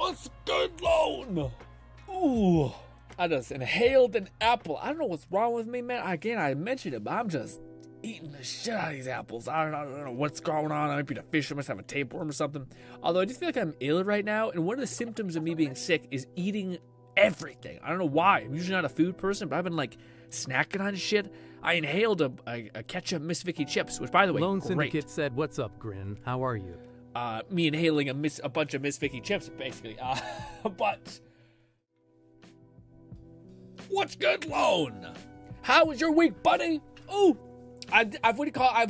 What's good, Lone? Ooh, I just inhaled an apple. I don't know what's wrong with me, man. Again, I mentioned it, but I'm just eating the shit out of these apples. I don't know what's going on. I might be the fish. I must have a tapeworm or something. Although I do feel like I'm ill right now, and one of the symptoms of me being sick is eating everything. I don't know why. I'm usually not a food person, but I've been like snacking on shit. I inhaled a ketchup Miss Vicky chips, which, by the way, Lone great. Syndicate said, "What's up, Grin? How are you?" Me inhaling a bunch of Miss Vicky chips, basically. But what's good, Lone? How was your week, buddy? Ooh, I'm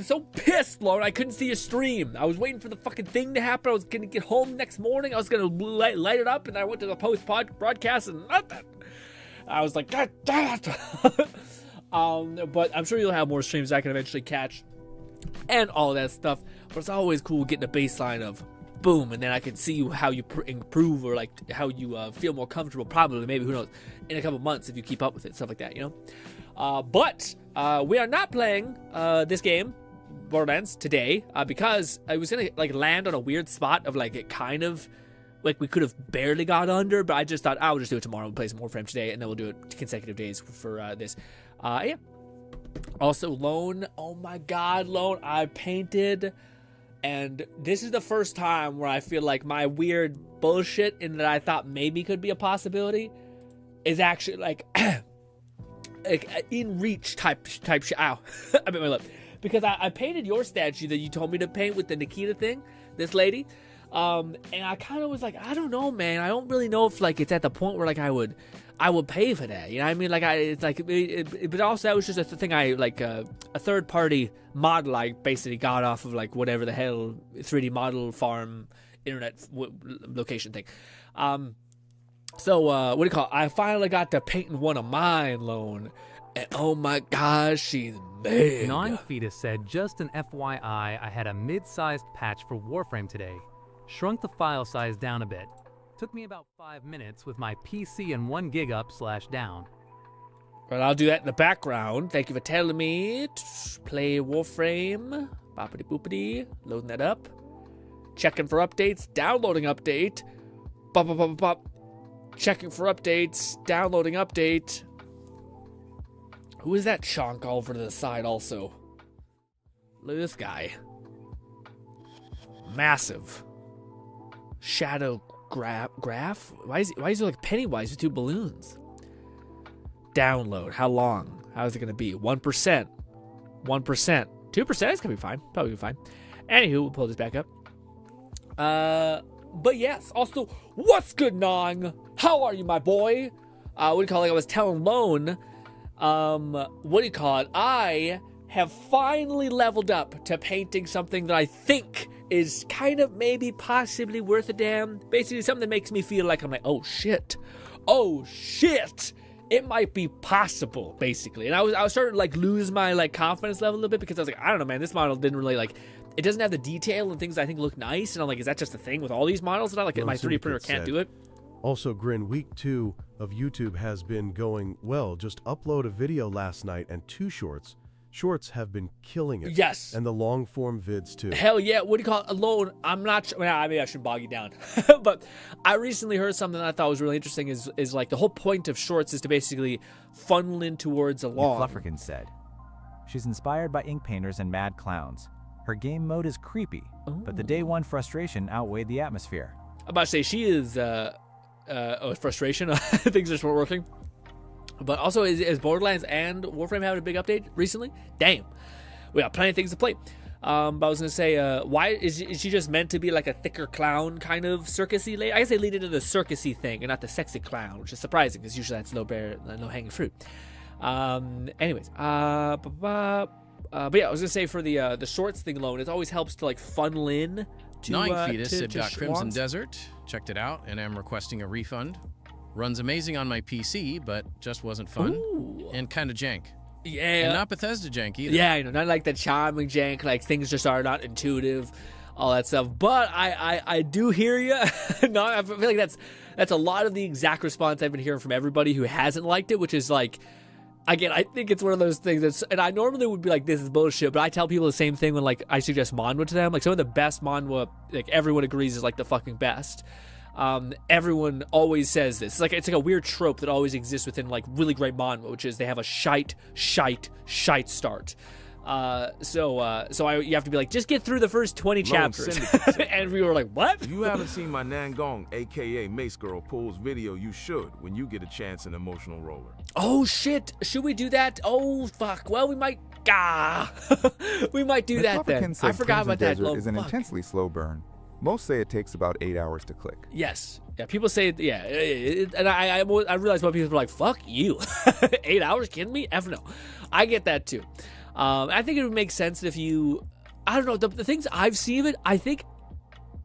so pissed, Lone. I couldn't see a stream. I was waiting for the fucking thing to happen. I was gonna get home next morning. I was gonna light it up, and I went to the post-broadcast and nothing. I was like, God damn it. But I'm sure you'll have more streams I can eventually catch and all that stuff. But it's always cool getting a baseline of boom, and then I can see how you improve, or like how you feel more comfortable, probably, maybe, who knows, in a couple months if you keep up with it, stuff like that, you know. But we are not playing this game, Borderlands, today, because I was gonna like land on a weird spot of like it kind of like we could have barely got under, but I just thought I'll just do it tomorrow. We'll play some Warframe today, and then we'll do it consecutive days for this. Yeah. Also, Lone, oh my God, Lone, I painted, and this is the first time where I feel like my weird bullshit in that I thought maybe could be a possibility is actually like, like in reach type shit. Ow, I bit my lip. Because I painted your statue that you told me to paint with the Nikita thing, this lady, and I kind of was like, I don't know, man. I don't really know if like it's at the point where like I would pay for that, you know what I mean? Like, it's like, but also that was just a thing I, like, a third-party model I basically got off of, like, whatever the hell 3D model farm internet location thing. So, what do you call it? I finally got to painting one of mine, Lone, and oh my gosh, she's big. Non-Fetus said, just an FYI, I had a mid-sized patch for Warframe today. Shrunk the file size down a bit. Took me about 5 minutes with my PC and 1 gig up/down. Well, I'll do that in the background. Thank you for telling me to play Warframe. Boppity boopity. Loading that up. Checking for updates. Downloading update. Bop, bop, bop, bop. Checking for updates. Downloading update. Who is that chonk all over to the side also? Look at this guy. Massive. Shadow graph? Why is he like Pennywise with 2 balloons? Download. How long? How is it going to be? 1%. 1%. 2% is going to be fine. Probably be fine. Anywho, we'll pull this back up. But yes, also, what's good, Nong? How are you, my boy? What do you call it? I was telling Lone, what do you call it? I have finally leveled up to painting something that I think is kind of maybe possibly worth a damn. Basically something that makes me feel like I'm like, oh shit, it might be possible, basically. And I was starting to like lose my like confidence level a little bit, because I was like, I don't know, man, this model didn't really like, it doesn't have the detail and things I think look nice, and I'm like, is that just a thing with all these models? And I'm like, my 3D printer can't do it. Also, Grin, week 2 of YouTube has been going well. Just upload a video last night and 2 shorts. Shorts have been killing it. Yes. And the long form vids too. Hell yeah. What do you call it? Alone. I'm not sure. Well, maybe I should bog you down. But I recently heard something that I thought was really interesting is like the whole point of shorts is to basically funnel in towards a long. Flufferkin said. She's inspired by ink painters and mad clowns. Her game mode is creepy, but the day 1 frustration outweighed the atmosphere. I'm about to say she is frustration. Things just weren't working. But also, is Borderlands and Warframe having a big update recently? Damn. We got plenty of things to play. But I was going to say, why is she just meant to be like a thicker clown kind of circusy lady? I guess they lead into the circusy thing and not the sexy clown, which is surprising because usually that's no hanging fruit. Anyways, but yeah, I was going to say for the shorts thing alone, it always helps to like funnel in to Fetus said got Crimson Schwann's. Desert, checked it out, and I'm requesting a refund. Runs amazing on my PC, but just wasn't fun. Ooh. And kind of jank. Yeah. And not Bethesda jank either. Yeah, you know, not like the charming jank, like things just are not intuitive, all that stuff. But I do hear you. No, I feel like that's a lot of the exact response I've been hearing from everybody who hasn't liked it, which is like, again, I think it's one of those things that's, and I normally would be like, this is bullshit, but I tell people the same thing when like I suggest Manhwa to them. Like some of the best Manhwa, like everyone agrees is like the fucking best. Everyone always says this. It's like a weird trope that always exists within like really great manga, which is they have a shite start. You have to be like, just get through the first 20 chapters. And we were like, what? If you haven't seen my Nangong, aka Mace Girl, Pool's video, you should when you get a chance in Emotional Roller. Oh shit, should we do that? Oh fuck, well we might, we might do that then. I forgot about that. Is an intensely slow burn. Most say it takes about 8 hours to click. Yes. Yeah, people say, yeah, and I realize why people are like, fuck you. 8 hours, kidding me? F no. I get that too. I think it would make sense if you, I don't know, the things I've seen of it,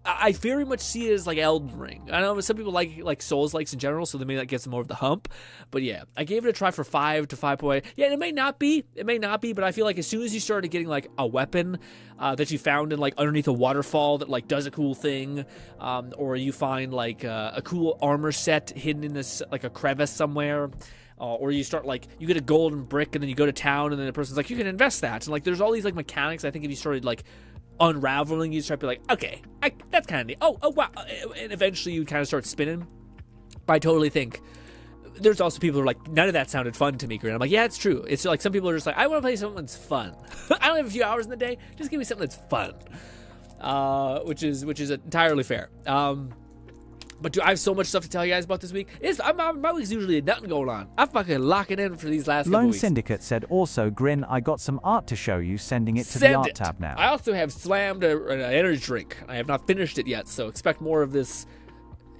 I very much see it as like Elden Ring. I know some people like Souls-likes in general, so they may not get some more of the hump. But yeah, I gave it a try for 5 to 5.8. Yeah, it may not be, but I feel like as soon as you started getting like a weapon that you found in like underneath a waterfall that like does a cool thing, or you find like a cool armor set hidden in this like a crevice somewhere. Or you start like, you get a golden brick and then you go to town and then the person's like, you can invest that. And like, there's all these like mechanics. I think if you started like unraveling, you start to be like, okay, that's kind of neat. Oh, wow. And eventually you kind of start spinning. But I totally think there's also people who are like, none of that sounded fun to me, Grin. I'm like, yeah, it's true. It's like some people are just like, I want to play something that's fun. I only have a few hours in the day. Just give me something that's fun. Which is entirely fair. But dude, I have so much stuff to tell you guys about this week. My week's usually nothing going on. I'm fucking locking in for these last couple Lone weeks. Syndicate said also, Grin, I got some art to show you, sending it to the art tab now. I also have slammed an energy drink. I have not finished it yet, so expect more of this.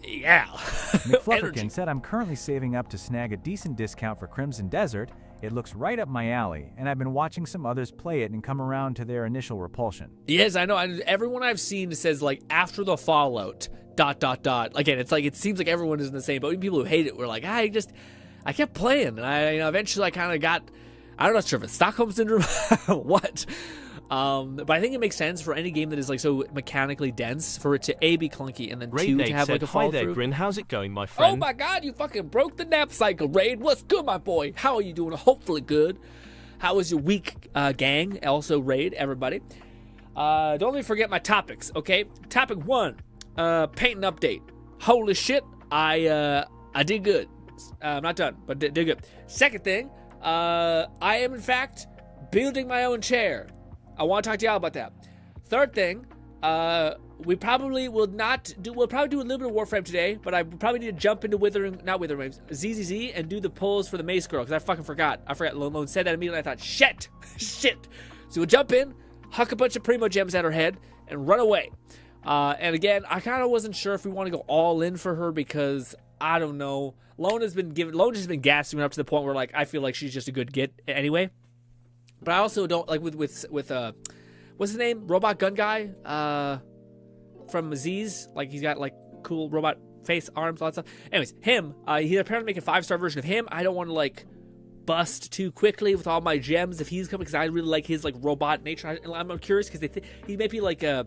Yeah. McFlufferkin said, I'm currently saving up to snag a decent discount for Crimson Desert. It looks right up my alley, and I've been watching some others play it and come around to their initial repulsion. Yes, I know. Everyone I've seen says, like, after the Fallout... ... Again, it's like it seems like everyone is in the same boat. Even people who hate it were like, I kept playing, and eventually I kind of got, I'm not sure if it's Stockholm syndrome, what, but I think it makes sense for any game that is like so mechanically dense for it to be clunky and then two to have like a follow through. Hi there, Grin. How's it going, my friend? Oh my God, you fucking broke the nap cycle, Raid. What's good, my boy? How are you doing? Hopefully good. How was your week, gang? Also, Raid, everybody. Don't let me forget my topics. Okay, topic 1. Painting update. Holy shit, I did good. I'm not done, but did good. Second thing, I am in fact building my own chair. I want to talk to y'all about that. Third thing, we probably will we'll probably do a little bit of Warframe today, but I probably need to jump into ZZZ and do the pulls for the Mace Girl, because I fucking forgot. Lone said that immediately, I thought, shit. So we'll jump in, huck a bunch of Primo Gems at her head, and run away. And again, I kind of wasn't sure if we want to go all in for her because I don't know. Lone has been gassing up to the point where like I feel like she's just a good get anyway. But I also don't like with what's his name? Robot Gun Guy from Aziz. Like he's got like cool robot face, arms, all that stuff. Anyways, him. He's apparently making a 5-star version of him. I don't want to like bust too quickly with all my gems if he's coming because I really like his like robot nature. I'm curious because he may be like a.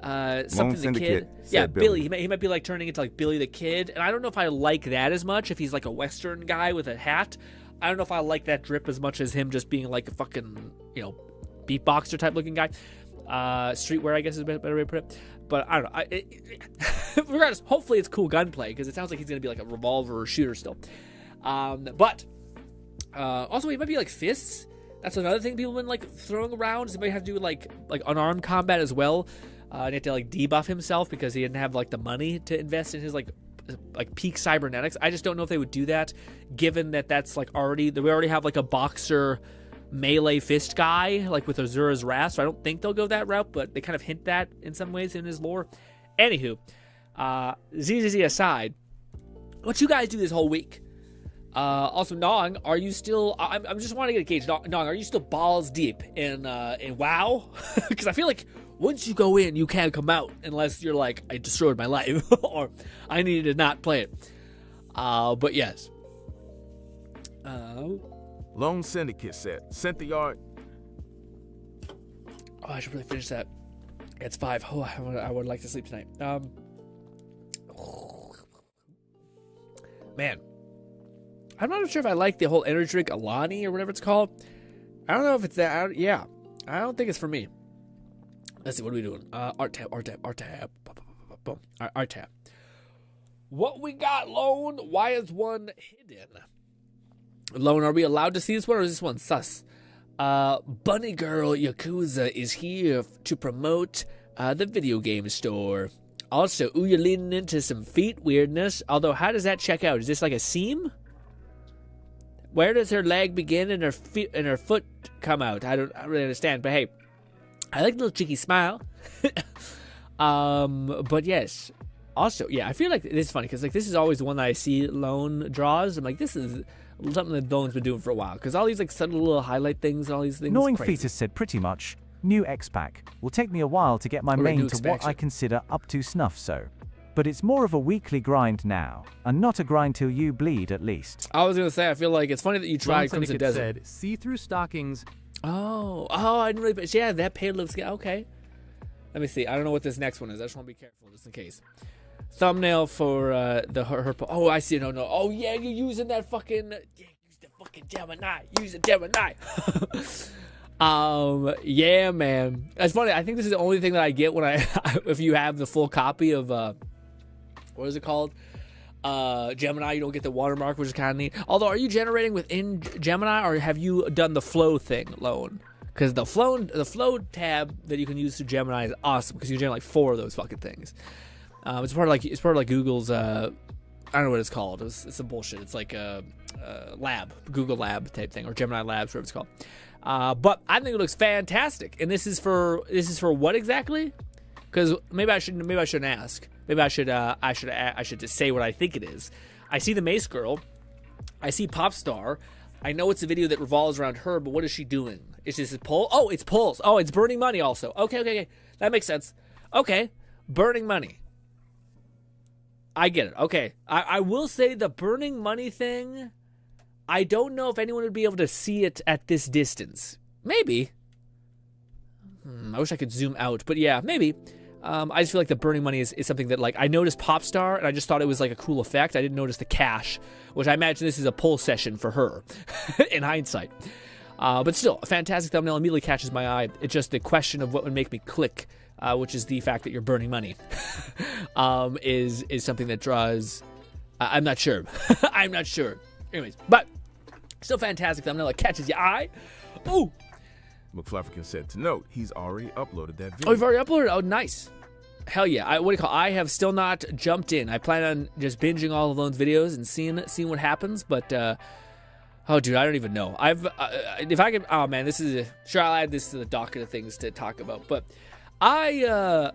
Something the kid. Yeah, Billy. He might be like turning into like Billy the Kid. And I don't know if I like that as much if he's like a Western guy with a hat. I don't know if I like that drip as much as him just being like a fucking, beatboxer type looking guy. Streetwear, I guess is a better way to put it. But I don't know. Regardless, hopefully it's cool gunplay because it sounds like he's going to be like a revolver or shooter still. But also he might be like fists. That's another thing people have been like throwing around. Is he might have to do like unarmed combat as well. And he had to like debuff himself because he didn't have like the money to invest in his like peak cybernetics. I just don't know if they would do that, given that that's like we already have like a boxer melee fist guy like with Azura's Wrath. So I don't think they'll go that route, but they kind of hint that in some ways in his lore. Anywho, ZZZ aside, what you guys do this whole week? Also, Nong, are you still? I'm just wanting to get a gauge. Nong, are you still balls deep in WoW? Because I feel like once you go in, you can't come out unless you're like, I destroyed my life or I needed to not play it. But yes. Lone Syndicate sent the art. Oh, I should really finish that. It's 5. Oh, I would like to sleep tonight. Man. I'm not sure if I like the whole energy drink Alani or whatever it's called. I don't know if it's that. Yeah. I don't think it's for me. Let's see. What are we doing? Art tab. Boom. Art tab. What we got, Lone? Why is one hidden? Lone, are we allowed to see this one, or is this one sus? Bunny Girl Yakuza is here to promote the video game store. Also, ooh, you're leaning into some feet weirdness. Although, how does that check out? Is this like a seam? Where does her leg begin and her feet and her foot come out? I don't really understand. But hey, I like the little cheeky smile. But yes. Also, yeah, I feel like it is funny because like this is always the one that I see Lone draws. I'm like, this is something that Lone's been doing for a while because all these like subtle little highlight things and all these things. Gnawing crazy. Fetus said pretty much, new X-Pack. Will take me a while to get my main to what I consider up to snuff so. But it's more of a weekly grind now, and not a grind till you bleed at least. I was going to say, I feel like it's funny that you tried Crimson Desert. Said, see-through stockings. Oh, I didn't really, yeah, that pale looks good. Okay. Let me see. I don't know what this next one is. I just want to be careful just in case. Thumbnail for her. Oh, I see. No. Oh, yeah, you're using that fucking. Yeah, use the fucking Gemini. Use the Gemini. Yeah, man. It's funny. I think this is the only thing that I get when if you have the full copy of what is it called? Gemini. You don't get the watermark, which is kind of neat. Although, are you generating within Gemini, or have you done the flow thing, Lone? Because the flow tab that you can use through Gemini is awesome because you generate like 4 of those fucking things. It's part of like Google's I don't know what it's called. It's some bullshit. It's like a lab, Google Lab type thing, or Gemini Labs, whatever it's called. But I think it looks fantastic. And this is for what exactly? Because maybe I shouldn't ask. Maybe I should just say what I think it is. I see the Mace Girl. I see Popstar. I know it's a video that revolves around her, but what is she doing? Is this a poll? Oh, it's polls. Oh, it's burning money also. Okay. That makes sense. Okay. Burning money. I get it. Okay. I will say the burning money thing, I don't know if anyone would be able to see it at this distance. Maybe. I wish I could zoom out, but yeah, maybe. I just feel like the burning money is something that, like, I noticed Popstar, and I just thought it was, like, a cool effect. I didn't notice the cash, which I imagine this is a poll session for her, in hindsight. But still, a fantastic thumbnail immediately catches my eye. It's just the question of what would make me click, which is the fact that you're burning money, is something that draws... I'm not sure. I'm not sure. Anyways, but still fantastic thumbnail. It catches your eye. Ooh! McFlufferkin said to note, he's already uploaded that video. Oh, you've already uploaded? Oh, nice. Hell yeah. I have still not jumped in. I plan on just binging all of Lone's videos and seeing what happens, but, oh, dude, I don't even know. If I could, oh, man, sure, I'll add this to the docket of things to talk about, but I'm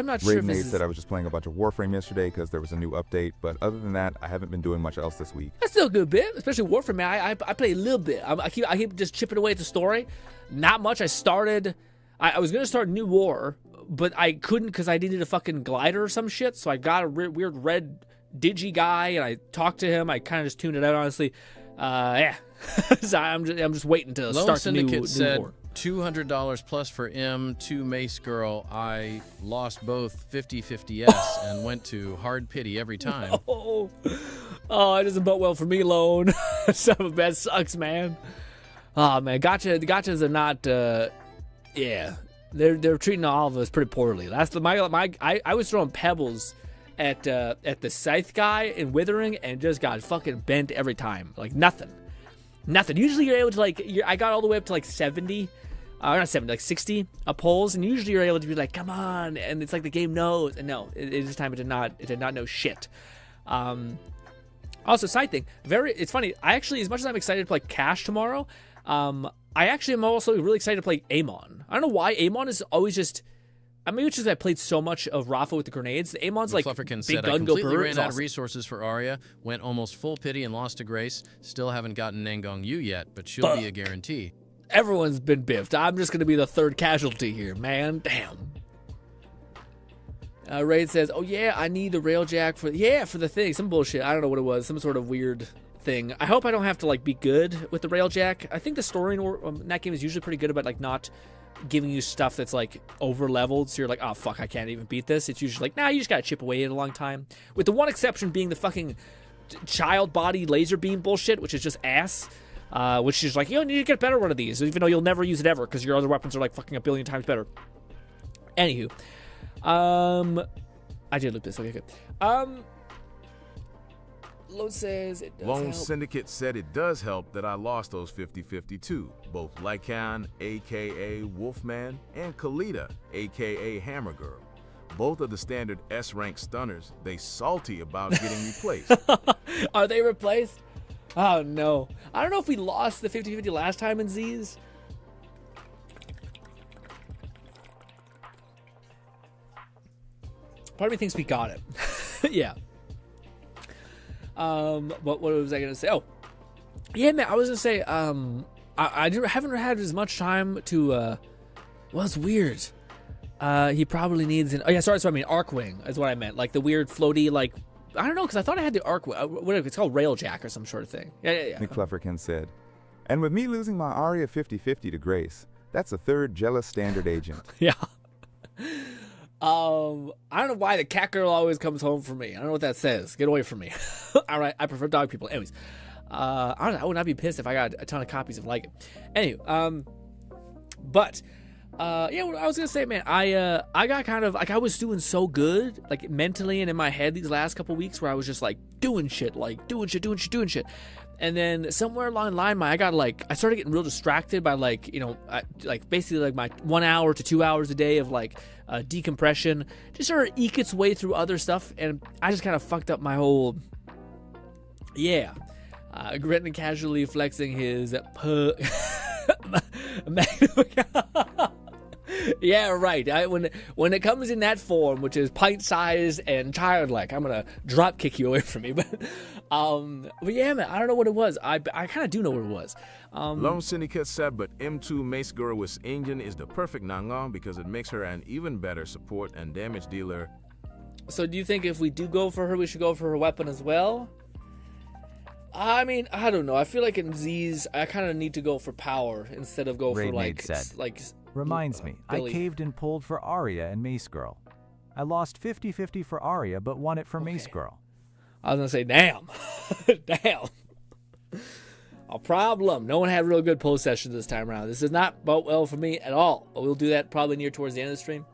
not sure if Nate said I was just playing a bunch of Warframe yesterday because there was a new update, but other than that, I haven't been doing much else this week. That's still a good bit, especially Warframe. Man, I play a little bit. I keep just chipping away at the story. Not much. I was gonna start New War, but I couldn't because I needed a fucking glider or some shit. So I got a weird red digi guy, and I talked to him. I kind of just tuned it out, honestly. Yeah. So I'm just waiting to start the new War. $200 plus for M2 Mace Girl. I lost both 50/50s and went to hard pity every time. Oh, it doesn't bode well for me, Lone. Some of that sucks, man. Oh man, gotchas are not. Yeah, they're treating all of us pretty poorly. That's I was throwing pebbles at the scythe guy in Withering and just got fucking bent every time. Like nothing. Usually you're able to I got all the way up to like 70. Not 70, like 60 polls, and usually you're able to be like, come on, and it's like the game knows, and no, this time it did not know shit. Also, side thing, it's funny, I actually, as much as I'm excited to play Cash tomorrow, I actually am also really excited to play Amon. I don't know why Amon is always just, maybe it's just I played so much of Rafa with the grenades. The Amon's like Flufferkin big said, gun I go completely bird. ran out of resources for Arya, went almost full pity and lost to Grace. Still haven't gotten Nangong Yu yet, but she'll be a guarantee. Everyone's been biffed. I'm just going to be the third casualty here, man. Damn. Raid says, oh yeah, I need the railjack for the thing. Some bullshit. I don't know what it was. Some sort of weird thing. I hope I don't have to be good with the railjack. I think the story in that game is usually pretty good about not giving you stuff that's over leveled. So you're like, oh fuck, I can't even beat this. It's usually nah, you just got to chip away at a long time. With the one exception being the fucking child body laser beam bullshit, which is just ass. Which is you need to get better one of these, even though you'll never use it ever because your other weapons are fucking a billion times better. Anywho, I did look this. Okay, good. Lone says it does Lone help. Syndicate said it does help that I lost those 50-50 too. Both Lycan, aka Wolfman, and Kalita, aka Hammer Girl. Both are the standard S-rank stunners. They salty about getting replaced. Are they replaced? Oh no. I don't know if we lost the 50-50 last time in Z's. Part of me thinks we got it. Yeah. What was I gonna say? Oh, yeah, man. I was gonna say, haven't had as much time to. Well, it's weird. He probably needs an. Oh yeah, sorry. I mean, Arcwing is what I meant. Like the weird floaty, like I don't know, because I thought I had the Arcwing. Whatever it's called, Railjack or some sort of thing. Yeah. McFlufferkin said, and with me losing my Aria 50-50 to Grace, that's a third jealous standard agent. Yeah. I don't know why the cat girl always comes home for me. I don't know what that says. Get away from me. All right, I prefer dog people. Anyways, I don't know. I would not be pissed if I got a ton of copies of like it. Anyway, yeah, what I was gonna say, man, I got kind of like I was doing so good, like mentally and in my head these last couple weeks where I was just like doing shit. And then somewhere along the line, I started getting real distracted by like, you know, basically like my 1 hour to 2 hours a day of like decompression just sort of eke its way through other stuff, and I just kind of fucked up my whole, GRINN casually flexing his yeah, right. When it comes in that form, which is pint-sized and childlike, I'm gonna drop kick you away from me. But yeah, man, I don't know what it was. I kind of do know what it was. Lone Syndicate said, but M2 Mace Girl with engine is the perfect Nangon because it makes her an even better support and damage dealer. So do you think if we do go for her, we should go for her weapon as well? I mean, I don't know. I feel like in Z's, I kind of need to go for power instead of go for like. Reminds me, Billy. I caved and pulled for Arya and Mace Girl. I lost 50-50 for Arya, but won it for Mace Girl. I was gonna say, damn, damn. A problem. No one had real good post sessions this time around. This does not bode well for me at all. But we'll do that probably near towards the end of the stream.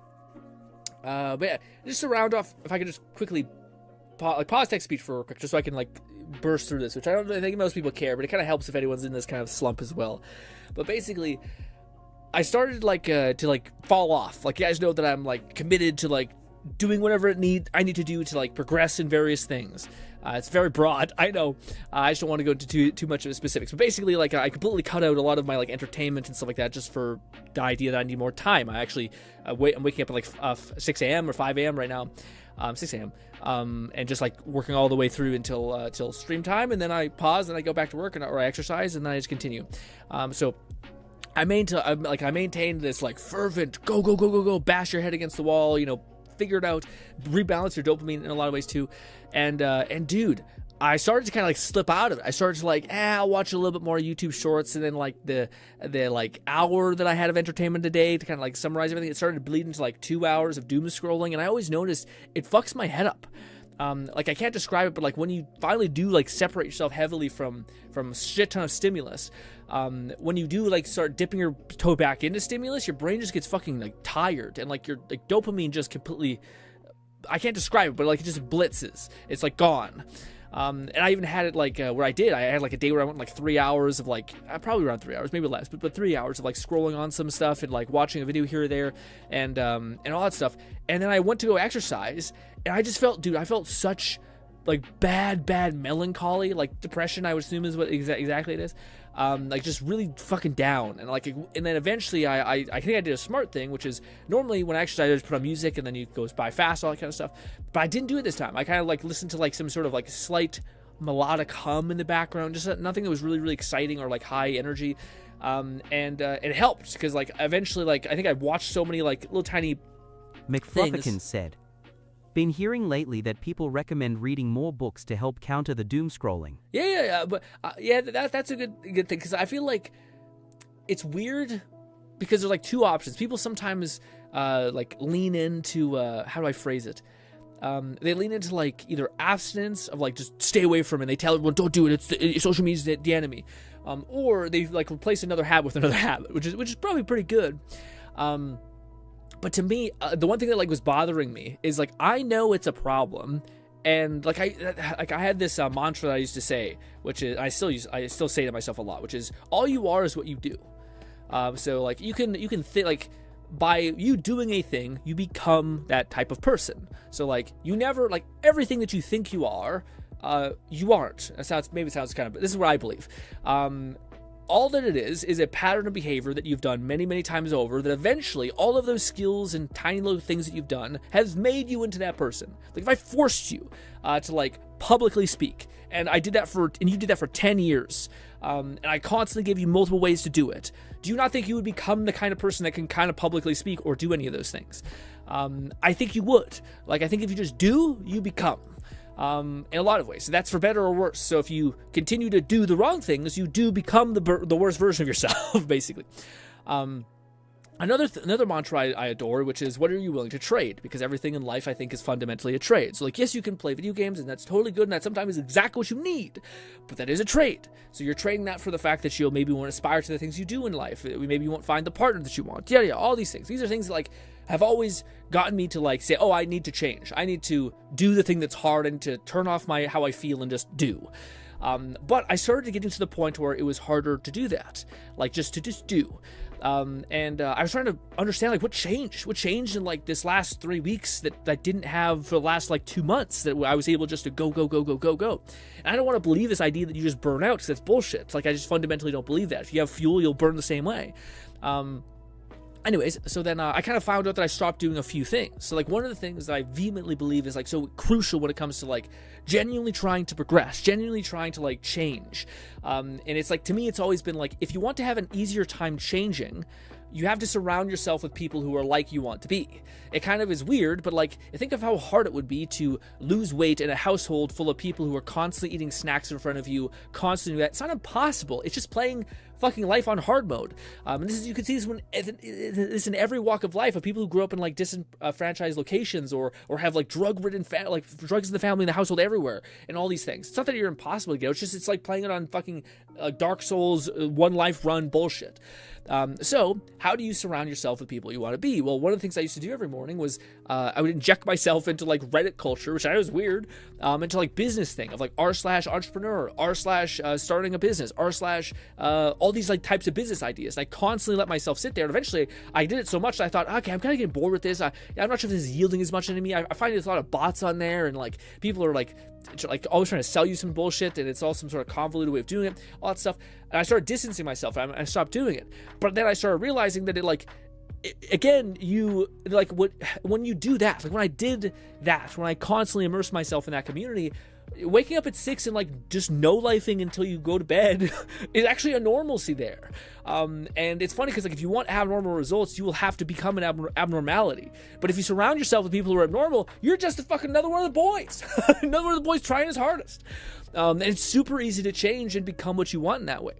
But yeah, just to round off, if I could just quickly pause text speech for real quick, just so I can like burst through this, which I don't really think most people care, but it kind of helps if anyone's in this kind of slump as well. But basically, I started to fall off. Like, you guys know that I'm like committed to like doing whatever I need to do to like progress in various things. It's very broad, I know. I just don't want to go into too much of the specifics. But basically, like, I completely cut out a lot of my like entertainment and stuff like that just for the idea that I need more time. I actually I'm waking up at like 6 a.m. or 5 a.m. right now, 6 a.m. And just like working all the way through until stream time, and then I pause and I go back to work or I exercise and then I just continue. So I maintained this like fervent go, bash your head against the wall, you know, figure it out, rebalance your dopamine in a lot of ways too. And dude, I started to kind of like slip out of it. I started to like, I'll watch a little bit more YouTube shorts, and then like the like hour that I had of entertainment a day to kind of like summarize everything, it started to bleed into like 2 hours of doom scrolling, and I always noticed it fucks my head up. Like, I can't describe it, but like when you finally do like separate yourself heavily from a shit ton of stimulus, when you do like start dipping your toe back into stimulus, your brain just gets fucking like tired, and like your like dopamine just completely, I can't describe it, but like it just blitzes. It's like gone. And I even had it like where I had like a day where I went like 3 hours of like, probably around 3 hours, maybe less, but 3 hours of like scrolling on some stuff and like watching a video here or there and all that stuff. And then I went to go exercise, and I just felt, dude, I felt such like bad melancholy, like depression, I would assume is what exactly it is. Like just really fucking down, and then eventually I think I did a smart thing, which is normally when I exercise I just put on music and then it goes by fast, all that kind of stuff, but I didn't do it this time. I kind of like listened to like some sort of like slight melodic hum in the background, just nothing that was really exciting or like high energy, and it helped because like eventually like I think I watched so many like little tiny McFlufferkin said, been hearing lately that people recommend reading more books to help counter the doom scrolling. Yeah, but that's a good thing, because I feel like it's weird because there's like two options. People sometimes like lean into how do I phrase it? They lean into like either abstinence of like just stay away from it. They tell everyone don't do it. Social media is the enemy, or they like replace another habit with another habit, which is probably pretty good. But to me, the one thing that like was bothering me is like, I know it's a problem. And like I had this mantra that I used to say, which is I still say to myself a lot, which is all you are is what you do. So like you can think like by you doing a thing, you become that type of person. So like you never like everything that you think you are, you aren't. It sounds kind of, but this is what I believe. All that it is a pattern of behavior that you've done many, many times over, that eventually all of those skills and tiny little things that you've done has made you into that person. Like if I forced you to like publicly speak, and you did that for 10 years, and I constantly gave you multiple ways to do it, do you not think you would become the kind of person that can kind of publicly speak or do any of those things? I think you would. Like I think if you just do, you become. In a lot of ways. So that's for better or worse. So if you continue to do the wrong things, you do become the worst version of yourself, basically. Another mantra I adore, which is, what are you willing to trade? Because everything in life, I think, is fundamentally a trade. So like, yes, you can play video games, and that's totally good, and that sometimes is exactly what you need, but that is a trade. So you're trading that for the fact that you'll maybe won't aspire to the things you do in life. Maybe you won't find the partner that you want. Yeah, all these things. These are things that like have always gotten me to like say, oh, I need to change. I need to do the thing that's hard and to turn off how I feel and just do. But I started getting to the point where it was harder to do that, like just to do. And I was trying to understand like what changed in like this last 3 weeks that I didn't have for the last like 2 months, that I was able just to go. And I don't want to believe this idea that you just burn out, because that's bullshit. It's like, I just fundamentally don't believe that. If you have fuel, you'll burn the same way. Anyways, so then I kind of found out that I stopped doing a few things. So like one of the things that I vehemently believe is like so crucial when it comes to like genuinely trying to progress, genuinely trying to like change. And it's like, to me, it's always been like, if you want to have an easier time changing, you have to surround yourself with people who are like you want to be. It kind of is weird, but like, think of how hard it would be to lose weight in a household full of people who are constantly eating snacks in front of you, constantly doing that. It's not impossible. It's just playing fucking life on hard mode. And this is, you can see this in every walk of life, of people who grew up in like disenfranchised locations or have like drug-ridden like drugs in the family, in the household, everywhere, and all these things. It's not that you're impossible to get out. It's like playing it on fucking Dark Souls one life run bullshit. So how do you surround yourself with people you want to be? Well, one of the things I used to do every morning was I would inject myself into like Reddit culture, which I know is weird, into like business thing of like r/entrepreneur, r/starting a business, all these like types of business ideas. And I constantly let myself sit there, and eventually I did it so much that I thought, okay, I'm kind of getting bored with this. I'm not sure if this is yielding as much into me. I find there's a lot of bots on there, and like people are like always trying to sell you some bullshit, and it's all some sort of convoluted way of doing it, all that stuff. And I started distancing myself, and I stopped doing it. But then I started realizing that again, you like when you do that, like when I did that, when I constantly immersed myself in that community, waking up at 6 and like just no-lifing until you go to bed is actually a normalcy there. And it's funny because like if you want abnormal results, you will have to become an abnormality. But if you surround yourself with people who are abnormal, you're just another one of the boys. Another one of the boys trying his hardest. And it's super easy to change and become what you want in that way.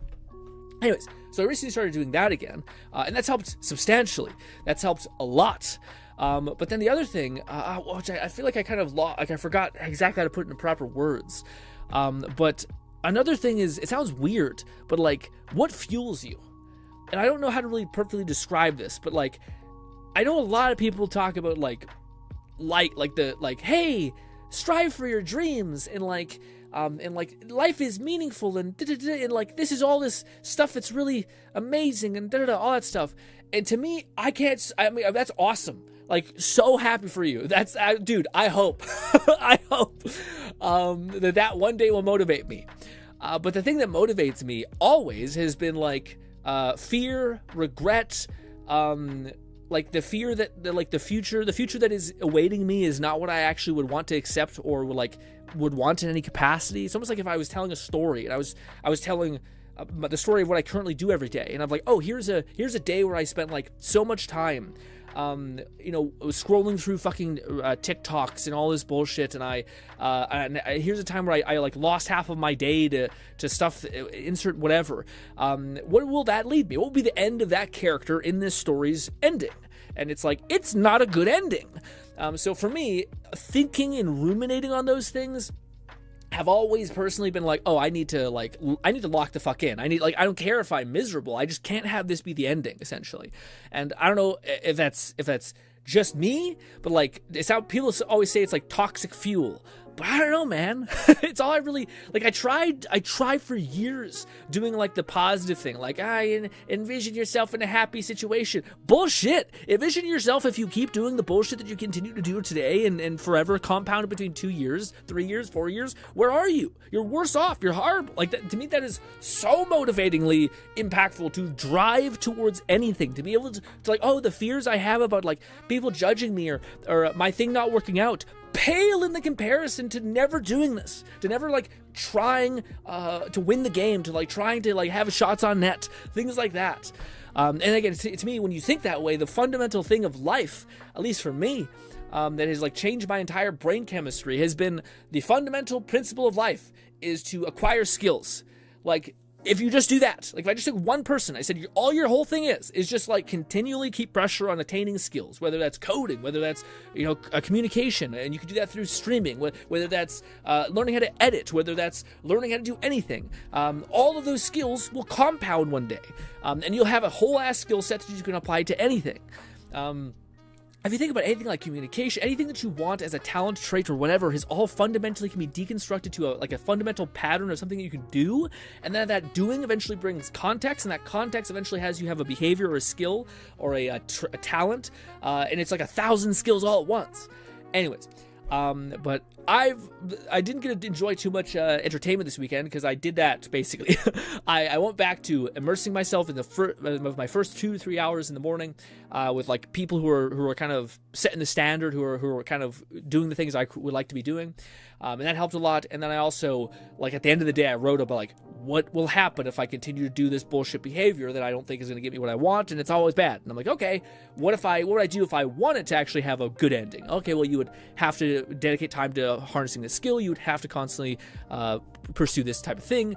Anyways, so I recently started doing that again, and that's helped substantially. That's helped a lot. But then the other thing, which I feel like I kind of lost, like I forgot exactly how to put it in proper words. But another thing is, it sounds weird, but like, what fuels you? And I don't know how to really perfectly describe this, but like, I know a lot of people talk about hey, strive for your dreams, and like life is meaningful, and and like this is all this stuff that's really amazing, and all that stuff. And to me, I mean, that's awesome. Like, so happy for you. That's, dude, I hope, that one day will motivate me. But the thing that motivates me always has been like, fear, regret, like the fear that the future that is awaiting me is not what I actually would want to accept or would want in any capacity. It's almost like if I was telling a story and I was telling the story of what I currently do every day, and I'm like, oh, here's a day where I spent like so much time scrolling through fucking TikToks and all this bullshit, and here's a time where I like lost half of my day to stuff, insert whatever. What will that lead me? What will be the end of that character in this story's ending? And it's like, it's not a good ending. So for me, thinking and ruminating on those things have always personally been like, oh, I need to lock the fuck in. I don't care if I'm miserable. I just can't have this be the ending, essentially. And I don't know if that's just me, but like it's how people always say it's like toxic fuel. But I don't know, man. It's all I really like. I tried for years doing like the positive thing, like envision yourself in a happy situation. Bullshit. Envision yourself if you keep doing the bullshit that you continue to do today and forever compounded between 2 years, 3 years, 4 years. Where are you? You're worse off. You're horrible. Like that, to me, that is so motivatingly impactful to drive towards anything. To be able to like, oh, the fears I have about like people judging me or my thing not working out pale in the comparison to never doing this, to never like trying to win the game, to like trying to like have shots on net, things like that. And again, to me, when you think that way, the fundamental thing of life, at least for me, that has like changed my entire brain chemistry has been the fundamental principle of life is to acquire skills. Like if you just do that, like if I just took one person, I said all your whole thing is just like continually keep pressure on attaining skills, whether that's coding, whether that's, you know, communication, and you can do that through streaming, whether that's learning how to edit, whether that's learning how to do anything. All of those skills will compound one day, and you'll have a whole ass skill set that you can apply to anything. If you think about anything like communication, anything that you want as a talent trait or whatever is all fundamentally can be deconstructed to a fundamental pattern of something that you can do, and then that doing eventually brings context, and that context eventually has you have a behavior or a skill or a talent, and it's like 1,000 skills all at once. Anyways, but I didn't get to enjoy too much entertainment this weekend because I did that basically. I went back to immersing myself in my first 2 to 3 hours in the morning with like people who are kind of setting the standard, who are kind of doing the things I would like to be doing, and that helped a lot. And then I also, like at the end of the day, I wrote about like what will happen if I continue to do this bullshit behavior that I don't think is going to get me what I want, and it's always bad. And I'm like, okay, what would I do if I wanted to actually have a good ending? Okay, well, you would have to dedicate time to harnessing this skill. You would have to constantly pursue this type of thing.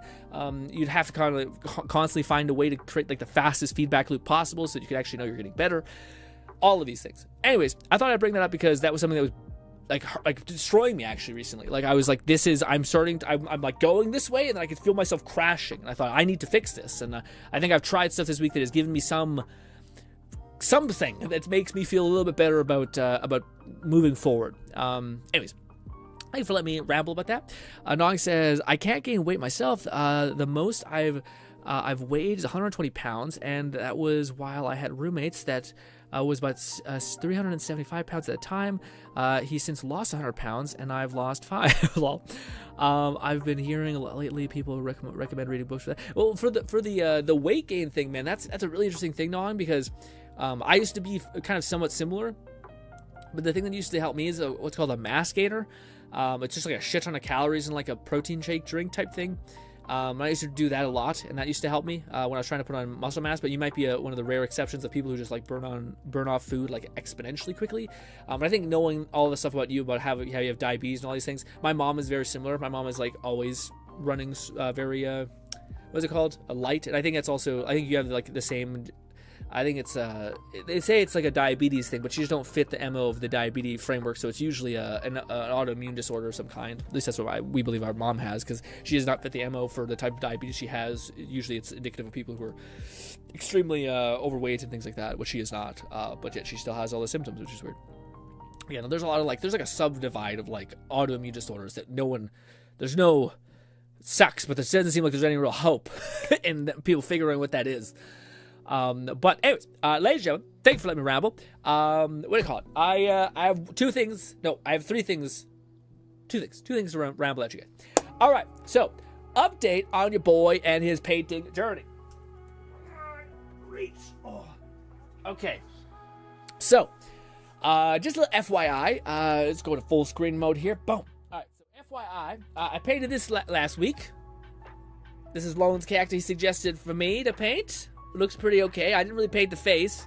You'd have to constantly find a way to create like the fastest feedback loop possible so that you can actually know you're getting better. All of these things. Anyways, I thought I'd bring that up because that was something that was like destroying me actually recently. Like I was like, I'm like going this way, and then I could feel myself crashing. And I thought I need to fix this. And I think I've tried stuff this week that has given me something that makes me feel a little bit better about moving forward. Anyways. Thank you for letting me ramble about that. Nog says, I can't gain weight myself. The most I've weighed is 120 pounds, and that was while I had roommates that was about 375 pounds at the time. He's since lost 100 pounds, and I've lost 5. Lol. I've been hearing a lot lately people recommend reading books for that. Well, for the weight gain thing, man, that's a really interesting thing, Nog, because I used to be kind of somewhat similar, but the thing that used to help me is what's called a mass gainer. It's just like a shit ton of calories and like a protein shake drink type thing. I used to do that a lot, and that used to help me when I was trying to put on muscle mass. But you might be one of the rare exceptions of people who just like burn off food like exponentially quickly. But I think knowing all the stuff about you, about how you have diabetes and all these things, my mom is very similar. My mom is like always running very what's it called, a light, and I think you have like the same. I think it's they say it's like a diabetes thing, but you just don't fit the MO of the diabetes framework, so it's usually an autoimmune disorder of some kind. At least that's what we believe our mom has, because she does not fit the MO for the type of diabetes she has. Usually it's indicative of people who are extremely overweight and things like that, which she is not, but yet she still has all the symptoms, which is weird. Yeah, no, there's a lot of there's like a subdivide of like autoimmune disorders that there's no sucks, but there doesn't seem like there's any real hope in people figuring what that is. But anyways, ladies and gentlemen, thanks for letting me ramble. What do you call it? I have 2 things. No, I have 3 things. 2 things. 2 things to ramble at you guys. All right. So, update on your boy and his painting journey. Reach. Oh. Okay. So, just a little FYI. Let's go to full screen mode here. Boom. All right. So, FYI, I painted this last week. This is Lone's character he suggested for me to paint. Looks pretty okay. I didn't really paint the face.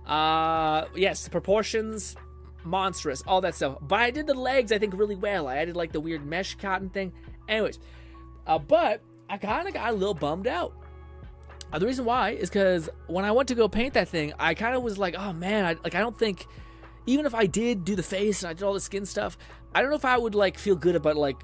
Yes, the proportions, monstrous, all that stuff. But I did the legs, I think, really well. I added like the weird mesh cotton thing. Anyways, but I kind of got a little bummed out. The reason why is because when I went to go paint that thing, I kind of was like, oh man, I don't think, even if I did do the face and I did all the skin stuff, I don't know if I would like feel good about like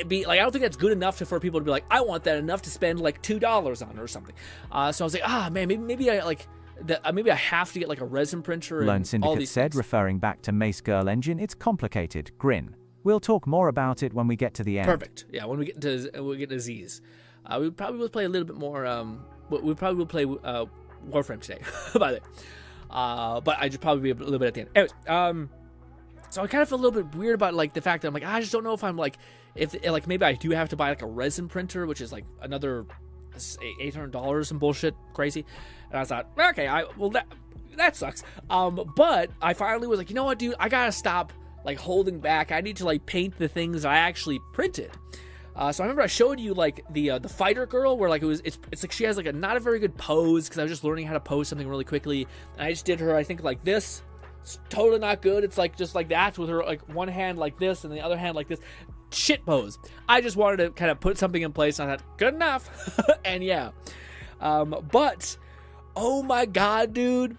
be like, I don't think that's good enough for people to be like, I want that enough to spend like $2 on it or something. So I was like, man, maybe I like that maybe I have to get like a resin printer and Lone all Syndicate these said, things. referring back to Mace Girl Engine, it's complicated. Grin. We'll talk more about it when we get to the end. Perfect. Yeah, when we get to Z's, we probably will play a little bit more. We probably will play Warframe today, by the way. But I just probably be a little bit at the end. Anyways, so I kind of feel a little bit weird about like the fact that I'm like, I just don't know if I'm like, if like maybe I do have to buy like a resin printer, which is like another $800 and bullshit crazy. And I thought, okay, that sucks. But I finally was like, you know what, dude, I gotta stop like holding back. I need to like paint the things I actually printed. So I remember I showed you like the fighter girl where like it's like she has like a not a very good pose because I was just learning how to pose something really quickly, and I just did her I think like this. It's totally not good. It's like just like that with her like one hand like this and the other hand like this. Shit pose. I just wanted to kind of put something in place and I thought good enough. And yeah. But oh my god, dude.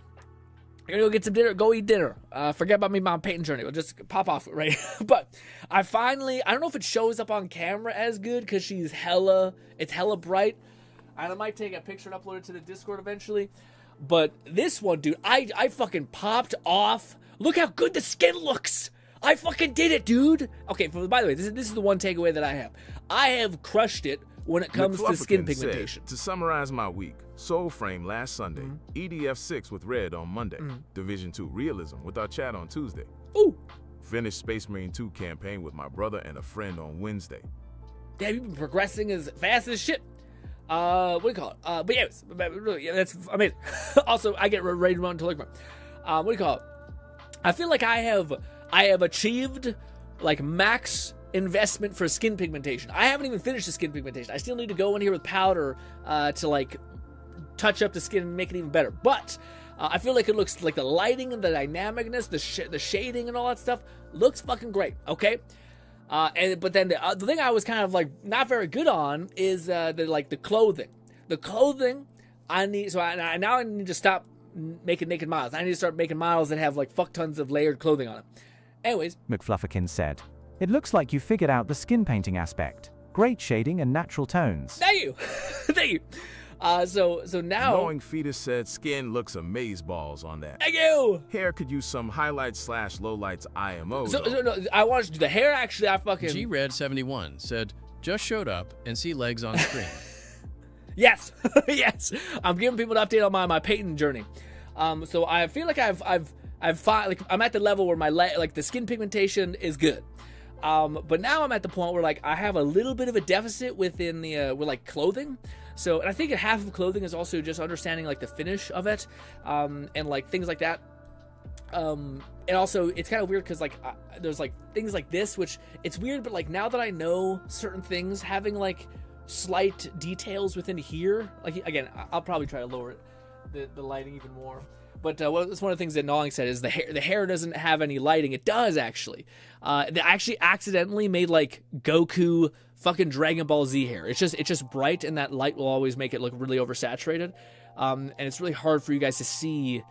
You're gonna go get some dinner. Go eat dinner. Forget about me, mom, painting journey. We'll just pop off, right? But I don't know if it shows up on camera as good because it's hella bright. And I might take a picture and upload it to the Discord eventually. But this one, dude, I fucking popped off. Look how good the skin looks. I fucking did it, dude. Okay, by the way, this is the one takeaway that I have. I have crushed it when it comes to skin pigmentation. Said, to summarize my week, Soulframe last Sunday, EDF 6 with Red on Monday, Division 2 Realism with our chat on Tuesday. Ooh. Finished Space Marine 2 campaign with my brother and a friend on Wednesday. Damn, you've been progressing as fast as shit. What do you call it? But yes, really, that's amazing. Also, I get ready to run to look. What do you call it? I feel like I have achieved like max investment for skin pigmentation. I haven't even finished the skin pigmentation. I still need to go in here with powder to like touch up the skin and make it even better. But I feel like it looks like the lighting and the dynamicness, the shading and all that stuff looks fucking great. Okay. But then the thing I was kind of like not very good on is the clothing. The clothing I need. So now I need to stop making naked models. I need to start making models that have like fuck tons of layered clothing on them. Anyways, McFlufferkin said, "It looks like you figured out the skin painting aspect. Great shading and natural tones." Thank you, thank you. So now, Knowing Fetus said skin looks amazeballs on that. Thank you. Hair could use some highlights / lowlights IMO. So no, I want to do the hair. Actually, I fucking GRed71 said, just showed up and see legs on screen. Yes, yes. I'm giving people an update on my painting journey. So I feel like I'm at the level where my the skin pigmentation is good. But now I'm at the point where like I have a little bit of a deficit within the with like clothing. So, and I think half of clothing is also just understanding like the finish of it, and like things like that. And also it's kind of weird because like there's like things like this, which it's weird, but like now that I know certain things, having like slight details within here, like again, I'll probably try to lower it, the lighting even more. But it's one of the things that Gnawing said is the hair doesn't have any lighting. It does actually. They actually accidentally made like Goku fucking Dragon Ball Z hair. It's just bright, and that light will always make it look really oversaturated. And it's really hard for you guys to see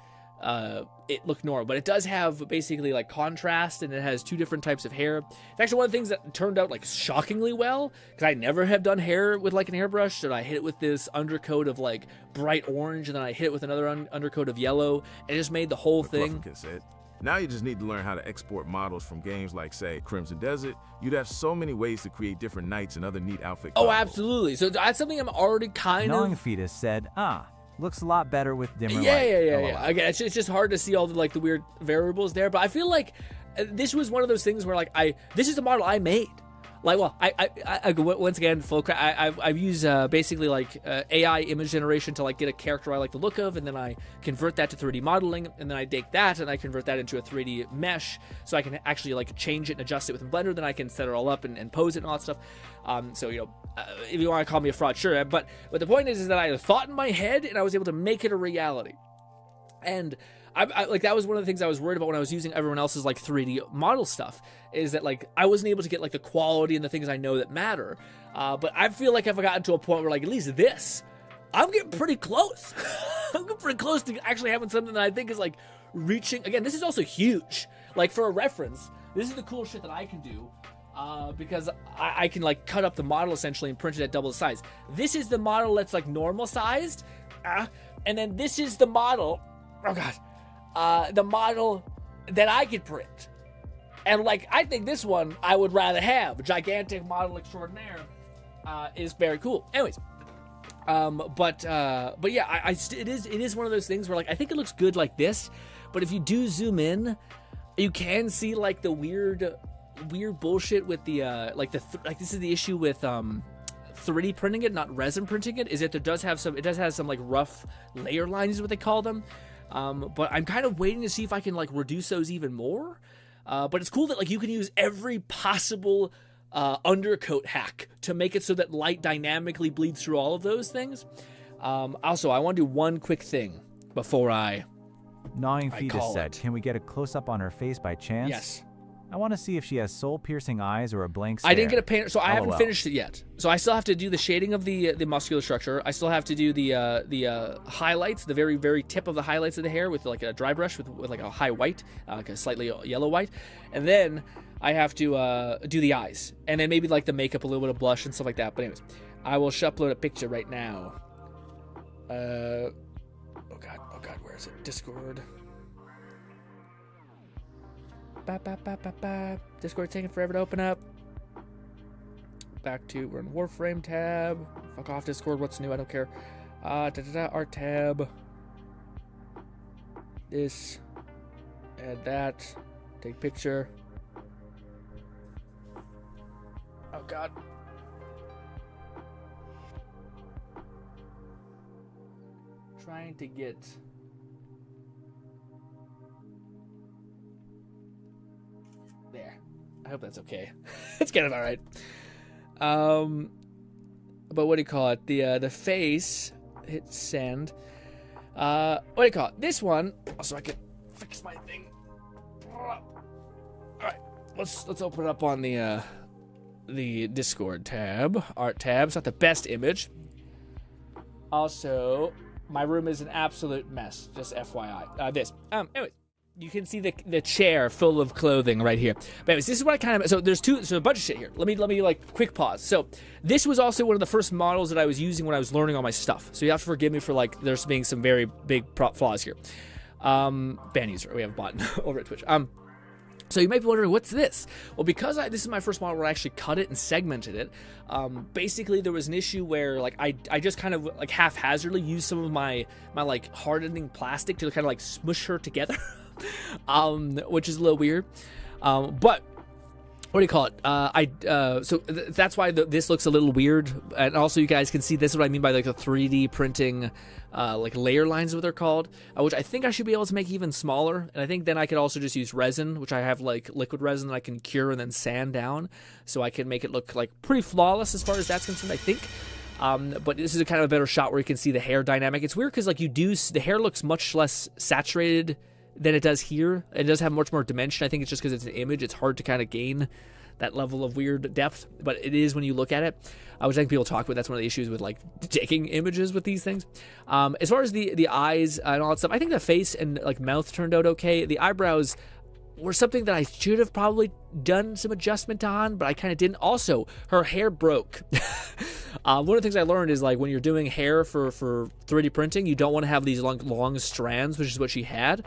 it look normal. But it does have basically like contrast, and it has two different types of hair. It's actually one of the things that turned out like shockingly well, because I never have done hair with like an airbrush. So I hit it with this undercoat of like bright orange, and then I hit it with another undercoat of yellow, and it just made the whole thing. Said, now you just need to learn how to export models from games like, say, Crimson Desert. You'd have so many ways to create different knights and other neat outfit combos. Oh, absolutely. So that's something I'm already kind Gnawing of... Fetus said, looks a lot better with dimmer light. Yeah. Again, it's just hard to see all the weird variables there, but I feel like this was one of those things where like this is a model I made. Like, well, I once again, full credit. I've used basically like AI image generation to like get a character I like the look of, and then I convert that to 3D modeling, and then I take that and I convert that into a 3D mesh, so I can actually like change it and adjust it within Blender. Then I can set it all up and pose it and all that stuff. So if you want to call me a fraud, sure. But the point is that I had a thought in my head and I was able to make it a reality. And I like that was one of the things I was worried about when I was using everyone else's like 3D model stuff, is that like I wasn't able to get like the quality and the things I know that matter. But I feel like I've gotten to a point where like at least this, I'm getting pretty close. I'm getting pretty close to actually having something that I think is like reaching. Again, this is also huge. Like for a reference, this is the cool shit that I can do. Because I can like cut up the model essentially and print it at double the size. This is the model that's like normal sized. And then this is the model. Oh god, the model that I could print. And like, I think this one I would rather have. Gigantic model extraordinaire is very cool. Anyways, but yeah, it is one of those things where like I think it looks good like this, but if you do zoom in, you can see like the weird bullshit with the like this is the issue with 3D printing it, not resin printing it. Is it does have some like rough layer lines is what they call them. But I'm kind of waiting to see if I can like reduce those even more. But it's cool that like you can use every possible undercoat hack to make it so that light dynamically bleeds through all of those things. Also, I want to do one quick thing before I 9 Fetus said, can we get a close-up on her face by chance? Yes. I want to see if she has soul-piercing eyes or a blank stare. I didn't get a paint, so I haven't LOL. finished it yet. So I still have to do the shading of the muscular structure. I still have to do the highlights, the very, very tip of the highlights of the hair with like a dry brush with like a high white, like a slightly yellow white. And then I have to do the eyes. And then maybe like the makeup, a little bit of blush and stuff like that. But anyways, I will upload a picture right now. Oh god, where is it? Discord. Discord taking forever to open up. Back to, we're in Warframe tab. Fuck off Discord, what's new? I don't care. Art tab. This. Add that. Take picture. Oh god. Trying to get... There. I hope that's okay. It's kind of all right. But what do you call it? The face. Hit send. What do you call it? This one. So I can fix my thing. All right. Let's open it up on the Discord tab. Art tab. It's not the best image. Also, my room is an absolute mess. Just FYI. Anyways. You can see the chair full of clothing right here. But anyways, this is what I kind of... So there's a bunch of shit here. Let me like quick pause. So this was also one of the first models that I was using when I was learning all my stuff. So you have to forgive me for like there's being some very big flaws here. Ban user. We have a bot over at Twitch. So you might be wondering, what's this? Well, because this is my first model where I actually cut it and segmented it, basically there was an issue where like I just kind of like haphazardly used some of my like hardening plastic to kind of like smush her together. Which is a little weird. But what do you call it? So that's why this looks a little weird. And also you guys can see this is what I mean by like the 3D printing, like layer lines is what they're called, which I think I should be able to make even smaller. And I think then I could also just use resin, which I have like liquid resin that I can cure and then sand down. So I can make it look like pretty flawless as far as that's concerned, I think. But this is a kind of a better shot where you can see the hair dynamic. It's weird because like the hair looks much less saturated than it does here. It does have much more dimension. I think it's just because it's an image. It's hard to kind of gain that level of weird depth, but it is when you look at it. Which I think people talk about. That's one of the issues with like taking images with these things. As far as the eyes and all that stuff, I think the face and like mouth turned out okay. The eyebrows were something that I should have probably done some adjustment on, but I kind of didn't. Also, her hair broke. One of the things I learned is like when you're doing hair for 3D printing, you don't want to have these long strands, which is what she had.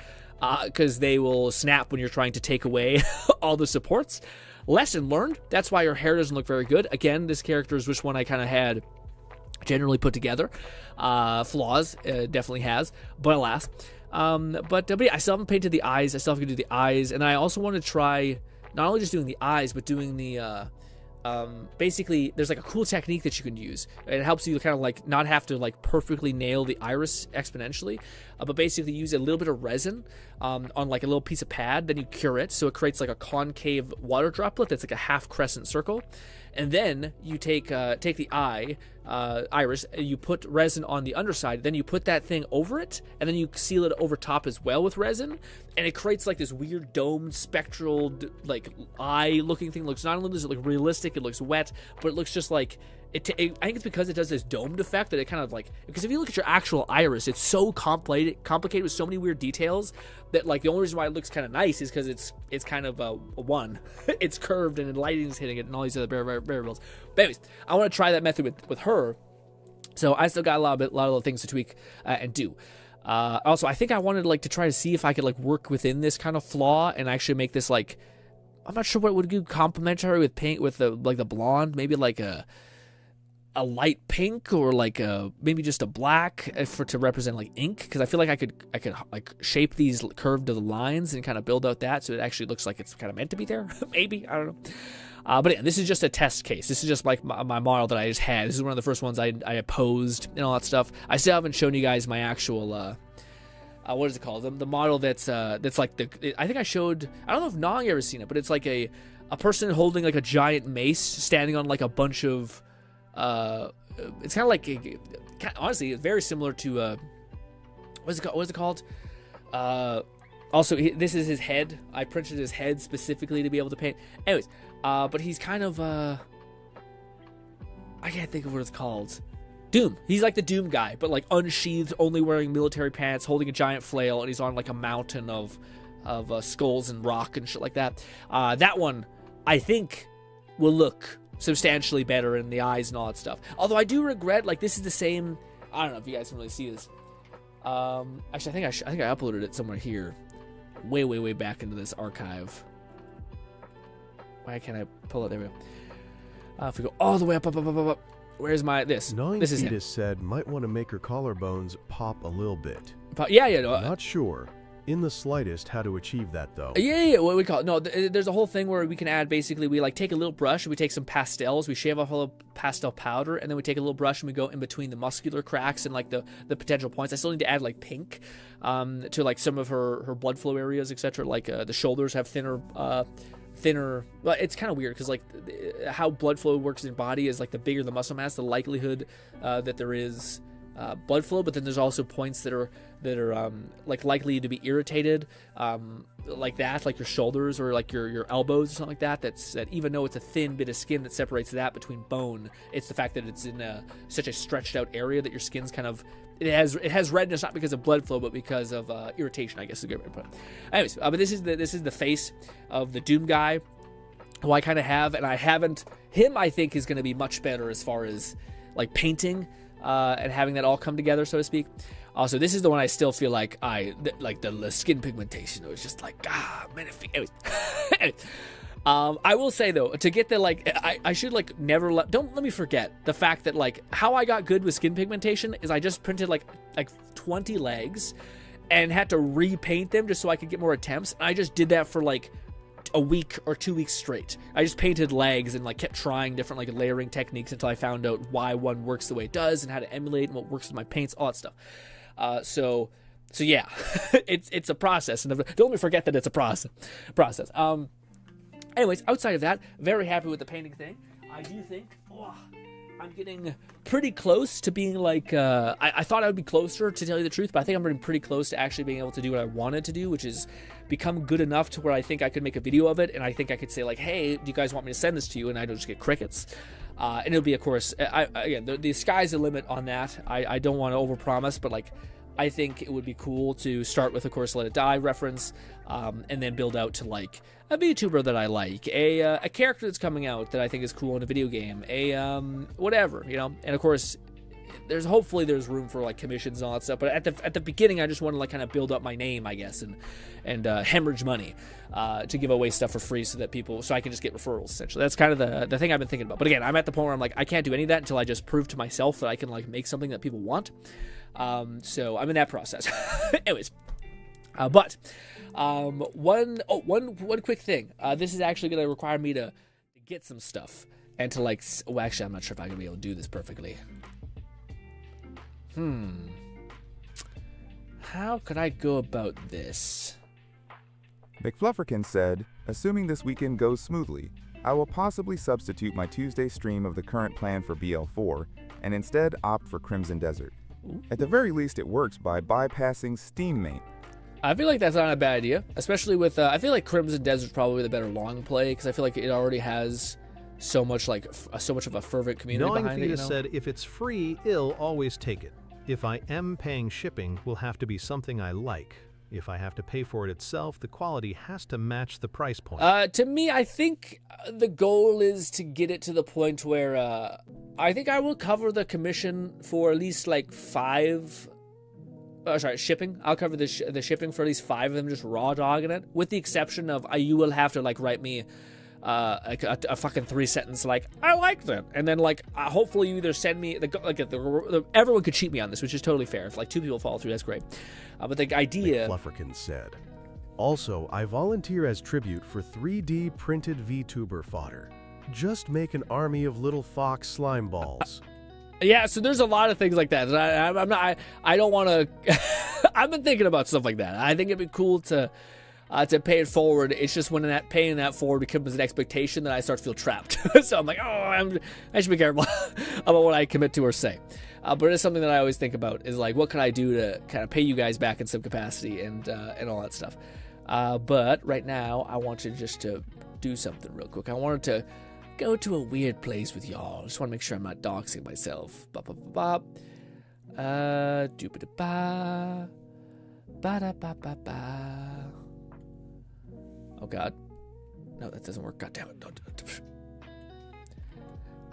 Because they will snap when you're trying to take away all the supports. Lesson learned. That's why her hair doesn't look very good. Again, this character is which one I kind of had generally put together. Flaws, definitely has, but alas. But yeah, I still haven't painted the eyes. I still have to do the eyes, and I also want to try not only just doing the eyes, but doing the basically there's like a cool technique that you can use. It helps you kind of like not have to like perfectly nail the iris exponentially, but basically use a little bit of resin on like a little piece of pad, then you cure it so it creates like a concave water droplet that's like a half crescent circle. And then you take the iris, you put resin on the underside, then you put that thing over it, and then you seal it over top as well with resin, and it creates like this weird domed spectral like eye looking thing. It looks not only does it look realistic, it looks wet, but it looks just like I think it's because it does this domed effect that it kind of like, because if you look at your actual iris, it's so complicated with so many weird details that like the only reason why it looks kind of nice is because it's kind of a one. It's curved and the lighting's hitting it and all these other variables. But anyways, I want to try that method with her So I still got a lot of little things to tweak and do. Also, I think I wanted like to try to see if I could like work within this kind of flaw and actually make this like, I'm not sure what would do complementary with paint with the like the blonde, maybe like a light pink or like maybe just a black to represent like ink, because I feel like I could like shape these curved lines and kind of build out that so it actually looks like it's kind of meant to be there. Maybe, I don't know. But yeah, this is just a test case. This is just like my model that I just had. This is one of the first ones I opposed and all that stuff. I still haven't shown you guys my actual what is it called? The model that's like I think I showed. I don't know if Nong ever seen it, but it's like a person holding like a giant mace, standing on like a bunch of. It's kind of like honestly, it's very similar to what is it called? Also, this is his head. I printed his head specifically to be able to paint. Anyways, but he's kind of I can't think of what it's called. Doom. He's like the Doom guy, but like unsheathed, only wearing military pants, holding a giant flail, and he's on like a mountain of skulls and rock and shit like that. That one, I think, will look substantially better in the eyes and all that stuff. Although I do regret, like, this is the same. I don't know if you guys can really see this. Actually, I think I uploaded it somewhere here, way back into this archive. Why can't I pull it? There we go. If we go all the way up. Where's my this? This is him. Said might want to make her collarbones pop a little bit. Yeah. No, not sure in the slightest how to achieve that though. Yeah. What we call it? No, there's a whole thing where we can add. Basically, we like take a little brush and we take some pastels. We shave off a little pastel powder, and then we take a little brush and we go in between the muscular cracks and like the potential points. I still need to add like pink to like some of her blood flow areas, etc. Like the shoulders have thinner. Well, it's kind of weird because like how blood flow works in body is like the bigger the muscle mass, the likelihood that there is blood flow, but then there's also points that are like likely to be irritated, like that, like your shoulders or like your elbows or something like that. That even though it's a thin bit of skin that separates that between bone, it's the fact that it's in such a stretched out area that your skin's kind of it has redness, not because of blood flow but because of irritation, I guess is a good way to put it. Anyways, but this is the face of the Doom guy who I kind of have, and I haven't him. I think is going to be much better as far as like painting and having that all come together, so to speak. Also, this is the one I still feel like like the skin pigmentation. It was just like man. Anyways. I will say though, to get the like, I should like never don't let me forget the fact that like how I got good with skin pigmentation is I just printed like 20 legs and had to repaint them just so I could get more attempts. And I just did that for like a week or 2 weeks straight. I just painted legs and like kept trying different like layering techniques until I found out why one works the way it does and how to emulate and what works with my paints, all that stuff. So yeah, it's a process, and don't let me forget that it's a process. Anyways, outside of that, very happy with the painting thing. I do think I'm getting pretty close to being like, I thought I would be closer, to tell you the truth, but I think I'm getting pretty close to actually being able to do what I wanted to do, which is become good enough to where I think I could make a video of it, and I think I could say like, hey, do you guys want me to send this to you? And I don't just get crickets. And it'll be, of course, again, the sky's the limit on that. I don't want to overpromise, but like, I think it would be cool to start with, of course, Let It Die reference, and then build out to like a VTuber that I like, a character that's coming out that I think is cool in a video game, whatever, you know. And of course, hopefully there's room for like commissions and all that stuff. But at the beginning, I just want to like kind of build up my name, I guess, and hemorrhage money to give away stuff for free so I can just get referrals. Essentially, that's kind of the thing I've been thinking about. But again, I'm at the point where I'm like, I can't do any of that until I just prove to myself that I can like make something that people want. So I'm in that process. Anyways, but one quick thing. This is actually going to require me to get some stuff and to like. Well, actually, I'm not sure if I'm going to be able to do this perfectly. How could I go about this? McFlufferkin said, assuming this weekend goes smoothly, I will possibly substitute my Tuesday stream of the current plan for BL4 and instead opt for Crimson Desert. At the very least, it works by bypassing Steammate. I feel like that's not a bad idea, especially with, I feel like Crimson Desert's probably the better long play, because I feel like it already has so much of a fervent community behind it, you know? Said, if it's free, I'll always take it. If I am paying shipping, will have to be something I like. If I have to pay for it itself, the quality has to match the price point. To me, I think the goal is to get it to the point where I think I will cover the commission for at least like 5. Shipping. I'll cover the shipping for at least 5 of them, just raw dogging it, with the exception of you will have to like write me a fucking 3-sentence like I liked it, and then like hopefully you either send me everyone could cheat me on this, which is totally fair. If like 2 people follow through, that's great. But the idea. Flufferkin said. Also, I volunteer as tribute for 3D printed VTuber fodder. Just make an army of little fox slime balls. Yeah, so there's a lot of things like that. I don't want to. I've been thinking about stuff like that. I think it'd be cool to pay it forward. It's just when paying that forward becomes an expectation that I start to feel trapped. So I'm like, I should be careful about what I commit to or say. But it's something that I always think about is like, what can I do to kind of pay you guys back in some capacity and all that stuff. But right now, I want you just to do something real quick. I wanted to go to a weird place with y'all. Just want to make sure I'm not doxing myself. Ba-ba-ba-ba. Doop-a-da-ba. Ba-da-ba-ba-ba. Oh, God. No, that doesn't work. God damn it. Don't.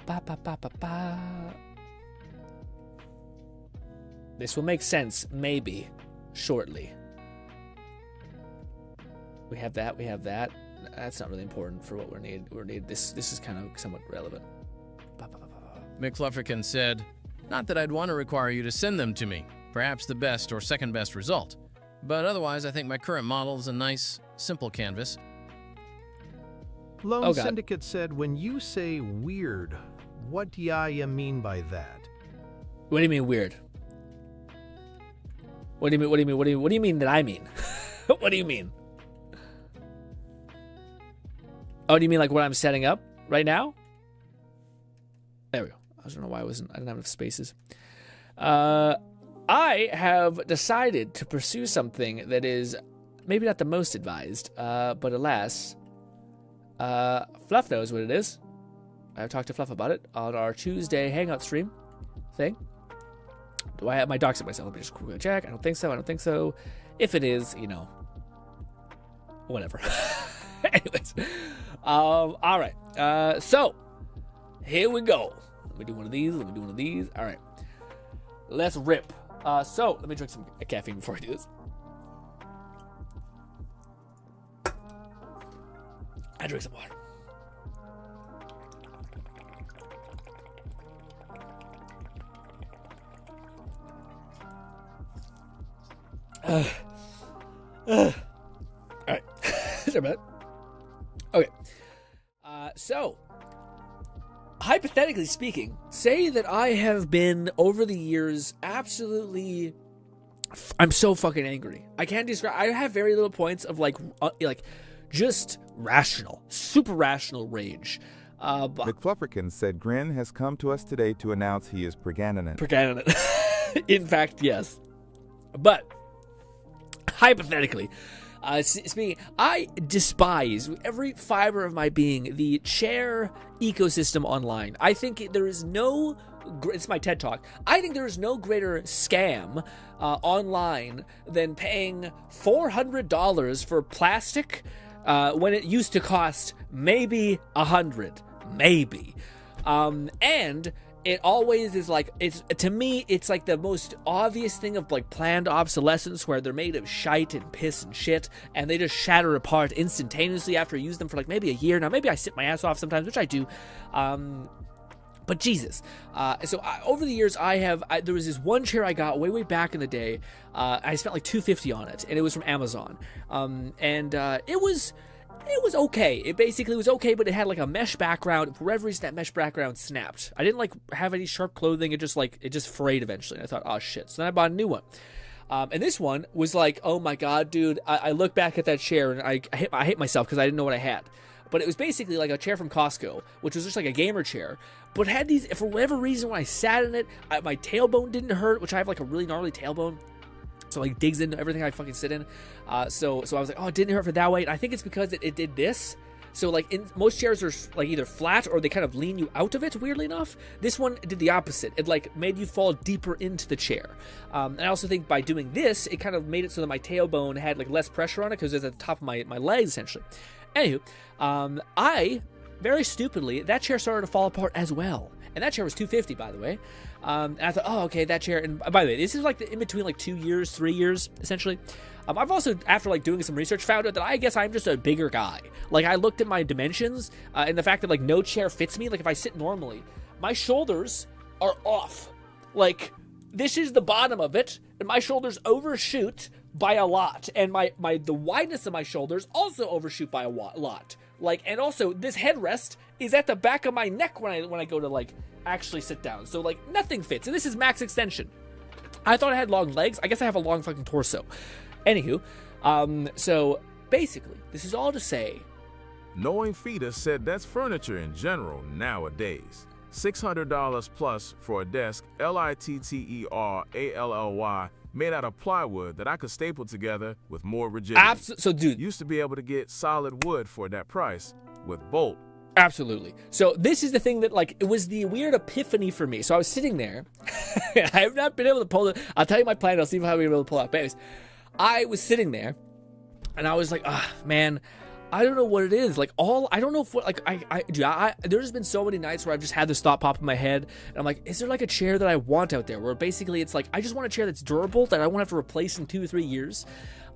Ba-ba-ba-ba-ba. This will make sense, maybe, shortly. We have that. That's not really important for what we're needed. This is kind of somewhat relevant. McFlufferkin said, "Not that I'd want to require you to send them to me. Perhaps the best or second best result. But otherwise, I think my current model is a nice, simple canvas." Lone Syndicate said, when you say weird, what do you mean by that? What do you mean weird? What do you mean that I mean? What do you mean? Oh, do you mean like what I'm setting up right now? There we go. I don't know why I didn't have enough spaces. I have decided to pursue something that is maybe not the most advised, but alas, Fluff knows what it is. I've talked to Fluff about it on our Tuesday Hangout stream thing. Do I have my docs at myself? Let me just quickly check. I don't think so. If it is, whatever. Anyways, all right. So here we go. Let me do one of these. All right, let's rip. So let me drink some caffeine before I do this. I drink some water. All right. Sorry about that. Okay. So, hypothetically speaking, say that I have been, over the years, absolutely... I'm so fucking angry. I can't describe... I have very little points of, just rational, super rational rage. McFlufferkin said GRINN has come to us today to announce he is pregnant. In fact, yes. But, hypothetically... speaking, I despise with every fiber of my being the chair ecosystem online. I think there is no, it's my TED Talk, I think there is no greater scam online than paying $400 for plastic when it used to cost maybe $100, maybe. And it always is like, to me, it's like the most obvious thing of like planned obsolescence where they're made of shite and piss and shit and they just shatter apart instantaneously after I use them for like maybe a year. Now, maybe I sit my ass off sometimes, which I do. But Jesus. Over the years, there was this one chair I got way back in the day. I spent like $250 on it and it was from Amazon. It was okay. It basically was okay, but it had like a mesh background. For whatever reason, that mesh background snapped. I didn't like have any sharp clothing. It just frayed eventually. And I thought, oh shit. So then I bought a new one. And this one was like, oh my God, dude. I look back at that chair and I hate myself because I didn't know what I had. But it was basically like a chair from Costco, which was just like a gamer chair. But had these, for whatever reason, when I sat in it, my tailbone didn't hurt, which I have like a really gnarly tailbone. So like digs into everything I fucking sit in. So I was like, oh, it didn't hurt for that way. And I think it's because it did this. So like most chairs are like either flat or they kind of lean you out of it, weirdly enough. This one did the opposite. It like made you fall deeper into the chair. And I also think by doing this, it kind of made it so that my tailbone had like less pressure on it because it's at the top of my legs essentially. Anywho, I very stupidly, that chair started to fall apart as well. And that chair was $250, by the way. And I thought, oh, okay, that chair. And by the way, this is like in between like 2 years, 3 years, essentially. I've also, after like doing some research, found out that I guess I'm just a bigger guy. Like I looked at my dimensions and the fact that like no chair fits me. Like if I sit normally, my shoulders are off. Like this is the bottom of it, and my shoulders overshoot by a lot. And the wideness of my shoulders also overshoot by a lot. Like, and also this headrest is at the back of my neck when I go to like actually sit down. So like nothing fits. And this is max extension. I thought I had long legs. I guess I have a long fucking torso. Anywho, so basically, this is all to say, Knowing Feeder said that's furniture in general nowadays. $600 plus for a desk, LITTERALLY, made out of plywood that I could staple together with more rigidity. So dude, used to be able to get solid wood for that price with bolt. Absolutely. So this is the thing that like, it was the weird epiphany for me. So I was sitting there. I have not been able to pull it. I'll tell you my plan. I'll see if I'll be able to pull it up. But anyways, I was sitting there and I was like, man, I don't know what it is. Like I don't know if what, like there's been so many nights where I've just had this thought pop in my head and I'm like, is there like a chair that I want out there where basically it's like, I just want a chair that's durable that I won't have to replace in 2 or 3 years.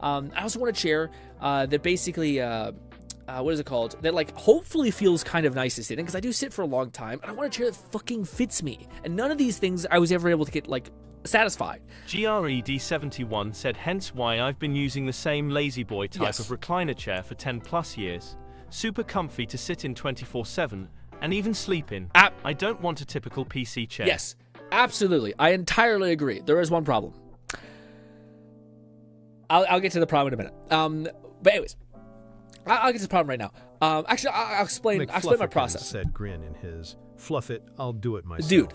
I also want a chair that basically, what is it called? That like hopefully feels kind of nice to sit in because I do sit for a long time and I want a chair that fucking fits me. And none of these things I was ever able to get like satisfied. GRED71 said, hence why I've been using the same lazy boy type of recliner chair for 10 plus years. Super comfy to sit in 24/7 and even sleep in. I don't want a typical PC chair. Yes, absolutely. I entirely agree. There is one problem. I'll get to the problem in a minute. But anyways, I'll get to the problem right now. Actually, I'll explain my process. Said GRINN in his fluff it, I'll do it myself.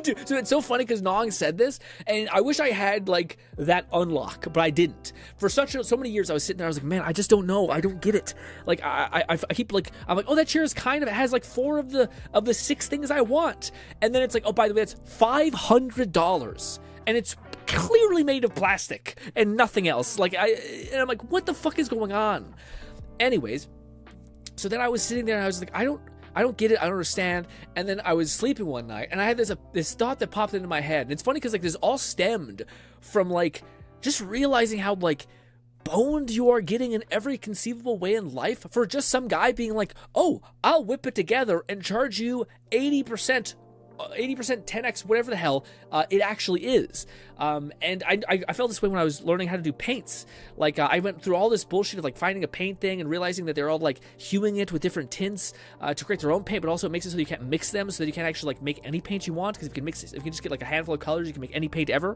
Dude, so it's so funny because Nong said this, and I wish I had like that unlock, but I didn't. For so many years, I was sitting there, I was like, man, I just don't know, I don't get it. Like I keep like, I'm like, oh, that chair is kind of, it has like 4 of the 6 things I want, and then it's like, oh, by the way, it's $500, and it's clearly made of plastic and nothing else. Like and I'm like, what the fuck is going on? Anyways, so then I was sitting there and I was like, I don't get it. I don't understand. And then I was sleeping one night and I had this thought that popped into my head. And it's funny because like this all stemmed from like just realizing how like boned you are getting in every conceivable way in life for just some guy being like, oh, I'll whip it together and charge you 80%, 10x, whatever the hell it actually is. And I felt this way when I was learning how to do paints. Like I went through all this bullshit of like finding a paint thing and realizing that they're all like hueing it with different tints to create their own paint, but also it makes it so you can't mix them, so that you can't actually like make any paint you want. Because if you can just get like a handful of colors, you can make any paint ever.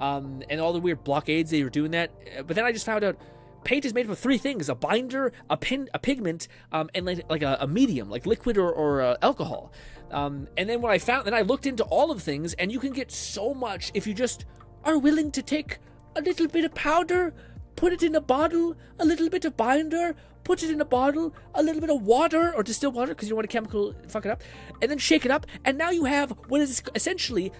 And all the weird blockades they were doing that. But then I just found out paint is made up of 3 things: a binder, a pigment, and like a medium, like liquid or alcohol. And then when I looked into all of the things, and you can get so much if you just are willing to take a little bit of powder, put it in a bottle, a little bit of binder, put it in a bottle, a little bit of water or distilled water because you don't want a chemical fuck it up, and then shake it up, and now you have what is essentially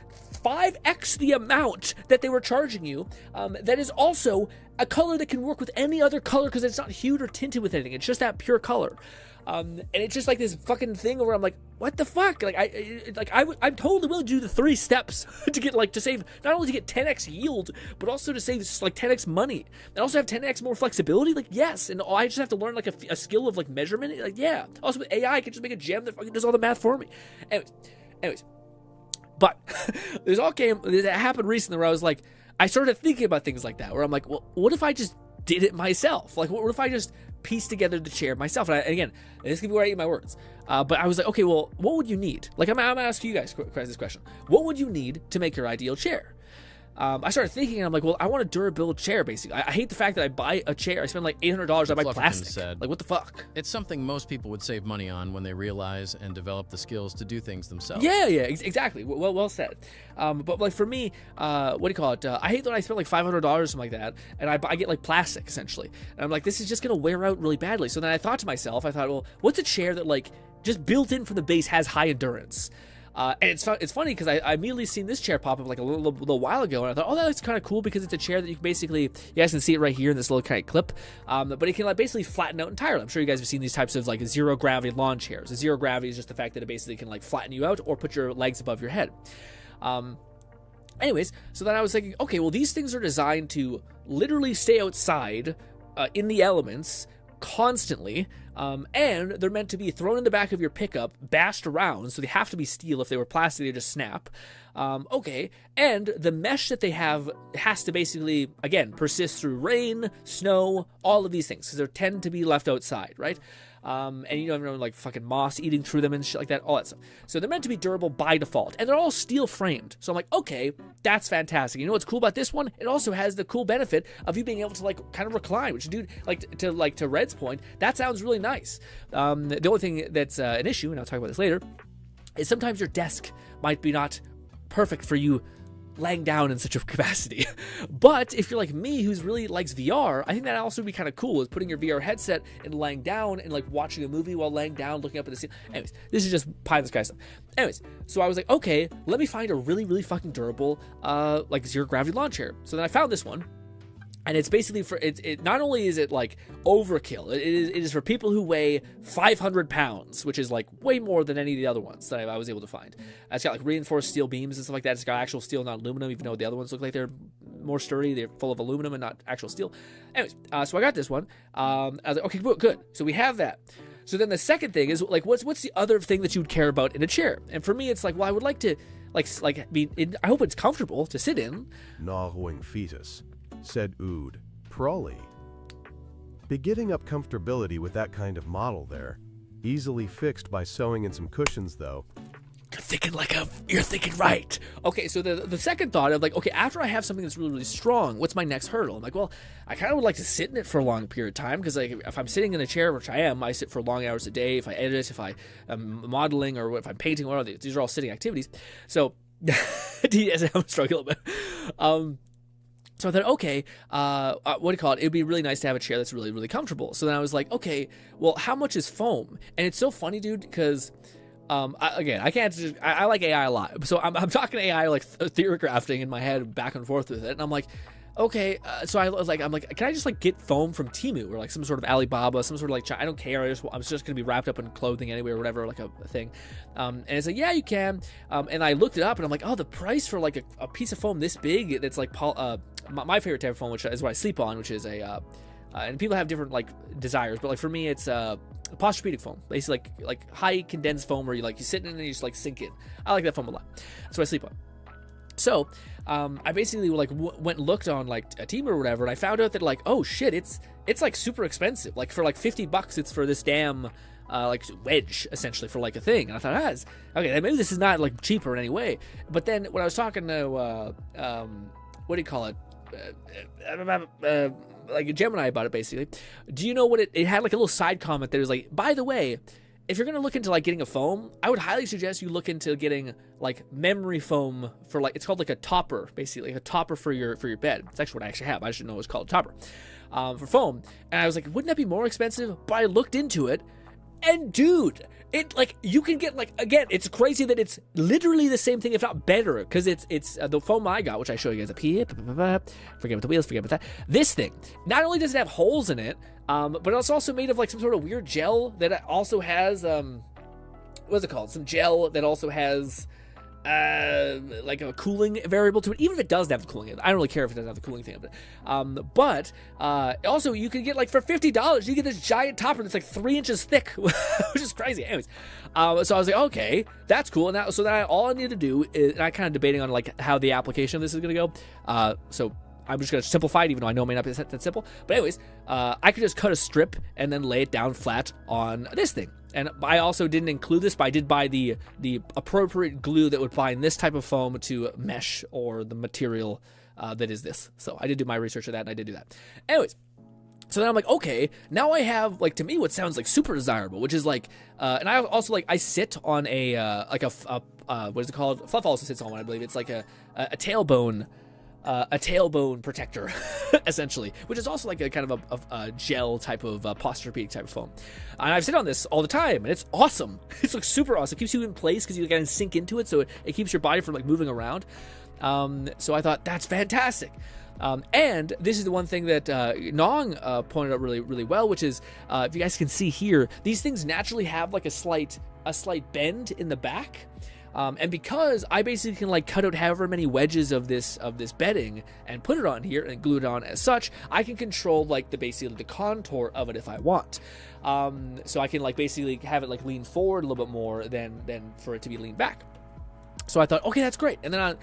5x the amount that they were charging you. That is also a color that can work with any other color because it's not hued or tinted with anything. It's just that pure color. And it's just like this fucking thing where I'm like, what the fuck? I'm totally willing to do the 3 steps to get to save, not only to get 10x yield, but also to save like 10x money and also have 10x more flexibility. Like, yes. And I just have to learn like a skill of like measurement. Like, yeah. Also with AI, I can just make a gem that fucking does all the math for me. Anyways. But that happened recently where I was like, I started thinking about things like that where I'm like, well, what if I just did it myself? Like, what if I just pieced together the chair myself? And again, this could be where I eat my words. But I was like, okay, well, what would you need? Like, I'm gonna ask you guys this question. What would you need to make your ideal chair? I started thinking, and I'm like, well, I want a durable chair, basically. I hate the fact that I buy a chair, I spend like $800, I buy plastic. Said, like, what the fuck? It's something most people would save money on when they realize and develop the skills to do things themselves. Yeah, exactly. Well said. But like for me, what do you call it? I hate that I spend like $500 or something like that, and I get like plastic essentially. And I'm like, this is just gonna wear out really badly. So then I thought to myself, well, what's a chair that like just built in from the base has high endurance? And it's funny because I immediately seen this chair pop up like a little while ago, and I thought, oh, that's kind of cool because it's a chair that you can basically, you guys can see it right here in this little kind of clip, but it can like basically flatten out entirely. I'm sure you guys have seen these types of like zero gravity lawn chairs. The zero gravity is just the fact that it basically can like flatten you out or put your legs above your head. Anyways, so then I was thinking, okay, well, these things are designed to literally stay outside in the elements constantly, and they're meant to be thrown in the back of your pickup, bashed around, so they have to be steel. If they were plastic, they just snap. Okay, and the mesh that they have has to basically, again, persist through rain, snow, all of these things, because they tend to be left outside, right? And you don't know, like fucking moss eating through them and shit like that, all that stuff. So they're meant to be durable by default, and they're all steel framed. So I'm like, okay, that's fantastic. You know what's cool about this one? It also has the cool benefit of you being able to like kind of recline, which, dude, to Red's point, that sounds really nice. The only thing that's an issue, and I'll talk about this later, is sometimes your desk might be not perfect for you laying down in such a capacity. But if you're like me, who's really likes VR, I think that also would be kind of cool, is putting your VR headset and laying down and like watching a movie while laying down, looking up at the ceiling. Anyways, this is just pie in the sky stuff. Anyways, so I was like, okay, let me find a really, really fucking durable, like zero gravity lawn chair. So then I found this one. And it's basically for it. Not only is it like overkill, it is for people who weigh 500 pounds, which is like way more than any of the other ones that I was able to find. It's got like reinforced steel beams and stuff like that. It's got actual steel, not aluminum, even though the other ones look like they're more sturdy. They're full of aluminum and not actual steel. Anyways, so I got this one. I was like, okay, good. So we have that. So then the second thing is like, what's the other thing that you would care about in a chair? And for me, it's like, well, I would like to I hope it's comfortable to sit in. Gnawing fetus, said Ood, Prawley. Beginning up comfortability with that kind of model there. Easily fixed by sewing in some cushions, though. You're thinking right. Okay, so the second thought of like, okay, after I have something that's really, really strong, what's my next hurdle? I'm like, well, I kind of would like to sit in it for a long period of time, because like if I'm sitting in a chair, which I am, I sit for long hours a day. If I edit, if I'm modeling, or if I'm painting, or these are all sitting activities. So, I'm struggling a bit. So I thought, okay, what do you call it? It would be really nice to have a chair that's really, really comfortable. So then I was like, okay, well, how much is foam? And it's so funny, dude, because I like AI a lot. So I'm talking AI like theory crafting in my head back and forth with it. And I'm like, okay, so I was like, can I just like get foam from Temu or like some sort of Alibaba, some sort of like, I don't care. I'm just going to be wrapped up in clothing anyway or whatever, like a thing. And it's like, yeah, you can. And I looked it up and I'm like, oh, the price for like a piece of foam this big, that's like my favorite type of foam, which is what I sleep on, which is and people have different like desires, but like for me, it's posturepedic foam, basically like high condensed foam where you sit in and you just like sink in. I like that foam a lot. That's what I sleep on. So I basically like went and looked on like a Temu or whatever, and I found out that like, oh shit, it's like super expensive. Like for like $50, it's for this damn like wedge essentially for like a thing. And I thought, okay, maybe this is not like cheaper in any way. But then when I was talking to what do you call it? Like a Gemini about it, basically. Do you know what it had like a little side comment that was like, by the way, if you're gonna look into like getting a foam, I would highly suggest you look into getting like memory foam for like, it's called like a topper, basically, like a topper for your bed. It's actually what I actually have. I should know it's called a topper for foam. And I was like, wouldn't that be more expensive? But I looked into it, and dude, it like you can get like, again, it's crazy that it's literally the same thing, if not better, because it's the foam I got, which I show you guys up here. Forget about the wheels, forget about that. This thing, not only does it have holes in it, but it's also made of like some sort of weird gel that also has what's it called? Some gel that also has like a cooling variable to it. Even if it doesn't have the cooling, I don't really care if it doesn't have the cooling thing of it. But also you can get like for $50, you get this giant topper that's like 3 inches thick, which is crazy. Anyways, so I was like, okay, that's cool. And now, so that all I need to do is, and I'm kind of debating on like how the application of this is going to go. So I'm just going to simplify it, even though I know it may not be that simple. But anyways, I could just cut a strip and then lay it down flat on this thing. And I also didn't include this, but I did buy the appropriate glue that would bind this type of foam to mesh or the material that is this. So I did do my research of that, and I did do that. Anyways. So then I'm like, okay, now I have, like, to me, what sounds like super desirable, which is like, and I also, like, I sit on a, what is it called? Fluff also sits on one, I believe. It's like a tailbone protector, essentially, which is also like a kind of a gel type of Posturepedic type of foam. And I've sit on this all the time, and it's awesome. It's like super awesome. It keeps you in place because you kind of sink into it, so it keeps your body from like moving around. So I thought that's fantastic. And this is the one thing that Nong pointed out really, really well, which is if you guys can see here, these things naturally have like a slight bend in the back. And because I basically can like cut out however many wedges of this bedding and put it on here and glue it on as such, I can control like basically the contour of it if I want. So I can like basically have it like lean forward a little bit more than for it to be leaned back. So I thought, okay, that's great. And then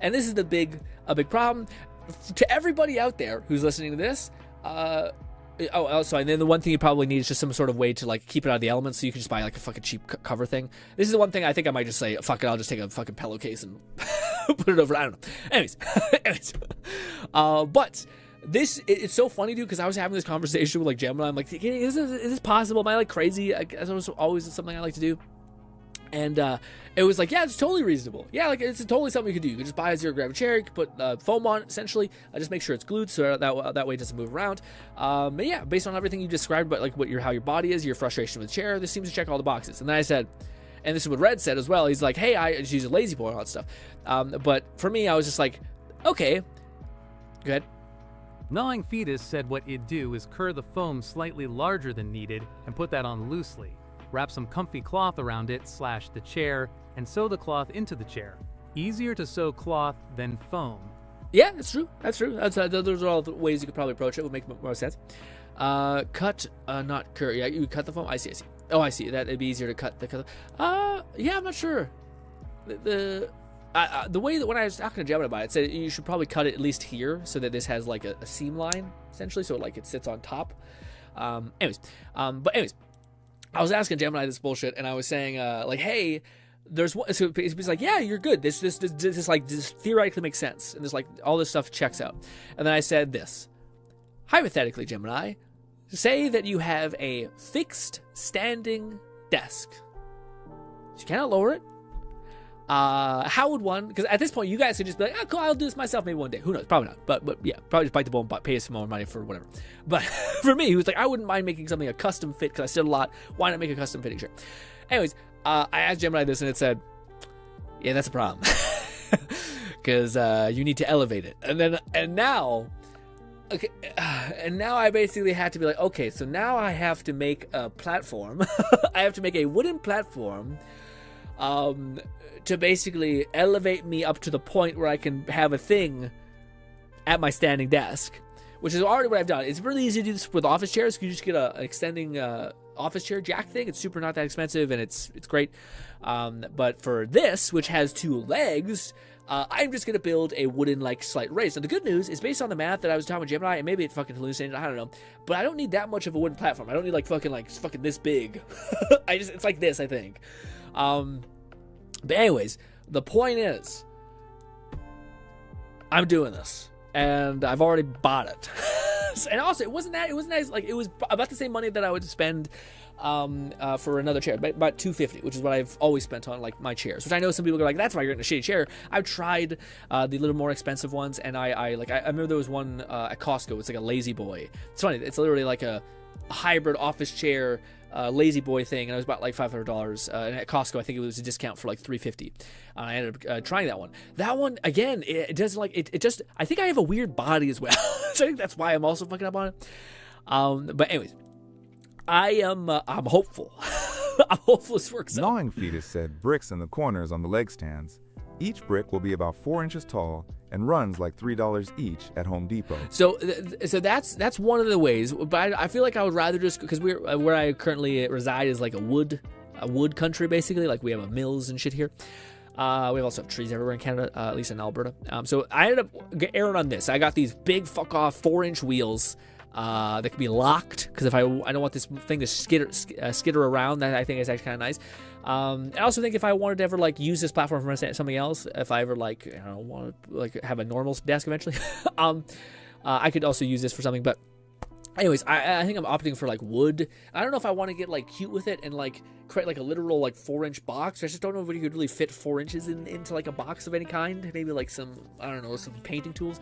and this is a big problem to everybody out there who's listening to this. And then the one thing you probably need is just some sort of way to like keep it out of the elements, so you can just buy like a fucking cheap cover thing. This is the one thing I think I might just say, fuck it, I'll just take a fucking pillowcase and put it over. I don't know. Anyways, but it's so funny, dude, because I was having this conversation with like Gemini. I'm like, is this possible? Am I like crazy? That was always something I like to do. And it was like, yeah, it's totally reasonable. Yeah, like it's totally something you could do. You could just buy a zero gravity chair, you could put foam on it, essentially. Just make sure it's glued so that way it doesn't move around. But yeah, based on everything you described about like how your body is, your frustration with the chair, this seems to check all the boxes. And then I said, and this is what Red said as well. He's like, hey, I just use a lazy boy and all that stuff. But for me, I was just like, okay, go ahead. Gnawing Fetus said what it'd do is cure the foam slightly larger than needed and put that on loosely. Wrap some comfy cloth around it / the chair and sew the cloth into the chair. Easier to sew cloth than foam. Yeah, that's true. Those are all the ways you could probably approach it. Would make more sense. Cut, not cure. Yeah, you cut the foam. I see. Oh, I see. That it'd be easier to cut the. Yeah, I'm not sure. The way that when I was talking to Gemini about it said you should probably cut it at least here so that this has like a seam line essentially, so like it sits on top. Anyways, I was asking Gemini this bullshit, and I was saying, like, hey, there's one. So he's like, yeah, you're good. This theoretically makes sense, and this like all this stuff checks out. And then I said this, hypothetically, Gemini, say that you have a fixed standing desk. You cannot lower it. How would one? Because at this point, you guys could just be like, oh, cool, I'll do this myself maybe one day. Who knows? Probably not. But yeah, probably just bite the bullet and pay some more money for whatever. But for me, he was like, I wouldn't mind making something a custom fit because I sit a lot. Why not make a custom fitting chair? Anyways, I asked Gemini this and it said, yeah, that's a problem. Because you need to elevate it. And now I basically had to be like, okay, so now I have to make a platform. I have to make a wooden platform to basically elevate me up to the point where I can have a thing at my standing desk, which is already what I've done. It's really easy to do this with office chairs. You just get an extending office chair jack thing. It's super not that expensive, and it's great. But for this, which has 2 legs, I'm just going to build a wooden, like, slight raise. Now, the good news is based on the math that I was talking with Gemini, and maybe it fucking hallucinated, I don't know, but I don't need that much of a wooden platform. I don't need, like, fucking this big. It's like this, I think. But anyways, the point is, I'm doing this, and I've already bought it. And also, it wasn't as like, it was about the same money that I would spend for another chair, about $250, which is what I've always spent on like my chairs. Which I know some people are like, that's why you're in a shitty chair. I've tried the little more expensive ones, and I remember there was one at Costco. It's like a lazy boy. It's funny. It's literally like a hybrid office chair. Lazy boy thing, and it was about like $500. And at Costco, I think it was a discount for like $350. I ended up trying that one. That one again, it doesn't like it. Just I think I have a weird body as well, so I think that's why I'm also fucking up on it. But anyways, I'm hopeful. I'm hopeful this works out. Gnawing Fetus said bricks in the corners on the leg stands. Each brick will be about 4 inches tall and runs like $3 each at Home Depot. So that's one of the ways. But I feel like I would rather just, because where I currently reside is like a wood country basically. Like we have mills and shit here. We also have trees everywhere in Canada, at least in Alberta. So I ended up erring on this. I got these big fuck off 4-inch wheels. that can be locked, because if I don't want this thing to skitter around, that I think is actually kind of nice. I also think if I wanted to ever like use this platform for something else, if I ever like want to like have a normal desk eventually, I could also use this for something. But anyways, I think I'm opting for like wood. I don't know if I want to get like cute with it and like create like a literal like 4-inch box. I just don't know if you could really fit 4 inches into like a box of any kind. Maybe like some, I don't know, some painting tools.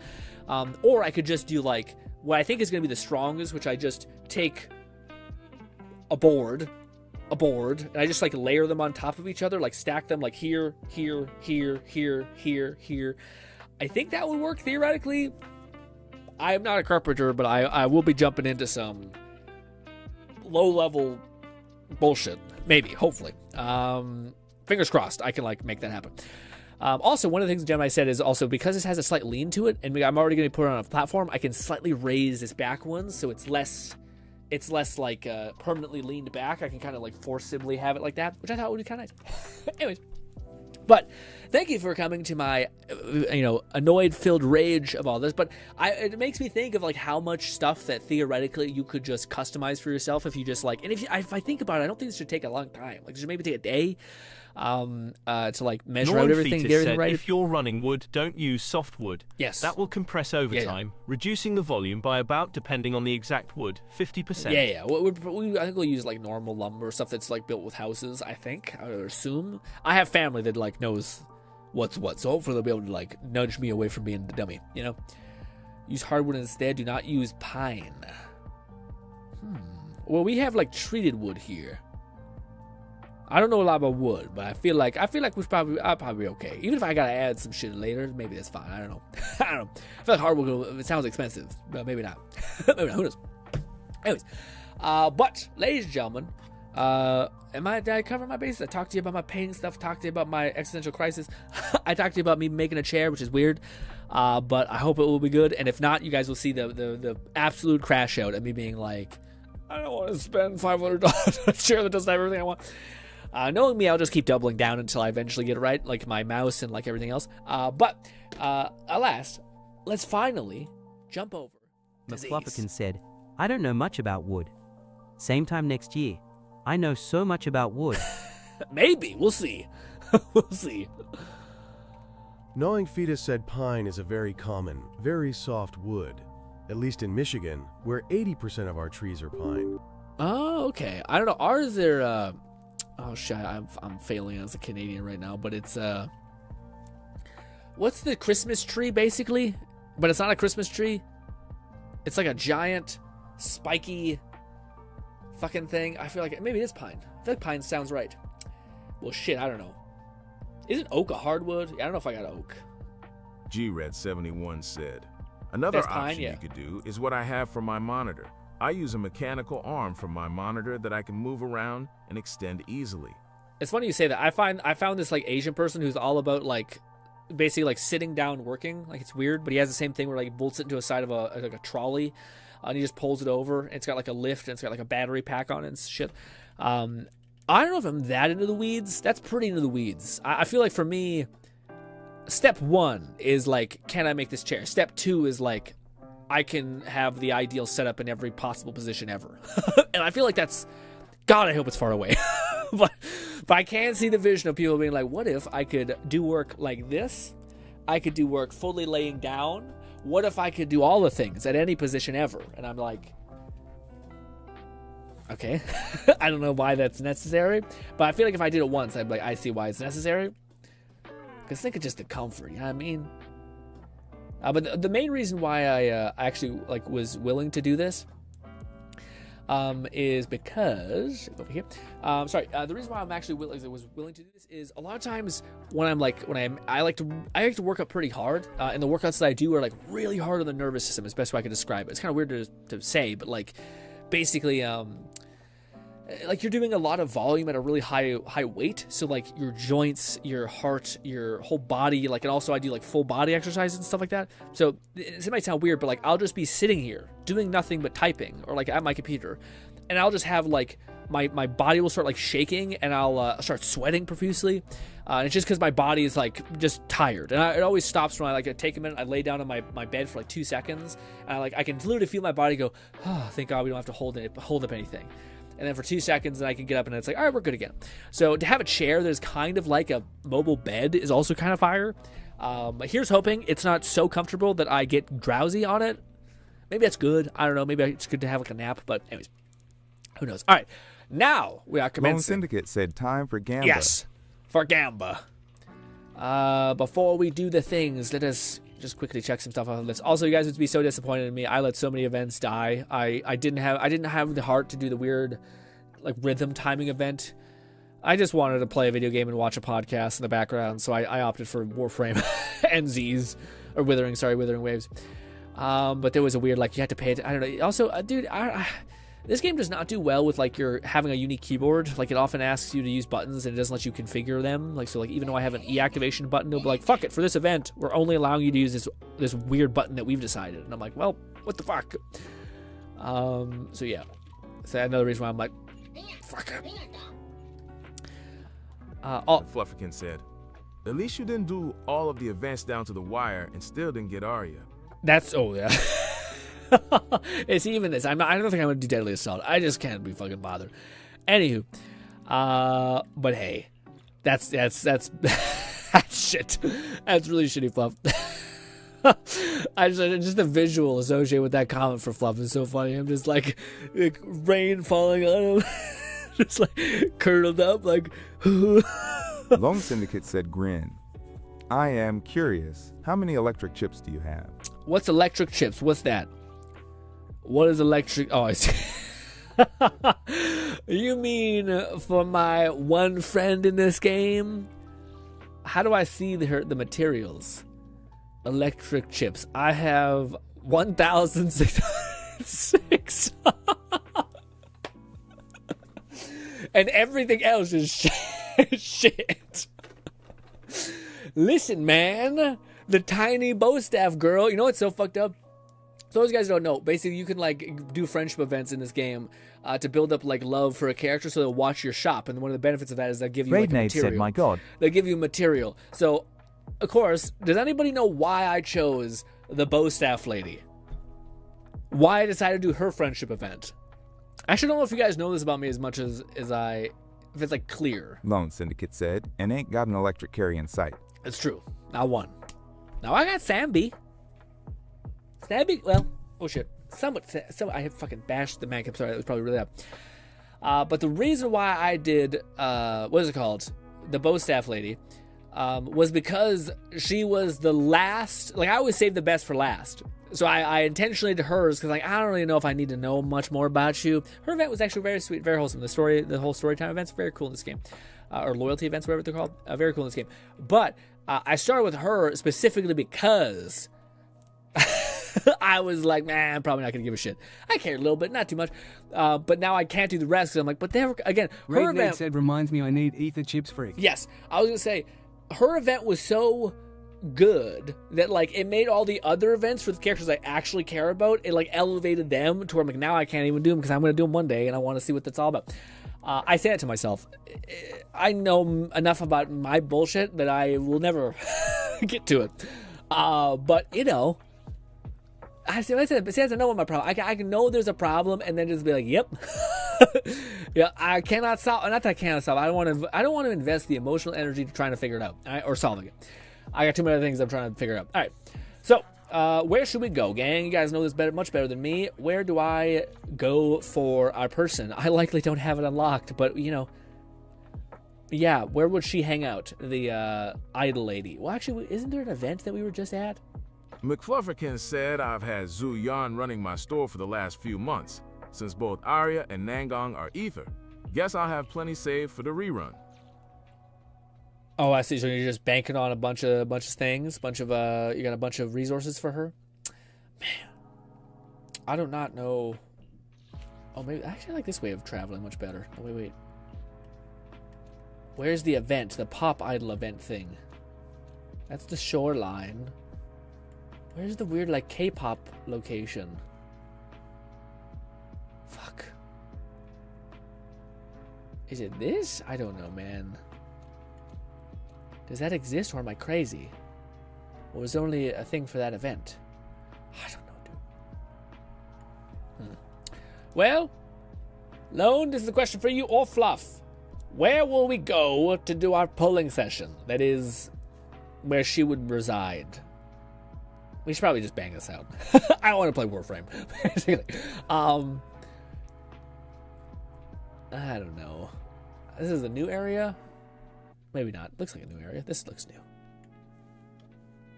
Or I could just do like what I think is going to be the strongest, which I just take a board, and I just like layer them on top of each other, like stack them like here. I think that would work theoretically. I am not a carpenter, but I will be jumping into some low-level bullshit. Maybe, hopefully. Fingers crossed I can like make that happen. Also, one of the things Gemini said is also because this has a slight lean to it, and I'm already going to put it on a platform, I can slightly raise this back one, so it's less like permanently leaned back. I can kind of like forcibly have it like that, which I thought would be kind of nice. Anyways. But thank you for coming to my, annoyed-filled rage of all this. But it makes me think of like how much stuff that theoretically you could just customize for yourself if you just like. And if I think about it, I don't think this should take a long time. Like, just maybe take a day to like measure out everything, get everything right. If you're running wood, don't use softwood. Yes. That will compress over time, reducing the volume by about, depending on the exact wood, 50%. Yeah. I think we'll use like normal lumber, stuff that's like built with houses. I would assume. I have family that like knows what's what, so hopefully they'll be able to like nudge me away from being the dummy. Use hardwood instead. Do not use pine. Well, we have like treated wood here. I don't know a lot about wood, but I feel like I'll probably be okay. Even if I gotta add some shit later, maybe that's fine. I don't know. I feel like hardwood, it sounds expensive, but maybe not. Maybe not. Who knows? Anyways, but ladies and gentlemen, did I cover my bases? I talked to you about my painting stuff. Talked to you about my existential crisis. I talked to you about me making a chair, which is weird, but I hope it will be good. And if not, you guys will see the absolute crash out at me being like, I don't want to spend $500 on a chair that doesn't have everything I want. Knowing me, I'll just keep doubling down until I eventually get it right, like my mouse and like everything else. But alas, let's finally jump over. McFlufferkin said, I don't know much about wood. Same time next year. I know so much about wood. Maybe. We'll see. We'll see. Gnawing Fetus said pine is a very common, very soft wood. At least in Michigan, where 80% of our trees are pine. Oh, okay. I don't know. Ours are... Oh shit! I'm failing as a Canadian right now, but it's what's the Christmas tree basically? But it's not a Christmas tree. It's like a giant, spiky, fucking thing. I feel like maybe it is pine. I feel like pine sounds right. Well, shit, I don't know. Isn't oak a hardwood? I don't know if I got oak. GRED71 said, another option you could do is what I have for my monitor. I use a mechanical arm from my monitor that I can move around and extend easily. It's funny you say that. I found this like Asian person who's all about like basically like sitting down working. Like it's weird, but he has the same thing where like he bolts it into a side of a trolley and he just pulls it over. And it's got like a lift and it's got like a battery pack on it and shit. I don't know if I'm that into the weeds. That's pretty into the weeds. I feel like for me, step 1 is like, can I make this chair? Step 2 is like, I can have the ideal setup in every possible position ever. And I feel like that's, God, I hope it's far away. but I can see the vision of people being like, what if I could do work like this? I could do work fully laying down. What if I could do all the things at any position ever? And I'm like, okay. I don't know why that's necessary, but I feel like if I did it once, I'd be like, I see why it's necessary. Because think of just the comfort, you know what I mean? But the main reason why I actually like was willing to do this is because over here. The reason why I'm actually willing to do this is a lot of times when I like to work up pretty hard, and the workouts that I do are like really hard on the nervous system. Is the best way I can describe it. It's kind of weird to say, but like basically like you're doing a lot of volume at a really high weight, so like your joints, your heart, your whole body, like, and also I do like full body exercises and stuff like that. So it might sound weird, but like I'll just be sitting here doing nothing but typing or like at my computer, and I'll just have like my body will start like shaking, and I'll start sweating profusely. And it's just because my body is like just tired, and it always stops when I take a minute. I lay down on my bed for like 2 seconds, and I can literally feel my body go, oh, thank God we don't have to hold up anything. And then for 2 seconds, then I can get up, and it's like, all right, we're good again. So to have a chair that's kind of like a mobile bed is also kind of fire. Here's hoping it's not so comfortable that I get drowsy on it. Maybe that's good. I don't know. Maybe it's good to have like a nap. But anyways, who knows? All right, now we are commencing. Lone Syndicate said time for Gamba. Yes, for Gamba. Before we do the things, let us just quickly check some stuff off the list. Also, you guys would be so disappointed in me. I let so many events die. I didn't have the heart to do the weird like rhythm timing event. I just wanted to play a video game and watch a podcast in the background, so I opted for Warframe and Z's or Withering Waves. But there was a weird like you had to pay it. I don't know. Also, dude, this game does not do well with like you're having a unique keyboard. Like it often asks you to use buttons and it doesn't let you configure them. Like so, like even though I have an E activation button, it'll be like, fuck it, for this event, we're only allowing you to use this weird button that we've decided. And I'm like, well, what the fuck? So yeah, so another reason why I'm like, fuck it. Flufferkin said, at least you didn't do all of the events down to the wire and still didn't get Arya. That's, oh yeah. It's even this. I don't think I'm going to do Deadly Assault. I just can't be fucking bothered. Anywho. But hey. That's that's shit. That's really shitty, Fluff. Just the visual associated with that comment for Fluff is so funny. I'm just like rain falling on him. Just like curled up like Lone Syndicate said GRINN. I am curious, how many electric chips do you have? What's electric chips? What's that? What is electric? Oh, I see. You mean for my one friend in this game? How do I see the materials? Electric chips. I have 1,606. And everything else is shit. Listen, man. The tiny bow staff girl. You know what's so fucked up? So those guys don't know. Basically, you can like do friendship events in this game to build up like love for a character, so they'll watch your shop. And one of the benefits of that is they'll give you like material. Said, "My God." They'll give you material. So, of course, does anybody know why I chose the bow staff lady? Why I decided to do her friendship event? I actually don't know if you guys know this about me as much as if it's like clear. Lone Syndicate said, and ain't got an electric carry in sight. It's true. Not one. Now I got Samby. Samby, well, oh shit. I have fucking bashed the mic. I'm sorry, that was probably really up. But the reason why I did, what is it called? The bow staff lady, was because she was the last, like I always save the best for last. So I intentionally did hers because like I don't really know if I need to know much more about you. Her event was actually very sweet, very wholesome. The whole story time events, very cool in this game. Or loyalty events, whatever they're called. Very cool in this game. But I started with her specifically because I was like, man, I'm probably not going to give a shit. I cared a little bit, not too much. But now I can't do the rest because I'm like, but there, again, her event said, reminds me I need ether chips free. Yes, I was going to say, her event was so good that like it made all the other events for the characters I actually care about, it like elevated them to where I'm like, now I can't even do them because I'm going to do them one day and I want to see what that's all about. I say that to myself. I know enough about my bullshit that I will never get to it. But you know, I know what my problem. I can know there's a problem and then just be like, yep. Yeah, I cannot solve. Not that I cannot solve. I don't want to invest the emotional energy to trying to figure it out, right, or solving it. I got too many other things I'm trying to figure out. All right, so where should we go, gang? You guys know this much better than me. Where do I go for our person? I likely don't have it unlocked, but you know, yeah. Where would she hang out? The idol lady. Well, actually, isn't there an event that we were just at? McFlufferkin said I've had Zhu Yan running my store for the last few months. Since both Arya and Nangong are ether, guess I'll have plenty saved for the rerun. Oh, I see. So you're just banking on a bunch of things, you got a bunch of resources for her. Man, I do not know. Oh, maybe actually I like this way of traveling much better. Oh, wait. Where's the event? The pop idol event thing. That's the shoreline. Where's the weird like K-pop location? Fuck. Is it this? I don't know, man. Does that exist, or am I crazy? Or was it only a thing for that event? I don't know, dude. Well, Lone, this is a question for you or Fluff. Where will we go to do our polling session? That is, where she would reside. We should probably just bang this out. I don't want to play Warframe. Basically. I don't know. This is a new area? Maybe not. Looks like a new area. This looks new.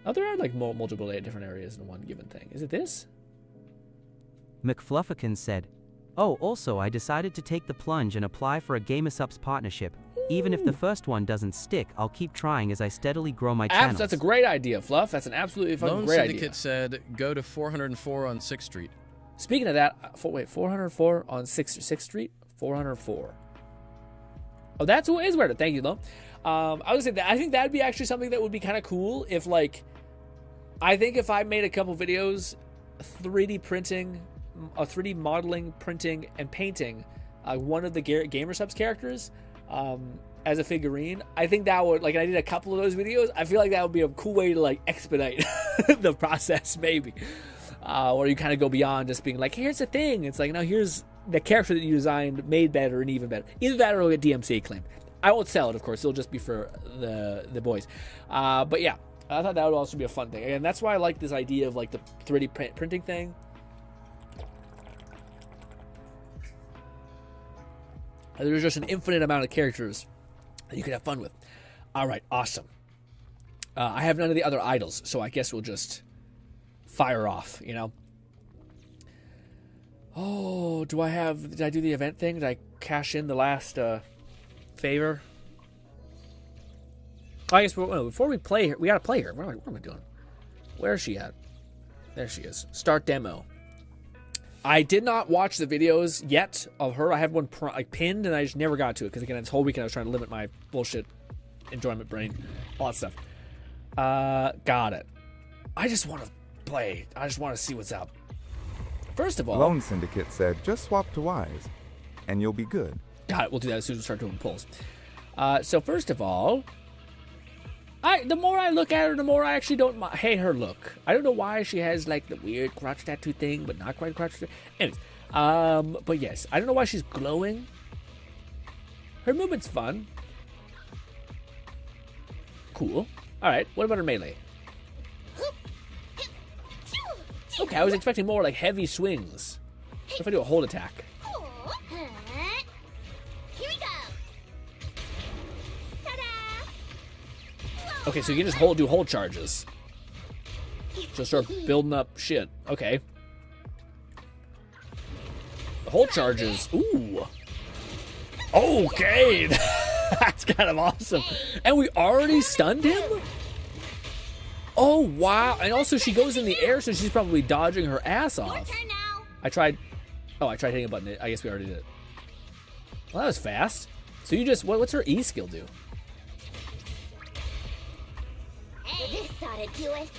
Oh, there are like multiple different areas in one given thing. Is it this? McFluffican said, "Oh, also I decided to take the plunge and apply for a GamerSupps partnership. Even if the first one doesn't stick, I'll keep trying as I steadily grow my channel." That's a great idea, Fluff. That's an absolutely fucking great idea. Lone Syndicate said, go to 404 on 6th Street. Speaking of that, 404 on 6th Street? 404. Oh, that's who is where. Thank you, Lone. I was gonna say that I think that'd be actually something that would be kind of cool if, like, I think if I made a couple videos 3D printing, 3D modeling, printing, and painting one of the GamerSupps characters as a figurine, I think that would, like, I did a couple of those videos, I feel like that would be a cool way to, like, expedite the process, maybe. Or you kind of go beyond just being like, here's the thing. It's like, no, here's the character that you designed made better and even better. Either that or it'll get DMCA claimed. I won't sell it, of course. It'll just be for the boys. But yeah, I thought that would also be a fun thing. And that's why I like this idea of, like, the 3D printing thing. There's just an infinite amount of characters that you can have fun with. All right, awesome. I have none of the other idols, so I guess we'll just fire off, you know? Oh, did I do the event thing? Did I cash in the last favor? Oh, I guess before we play her, we gotta play her. What am I doing? Where is she at? There she is. Start demo. I did not watch the videos yet of her. I had one pinned, and I just never got to it because, again, this whole weekend I was trying to limit my bullshit enjoyment brain, all that stuff. Got it. I just want to play. I just want to see what's up. First of all, Lone Syndicate said, just swap to Wise, and you'll be good. Got it. We'll do that as soon as we start doing polls. So first of all, the more I look at her, the more I actually don't hate her look. I don't know why she has, like, the weird crotch tattoo thing, but not quite crotch tattoo. Anyways, but yes, I don't know why she's glowing. Her movement's fun. Cool. All right, what about her melee? Okay, I was expecting more, like, heavy swings. What if I do a hold attack? Here we go. Okay, so you can just do hold charges. Just start building up shit. Okay. Hold charges. Ooh. Okay. That's kind of awesome. And we already stunned him? Oh, wow. And also, she goes in the air, so she's probably dodging her ass off. I tried hitting a button. I guess we already did it. Well, that was fast. So you just, what's her E skill do? Hey, this ought to do it.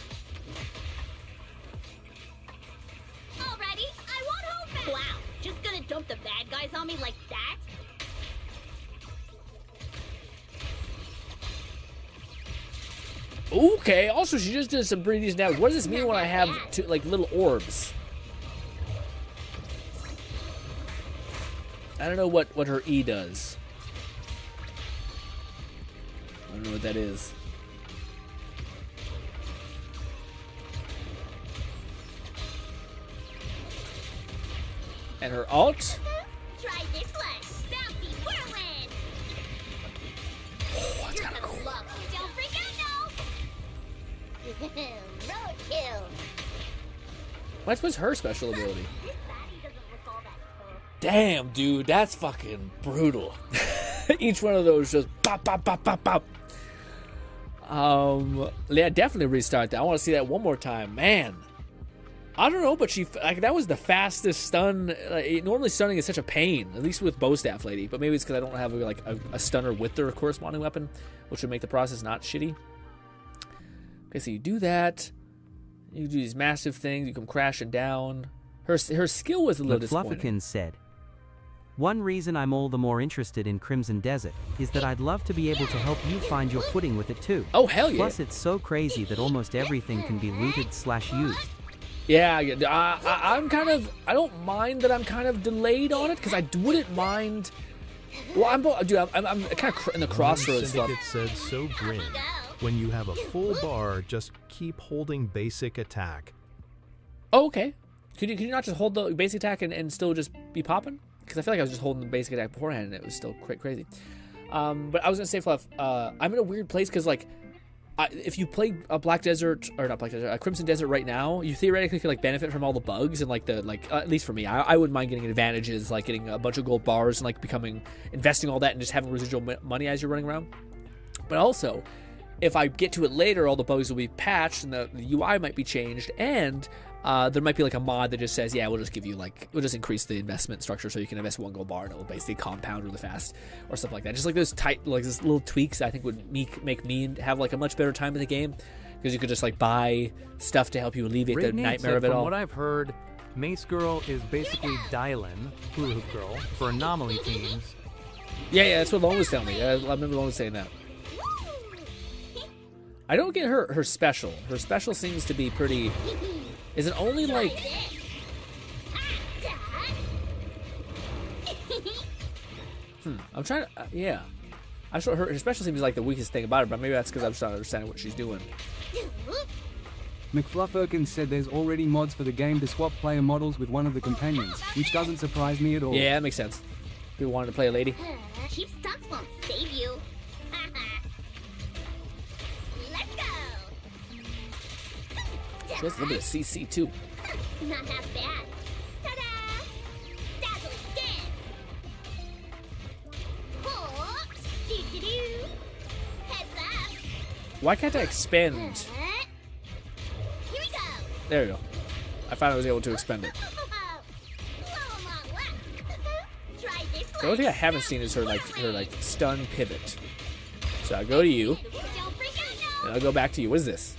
Alrighty, I won't hold back. Wow, just gonna dump the bad guys on me like that? Okay, also she just did some pretty decent damage. What does this mean when I have like little orbs? I don't know what her E does. I don't know what that is. And her alt? Try this one. Bouncy whirlwind. Oh, that's kind of cool. Don't freak out, no. Roadkill. What was her special ability? Damn, dude, that's fucking brutal. Each one of those just pop, pop, pop, pop, pop. Yeah, definitely restart that. I want to see that one more time, man. I don't know, but that was the fastest stun. Normally stunning is such a pain, at least with bow staff lady. But maybe it's because I don't have like a stunner with their corresponding weapon, which would make the process not shitty. Okay, so you do that. You do these massive things. You come crashing down. Her skill was a little disappointing. said, One reason I'm all the more interested in Crimson Desert is that I'd love to be able to help you find your footing with it too. Oh, hell yeah. Plus, it's so crazy that almost everything can be looted/used. Yeah, I'm kind of, I don't mind that I'm kind of delayed on it, because I wouldn't mind. Well, I'm kind of in the crossroads stuff. Syndicate said, so GRINN. When you have a full bar, just keep holding basic attack. Oh, okay. Could you not just hold the basic attack and still just be popping? Because I feel like I was just holding the basic attack beforehand and it was still crazy. But I was gonna say, Fluff, I'm in a weird place because like, if you play a Crimson Desert right now, you theoretically could like benefit from all the bugs and like at least for me, I wouldn't mind getting advantages like getting a bunch of gold bars and like investing all that and just having residual money as you're running around. But also, if I get to it later, all the bugs will be patched and the UI might be changed, and there might be like a mod that just says, yeah, we'll just increase the investment structure so you can invest 1 gold bar and it will basically compound really fast or stuff like that. Just like those those little tweaks I think would make me have like a much better time in the game, because you could just like buy stuff to help you alleviate the nightmare of it all. From what I've heard, Mace Girl is basically Dylan, Hula Hoop Girl, for anomaly teams. Yeah, that's what Lone was telling me. I remember Lone saying that. I don't get her special. Her special seems to be pretty... Is it only like... I'm trying to... yeah. I'm sure her special seems like the weakest thing about her, but maybe that's because I'm just not understanding what she's doing. McFluffirkins said there's already mods for the game to swap player models with one of the companions, which doesn't surprise me at all. Yeah, that makes sense. People wanted to play a lady. Cheap stunts won't save you. Let's go. She has a little bit of CC too. Not that bad. Ta-da! Dazzling dance. Oh, doo-doo-doo. Heads up. Why can't I expend? Here we go. There we go. I finally was able to expend it. The only thing I haven't seen is her stun pivot. So I'll go to you, and I'll go back to you. What is this?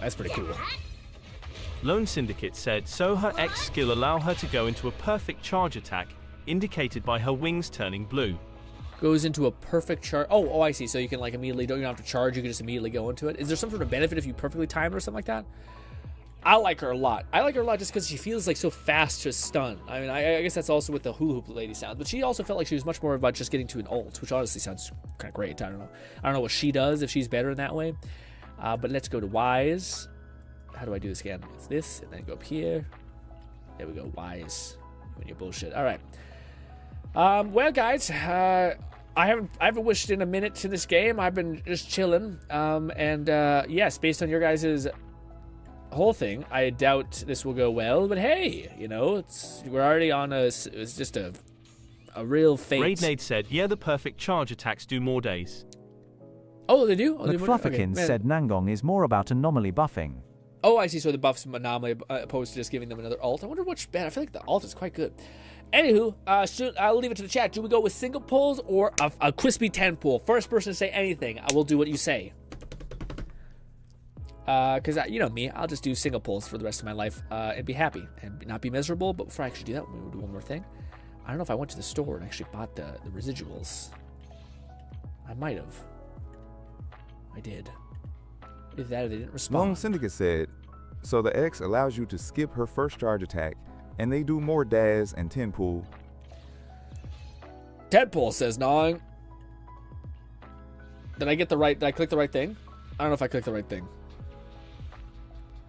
That's pretty cool. Lone Syndicate said, so her X skill allow her to go into a perfect charge attack, indicated by her wings turning blue. Goes into a perfect charge. Oh, I see. So you can like immediately, don't have to charge, you can just immediately go into it. Is there some sort of benefit if you perfectly time it or something like that? I like her a lot. I like her a lot just because she feels like so fast to stun. I mean, I guess that's also what the hula hoop lady sounds. But she also felt like she was much more about just getting to an ult, which honestly sounds kind of great. I don't know what she does, if she's better in that way. But let's go to Wise. How do I do this again? It's this, and then go up here. There we go, Wise. When you're bullshit. All right. Well, guys, I haven't wished in a minute to this game. I've been just chilling. Yes, based on your guys' whole thing, I doubt this will go well. But hey, you know, we're already on it's just a real fate. Raidnade said, yeah, the perfect charge attacks do more days. Oh, they do? McFluffirkins said Nangong is more about anomaly buffing. Oh, I see. So the buff's anomaly opposed to just giving them another ult. I wonder which bad. I feel like the ult is quite good. Anywho, I'll leave it to the chat. Do we go with single pulls or a crispy 10 pull? First person to say anything, I will do what you say. Because you know me, I'll just do single pulls for the rest of my life and be happy and not be miserable. But before I actually do that, we'll do one more thing. I don't know if I went to the store and actually bought the residuals. I might have. I did. Either that or they didn't respond. Lone Syndicate said, so the X allows you to skip her first charge attack, and they do more Daz and 10 pull. 10 pull says gnawing. Did I click the right thing? I don't know if I clicked the right thing.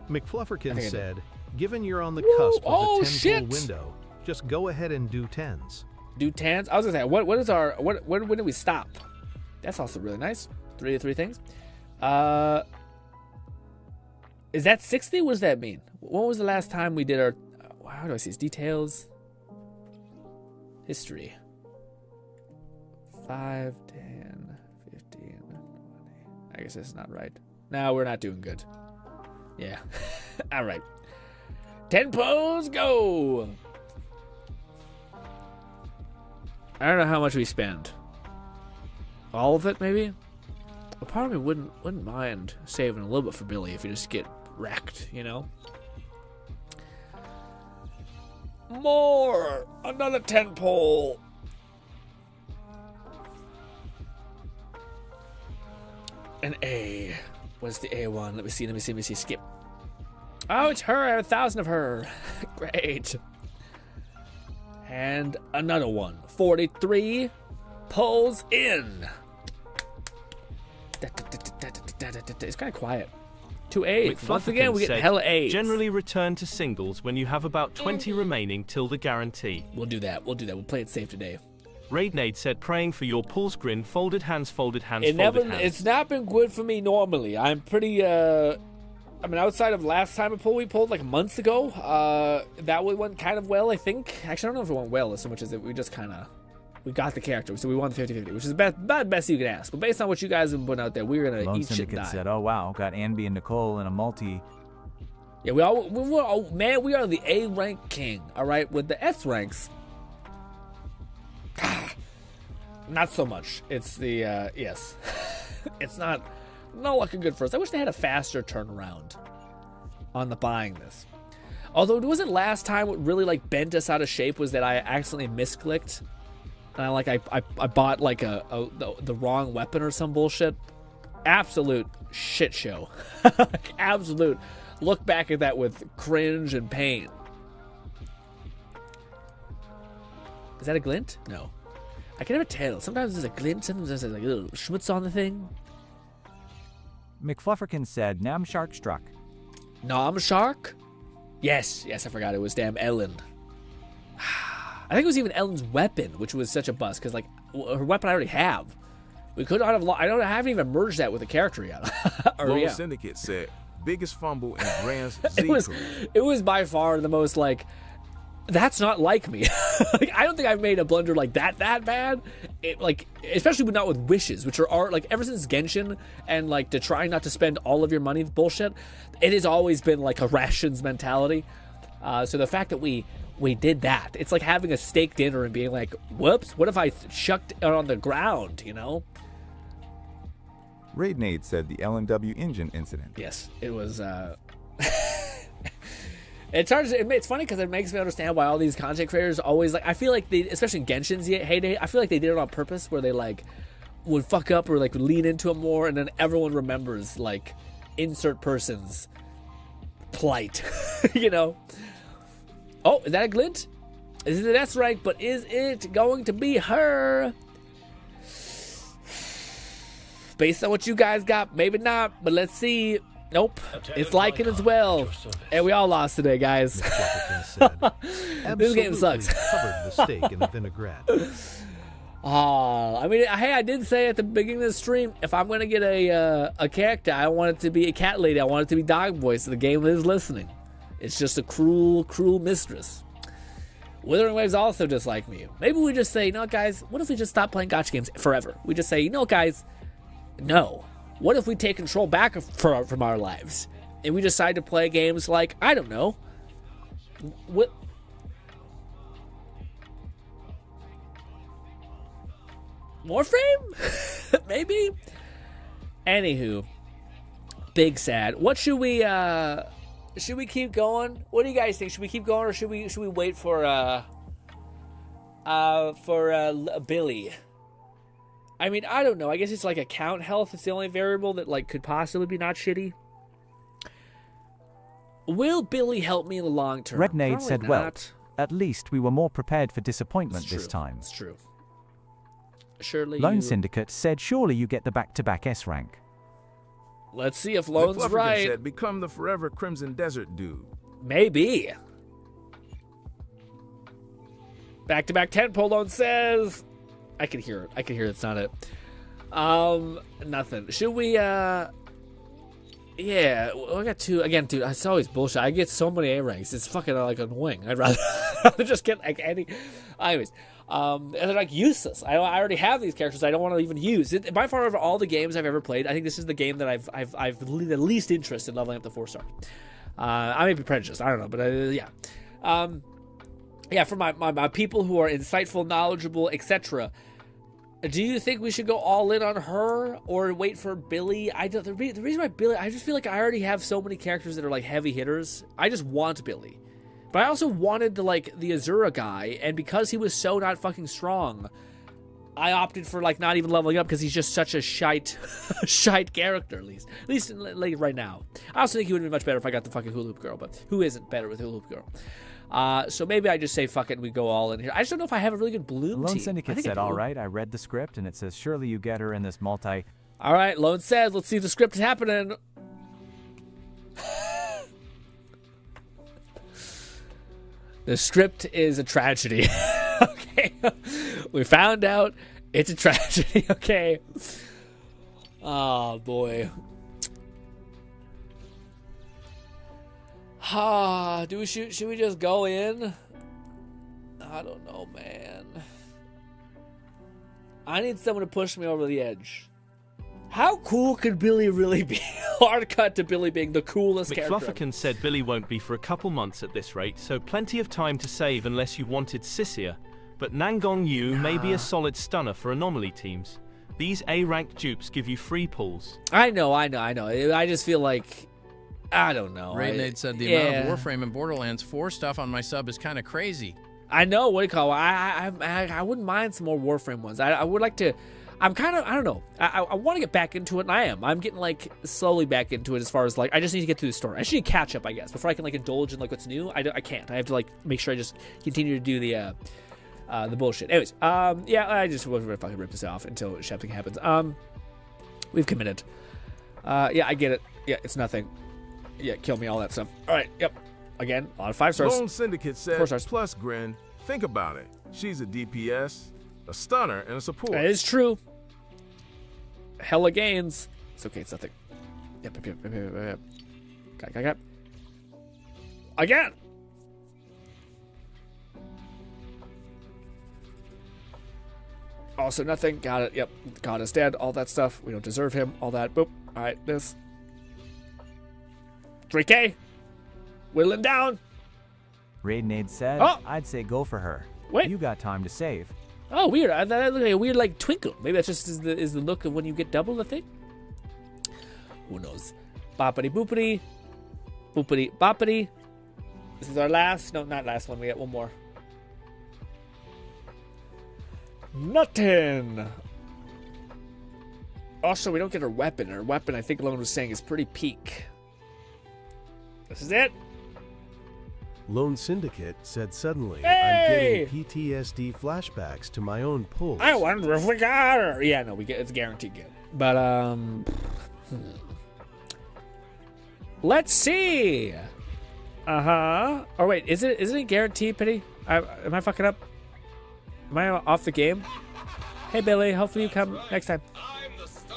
McFluffirkin said, given you're on the cusp of the 10 pull window, just go ahead and do 10s. Do 10s? I was gonna say, what is our when do we stop? That's also really nice. 3 to 3 things. Is that 60? What does that mean? When was the last time we did our... How do I see this? Details. History. 5, 10, 15, 20. I guess that's not right. No, we're not doing good. Yeah. All right. 10 pose, go! I don't know how much we spend. All of it, maybe? A part of me wouldn't mind saving a little bit for Billy if you just get wrecked, you know? More! Another 10 pole. An A. What's the A one? Let me see. Skip. Oh, it's her. I have 1,000 of her. Great. And another one. 43 pulls in. It's kind of quiet. 2 A's. Once again, we get hella A's. Generally return to singles when you have about 20 remaining till the guarantee. We'll do that. We'll play it safe today. Raidnade said, praying for your pulls, Grin. Folded hands, folded hands, It's not been good for me normally. I'm pretty, outside of last time we pulled like months ago, that one went kind of well, I think. Actually, I don't know if it went well as much as we just kind of, we got the character, so we won the 50-50, which is the best you can ask. But based on what you guys have put out there, we're going to eat shit and die. Said, oh, wow, got Anby and Nicole in a multi. Yeah, we are the A rank king, all right? With the S ranks, not so much. It's the, yes. It's not looking good for us. I wish they had a faster turnaround on the buying this. Although it wasn't last time what really like bent us out of shape was that I accidentally misclicked. And I bought like the wrong weapon or some bullshit. Absolute shit show. Absolute. Look back at that with cringe and pain. Is that a glint? No. I can never tell. Sometimes there's a glint, sometimes there's like a little schmutz on the thing. McFlufferkin said, Nam Shark struck. Nam Shark? Yes, I forgot it was damn Ellen. I think it was even Ellen's weapon, which was such a bust, because like her weapon I already have. We could not have. I haven't even merged that with the character yet. Lone Syndicate said, biggest fumble in Grand's Z It was by far the most like. That's not like me. Like, I don't think I've made a blunder like that bad. Especially not with wishes, which are like ever since Genshin and like to try not to spend all of your money bullshit. It has always been like a rations mentality. So the fact that we did that, it's like having a steak dinner and being like, whoops, what if I chucked it on the ground, you know? Raidnade said the LMW engine incident. Yes, it was. It's funny because it makes me understand why all these content creators always like. I feel like they, especially in Genshin's heyday, I feel like they did it on purpose, where they like would fuck up or like would lean into it more, and then everyone remembers like insert person's plight, you know. Oh, is that a glint? Is it S rank? But is it going to be her? Based on what you guys got, maybe not. But let's see. Nope, it's liking as well. And we all lost today, guys. This game sucks. Covered the steak in the vinaigrette. Hey, I did say at the beginning of the stream, if I'm going to get a character, I want it to be a cat lady. I want it to be dog voice, so the game is listening. It's just a cruel, cruel mistress. Withering Waves also just like me. Maybe we just say, guys, what if we just stop playing gacha games forever? We just say, guys, no. What if we take control back from our lives and we decide to play games like, I don't know, what? Warframe? Maybe? Anywho, big sad. What should we keep going? What do you guys think? Should we keep going or should we wait for Billy? I mean, I don't know. I guess it's like account health. It's the only variable that like could possibly be not shitty. Will Billy help me in the long term? Rednade said, not. Well, at least we were more prepared for disappointment this time. It's true. Surely Lone Syndicate said, surely you get the back-to-back S rank. Let's see if Lone's right. Said, become the forever Crimson Desert dude. Maybe. Back-to-back 10 pull Lone says... I can hear it. It's not it. Nothing. Should we, yeah. I got two. Again, dude, it's always bullshit. I get so many A ranks. It's fucking, like, annoying. I'd rather just get, like, any. Anyways. And they're, like, useless. I already have these characters I don't want to even use. By far, of all the games I've ever played, I think this is the game that I've the least interest in leveling up the 4-star. I may be prejudiced. I don't know. But, yeah. Yeah, for my people who are insightful, knowledgeable, etc., do you think we should go all in on her or wait for Billy? The reason why Billy, I just feel like I already have so many characters that are like heavy hitters. I just want Billy. But But I also wanted the Azura guy, and because he was so not fucking strong, I opted for not even leveling up because he's just such a shite character, at least right now. I also think he would be much better if I got the fucking hula hoop girl, but who isn't better with hula hoop girl? So maybe I just say fuck it and we go all in here. I just don't know if I have a really good bloom Lone team. Syndicate said, all right, I read the script and it says, surely you get her in this multi... All right, Lone says, let's see if the script is happening. The script is a tragedy. Okay. We found out it's a tragedy. Okay. Oh, boy. Should we just go in? I don't know, man. I need someone to push me over the edge. How cool could Billy really be? Hard cut to Billy being the coolest character. McFlufferkin said Billy won't be for a couple months at this rate, so plenty of time to save unless you wanted Sissia. But Nangong Yu may be a solid stunner for anomaly teams. These A-ranked dupes give you free pulls. I know. I just feel like... I don't know. Raidnade said the amount of Warframe and Borderlands 4 stuff on my sub is kind of crazy. I know. What do you call it? I wouldn't mind some more Warframe ones. I would like to... I'm kind of, I don't know. I want to get back into it, and I am. I'm getting, slowly back into it as far as, I just need to get through the story. I should catch up, I guess, before I can, indulge in, what's new. I can't. I have to, make sure I just continue to do the bullshit. Anyways, yeah, I just wasn't going to fucking rip this off until something happens. We've committed. Yeah, I get it. Yeah, it's nothing. Yeah, kill me, all that stuff. All right, yep. Again, a lot of 5 stars. Lone Syndicate said, 4 stars. plus Grin, think about it. She's a DPS, a stunner, and a support. That is true. Hella gains. It's okay, it's nothing. Yep. Got. Again! Also nothing. Got it. Yep. God is dead. All that stuff. We don't deserve him. All that. Boop. Alright, this. 3K. Whittling down. Raidnade said, I'd say go for her. Wait. You got time to save. Oh, weird. That looked like a weird, twinkle. Maybe that's just is the look of when you get double, I think. Who knows? Boppity boopity. Boopity boppity. This is our last. No, not last one. We got one more. Nothing. Also, we don't get her weapon. Her weapon, I think Lone was saying, is pretty peak. This is it. Lone Syndicate said suddenly, Hey! I'm getting PTSD flashbacks to my own pulls. I wonder if we got her. Yeah, no, it's guaranteed good. But, let's see. Oh, wait, isn't it guaranteed, Pity? Am I fucking up? Am I off the game? Hey, Billy, hopefully you come next time.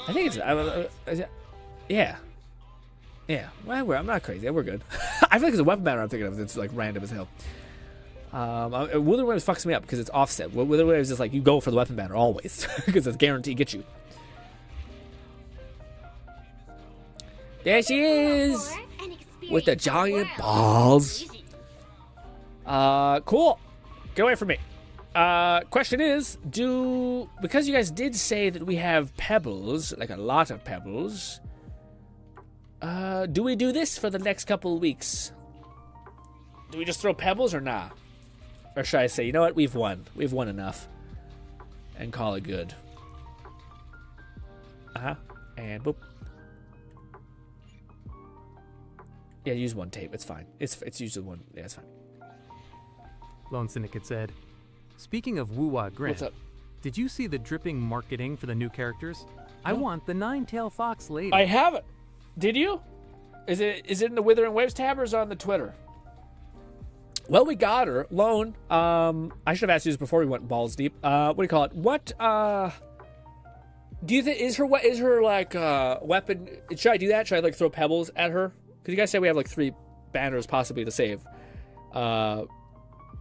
I think it's, yeah. Yeah, well, I'm not crazy. We're good. I feel like it's a weapon banner I'm thinking of that's random as hell. Wither Waves fucks me up because it's offset. Wither Waves is you go for the weapon banner always because it's guaranteed to get you. There she is with the giant balls. Cool. Get away from me. Question is, because you guys did say that we have pebbles, a lot of pebbles, do we do this for the next couple of weeks? Do we just throw pebbles or nah? Or should I say, you know what, we've won. We've won enough. And call it good. And boop. Yeah, use one tape. It's fine. It's usually one. Yeah, it's fine. Lone Syndicate said, speaking of Woo-Wah Grin, What's up? Did you see the dripping marketing for the new characters? I want the Nine-Tail Fox lady. I have it. Did you? Is it in the Wither and Waves tab or is it on the Twitter? Well, we got her. Lone. I should have asked you this before we went balls deep. What do you call it? What, do you think, is her weapon, should I do that? Should I, throw pebbles at her? Because you guys said we have, 3 banners possibly to save. And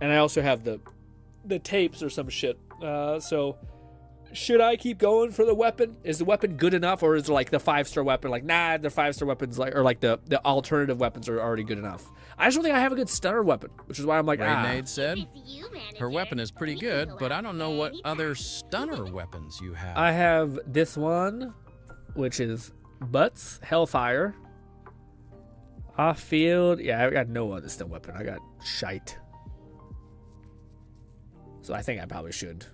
I also have the tapes or some shit. So should I keep going for the weapon? Is the weapon good enough, or is it the 5-star weapon? Nah, the 5-star weapons the alternative weapons are already good enough. I just don't think I have a good stunner weapon, which is why I'm Raidnade said, her weapon is pretty good, but I don't know what other stunner weapons you have. I have this one, which is Butts, Hellfire. Off field. Yeah, I got no other stun weapon. I got shite. So I think I probably should.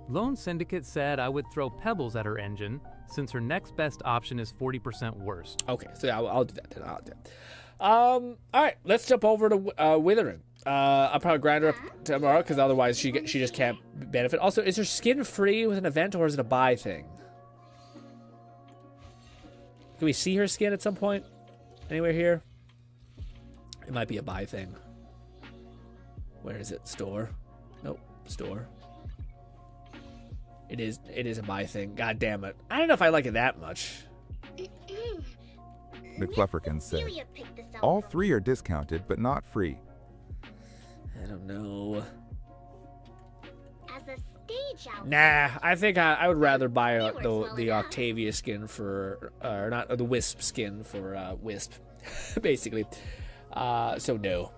Lone Syndicate said I would throw pebbles at her engine, since her next best option is 40% worse. Okay, so yeah, I'll do that then. I'll do that. All right, let's jump over to Withering. I'll probably grind her up tomorrow, because otherwise she just can't benefit. Also, is her skin free with an event, or is it a buy thing? Can we see her skin at some point? Anywhere here? It might be a buy thing. Where is it? Store? Nope. Store. It is a buy thing. God damn it. I don't know if I like it that much. McFlufferkin said, all 3 are discounted, but not free. I don't know. As a stage outfit. Nah, I think I would rather buy the Octavia skin for, or not, the Wisp skin for Wisp, basically. So no.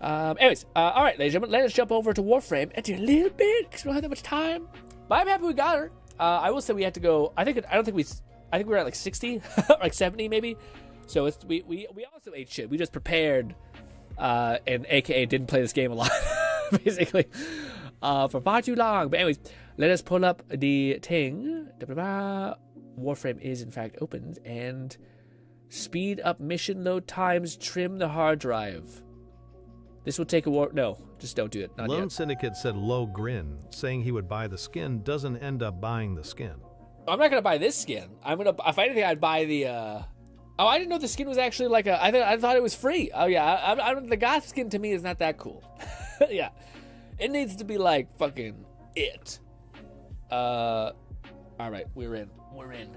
Anyways, all right, ladies and gentlemen, let us jump over to Warframe and do a little bit because we don't have that much time. But I'm happy we got her. I will say we had to go. I think we were at like 60, like 70 maybe. So it's we also ate shit. We just prepared, and AKA didn't play this game a lot, basically, for far too long. But anyways, let us pull up the thing. Warframe is in fact opened, and speed up mission load times. Trim the hard drive. This will take a war. No, just don't do it. Not Lone yet. Syndicate said low grin, saying he would buy the skin, doesn't end up buying the skin. I'm not gonna buy this skin. I'm gonna. If anything, I'd buy the. Oh, I didn't know the skin was actually like a. I thought it was free. Oh yeah, the goth skin to me is not that cool. Yeah, it needs to be like fucking it. All right, we're in. We're in.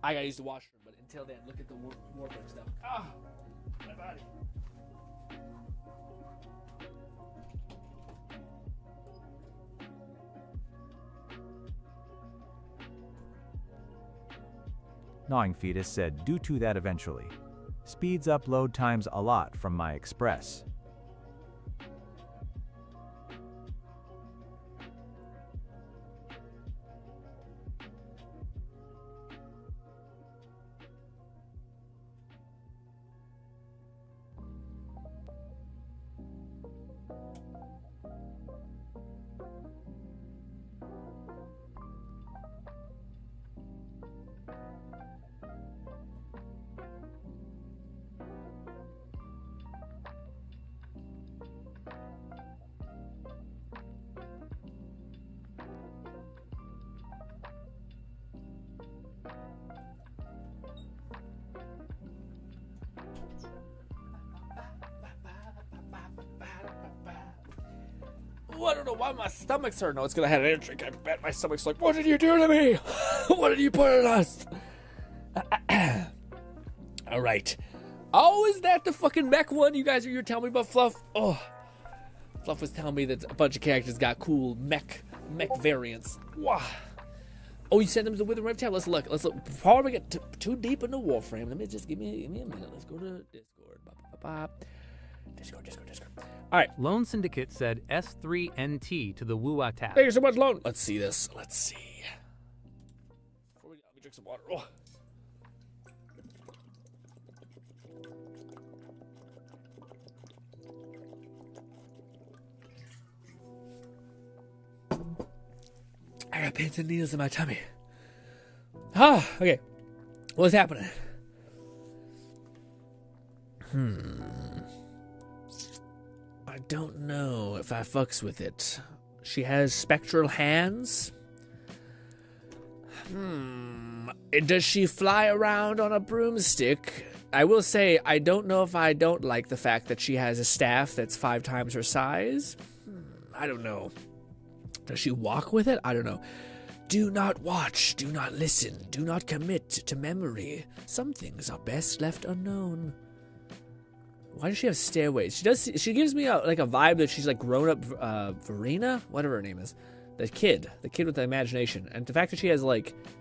I gotta use the washroom, but until then, look at the Warframe stuff. Ah, my body. Gnawing Fetus said, do to that eventually. Speeds up load times a lot from my Express. Oh, I don't know why my stomach's hurting. No, it's gonna have an drink. I bet my stomach's like, what did you do to me? What did you put on us? All right. Oh, is that the fucking mech one you guys are telling me about, Fluff? Oh, Fluff was telling me that a bunch of characters got cool mech variants. Wow. Oh, you sent them to the Withering tab. Let's look. Before we get too deep into Warframe, let me just give me a minute. Let's go to Discord. Discord. All right. Lone Syndicate said S3NT to the Woo-Wah tab. Thank you so much, Lone. Let's see this. Let's see. Before we go, let me drink some water. Oh. I got pins and needles in my tummy. Ah, okay. What's happening? I don't know if I fucks with it. She has spectral hands. Does she fly around on a broomstick? I will say, I don't know if I don't like the fact that she has a staff that's 5 times her size. I don't know. Does she walk with it? I don't know. Do not watch, do not listen, do not commit to memory. Some things are best left unknown. Why does she have stairways? She gives me a vibe that she's like grown up Verena, whatever her name is. The kid with the imagination. And the fact that she has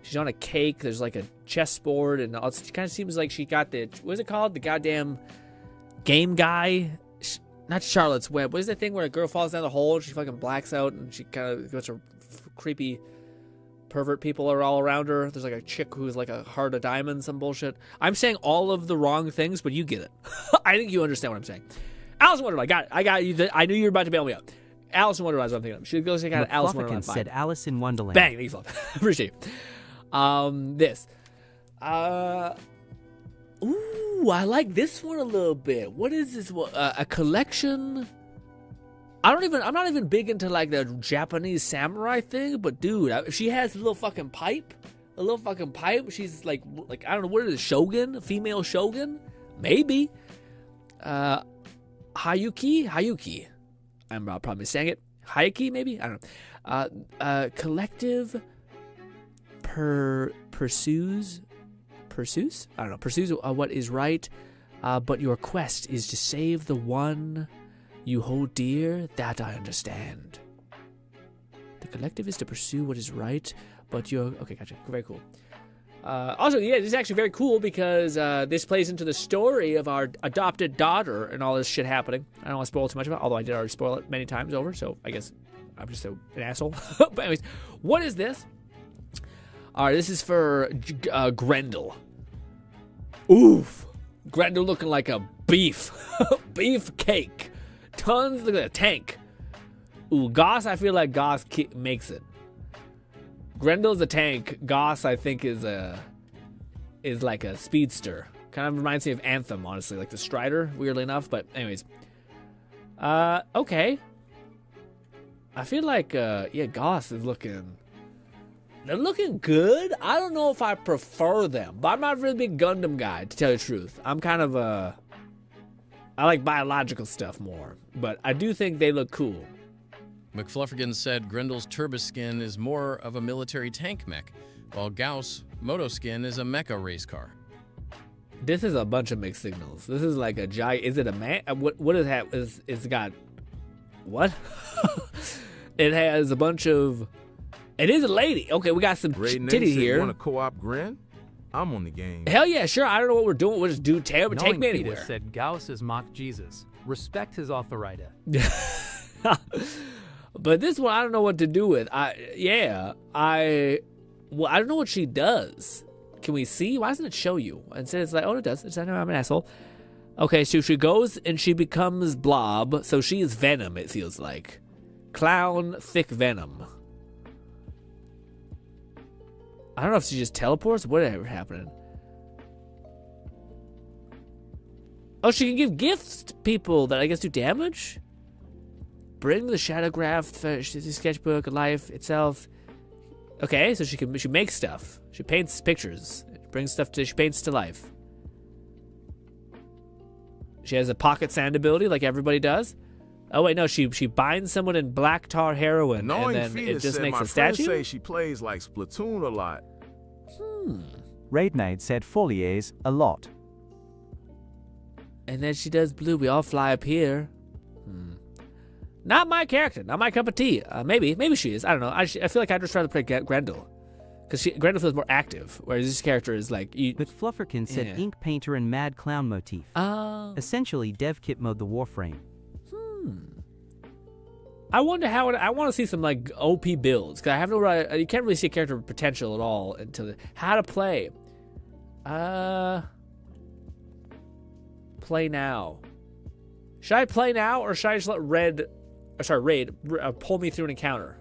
she's on a cake, there's like a chessboard, and it kind of seems like she got what is it called? The goddamn game guy? Not Charlotte's Web. What is that thing where a girl falls down the hole and she fucking blacks out and she kind of goes to creepy pervert people are all around her. There's like a chick who's like a heart of diamonds, some bullshit. I'm saying all of the wrong things, but you get it. I think you understand what I'm saying. Alice in Wonderland, I got you. I knew you were about to bail me up. Alice in Wonderland is what I'm thinking of. She goes and got Alice in Wonderland. said Alice in Wonderland. Bang, thanks a lot. Appreciate it. This. Ooh, I like this one a little bit. What is this one? A collection? I'm not even big into like the Japanese samurai thing, but dude, she has a little fucking pipe. She's like, I don't know, what is it, Shogun? A female Shogun? Maybe. Hayuki? I'm probably saying it. Hayuki, maybe? I don't know. Collective pursues? I don't know. Pursues what is right, but your quest is to save the one you hold dear. That I understand. The collective is to pursue what is right, but you're... Okay, gotcha. Very cool. Also, yeah, this is actually very cool because this plays into the story of our adopted daughter and all this shit happening. I don't want to spoil too much about it, although I did already spoil it many times over, so I guess I'm just an asshole. But anyways, what is this? All right, this is for Grendel. Oof. Grendel looking like a beef cake. Tons, look at that tank. Ooh, Goss, I feel like Goss makes it. Grendel's a tank. Goss, I think, is like a speedster. Kind of reminds me of Anthem, honestly, like the Strider, weirdly enough. But anyways, okay. I feel like yeah, Goss is looking. They're looking good. I don't know if I prefer them, but I'm not a really big Gundam guy, to tell you the truth. I'm kind of I like biological stuff more, but I do think they look cool. McFluffergan said Grendel's Turboskin is more of a military tank mech, while Gauss' Motoskin is a mecha race car. This is a bunch of mixed signals. This is like a giant. Is it a man? What is that? It's got what? It has a bunch of. It is a lady. Okay, we got some titty here. You want to co-op GRINN? I'm on the game. Hell yeah, sure. I don't know what we're doing. We'll just do take me anywhere. Said Gauss is mock Jesus. Respect his authority. But this one, I don't know what to do with. I don't know what she does. Can we see? Why doesn't it show you? Instead, it's like, oh, it does. I know I'm an asshole. Okay, so she goes and she becomes Blob. So she is Venom, it feels like. Clown, thick Venom. I don't know if she just teleports or whatever happening. Oh, she can give gifts to people that I guess do damage? Bring the Shadowgraph, the sketchbook, life itself. Okay, so she makes stuff. She paints pictures. She paints to life. She has a pocket sand ability like everybody does. Oh wait, no, she binds someone in black tar heroin and then it just makes a statue? Say she plays like Splatoon a lot. Raidnade said Foliers a lot. And then she does blue. We all fly up here. Not my character. Not my cup of tea. Maybe she is. I don't know. I feel like I'd just rather play Grendel. Because Grendel feels more active, whereas this character is like... McFlufferkin said Ink Painter and Mad Clown motif. Essentially, dev kit mode the Warframe. I wonder how I want to see some like OP builds because I have no. You can't really see a character potential at all until how to play. Play now. Should I play now or should I just let Raid pull me through an encounter?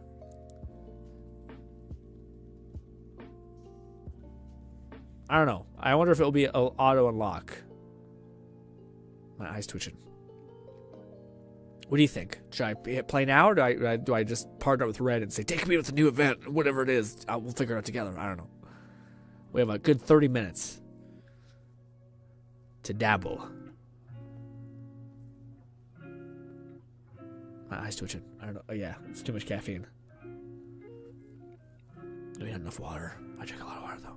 I don't know. I wonder if it will be auto unlock. My eyes twitching. What do you think? Should I play now, or do I just partner with Red and say, take me with the new event, whatever it is, we'll figure it out together? I don't know. We have a good 30 minutes to dabble. My eyes twitching. I don't know. Oh, yeah, it's too much caffeine. I mean, enough water. I drink a lot of water, though.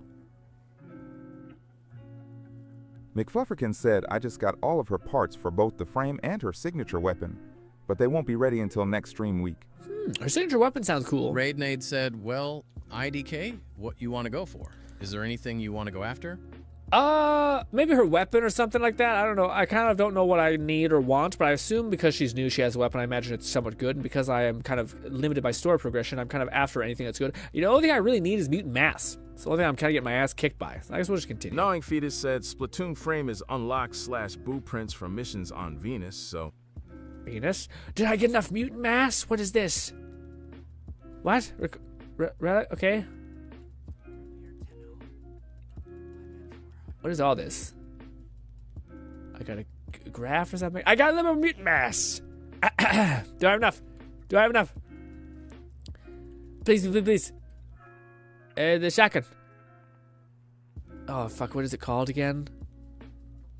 McFlufferkin said I just got all of her parts for both the frame and her signature weapon, but they won't be ready until next stream week. Her signature weapon sounds cool. Raidnade said, well, IDK, what you want to go for? Is there anything you want to go after? Maybe her weapon or something like that. I don't know. I kind of don't know what I need or want, but I assume because she's new, she has a weapon. I imagine it's somewhat good, and because I am kind of limited by story progression, I'm kind of after anything that's good. You know, the only thing I really need is mutant mass. It's the only thing I'm kind of getting my ass kicked by. So I guess we'll just continue. Gnawing Fetus said Splatoon frame is unlocked / blueprints from missions on Venus, so... Venus? Did I get enough mutant mass? What is this? What? Okay. What is all this? I got a graph or something? I got a little mutant mass! Do I have enough? Do I have enough? Please, please, please. The shotgun. Oh, fuck, what is it called again?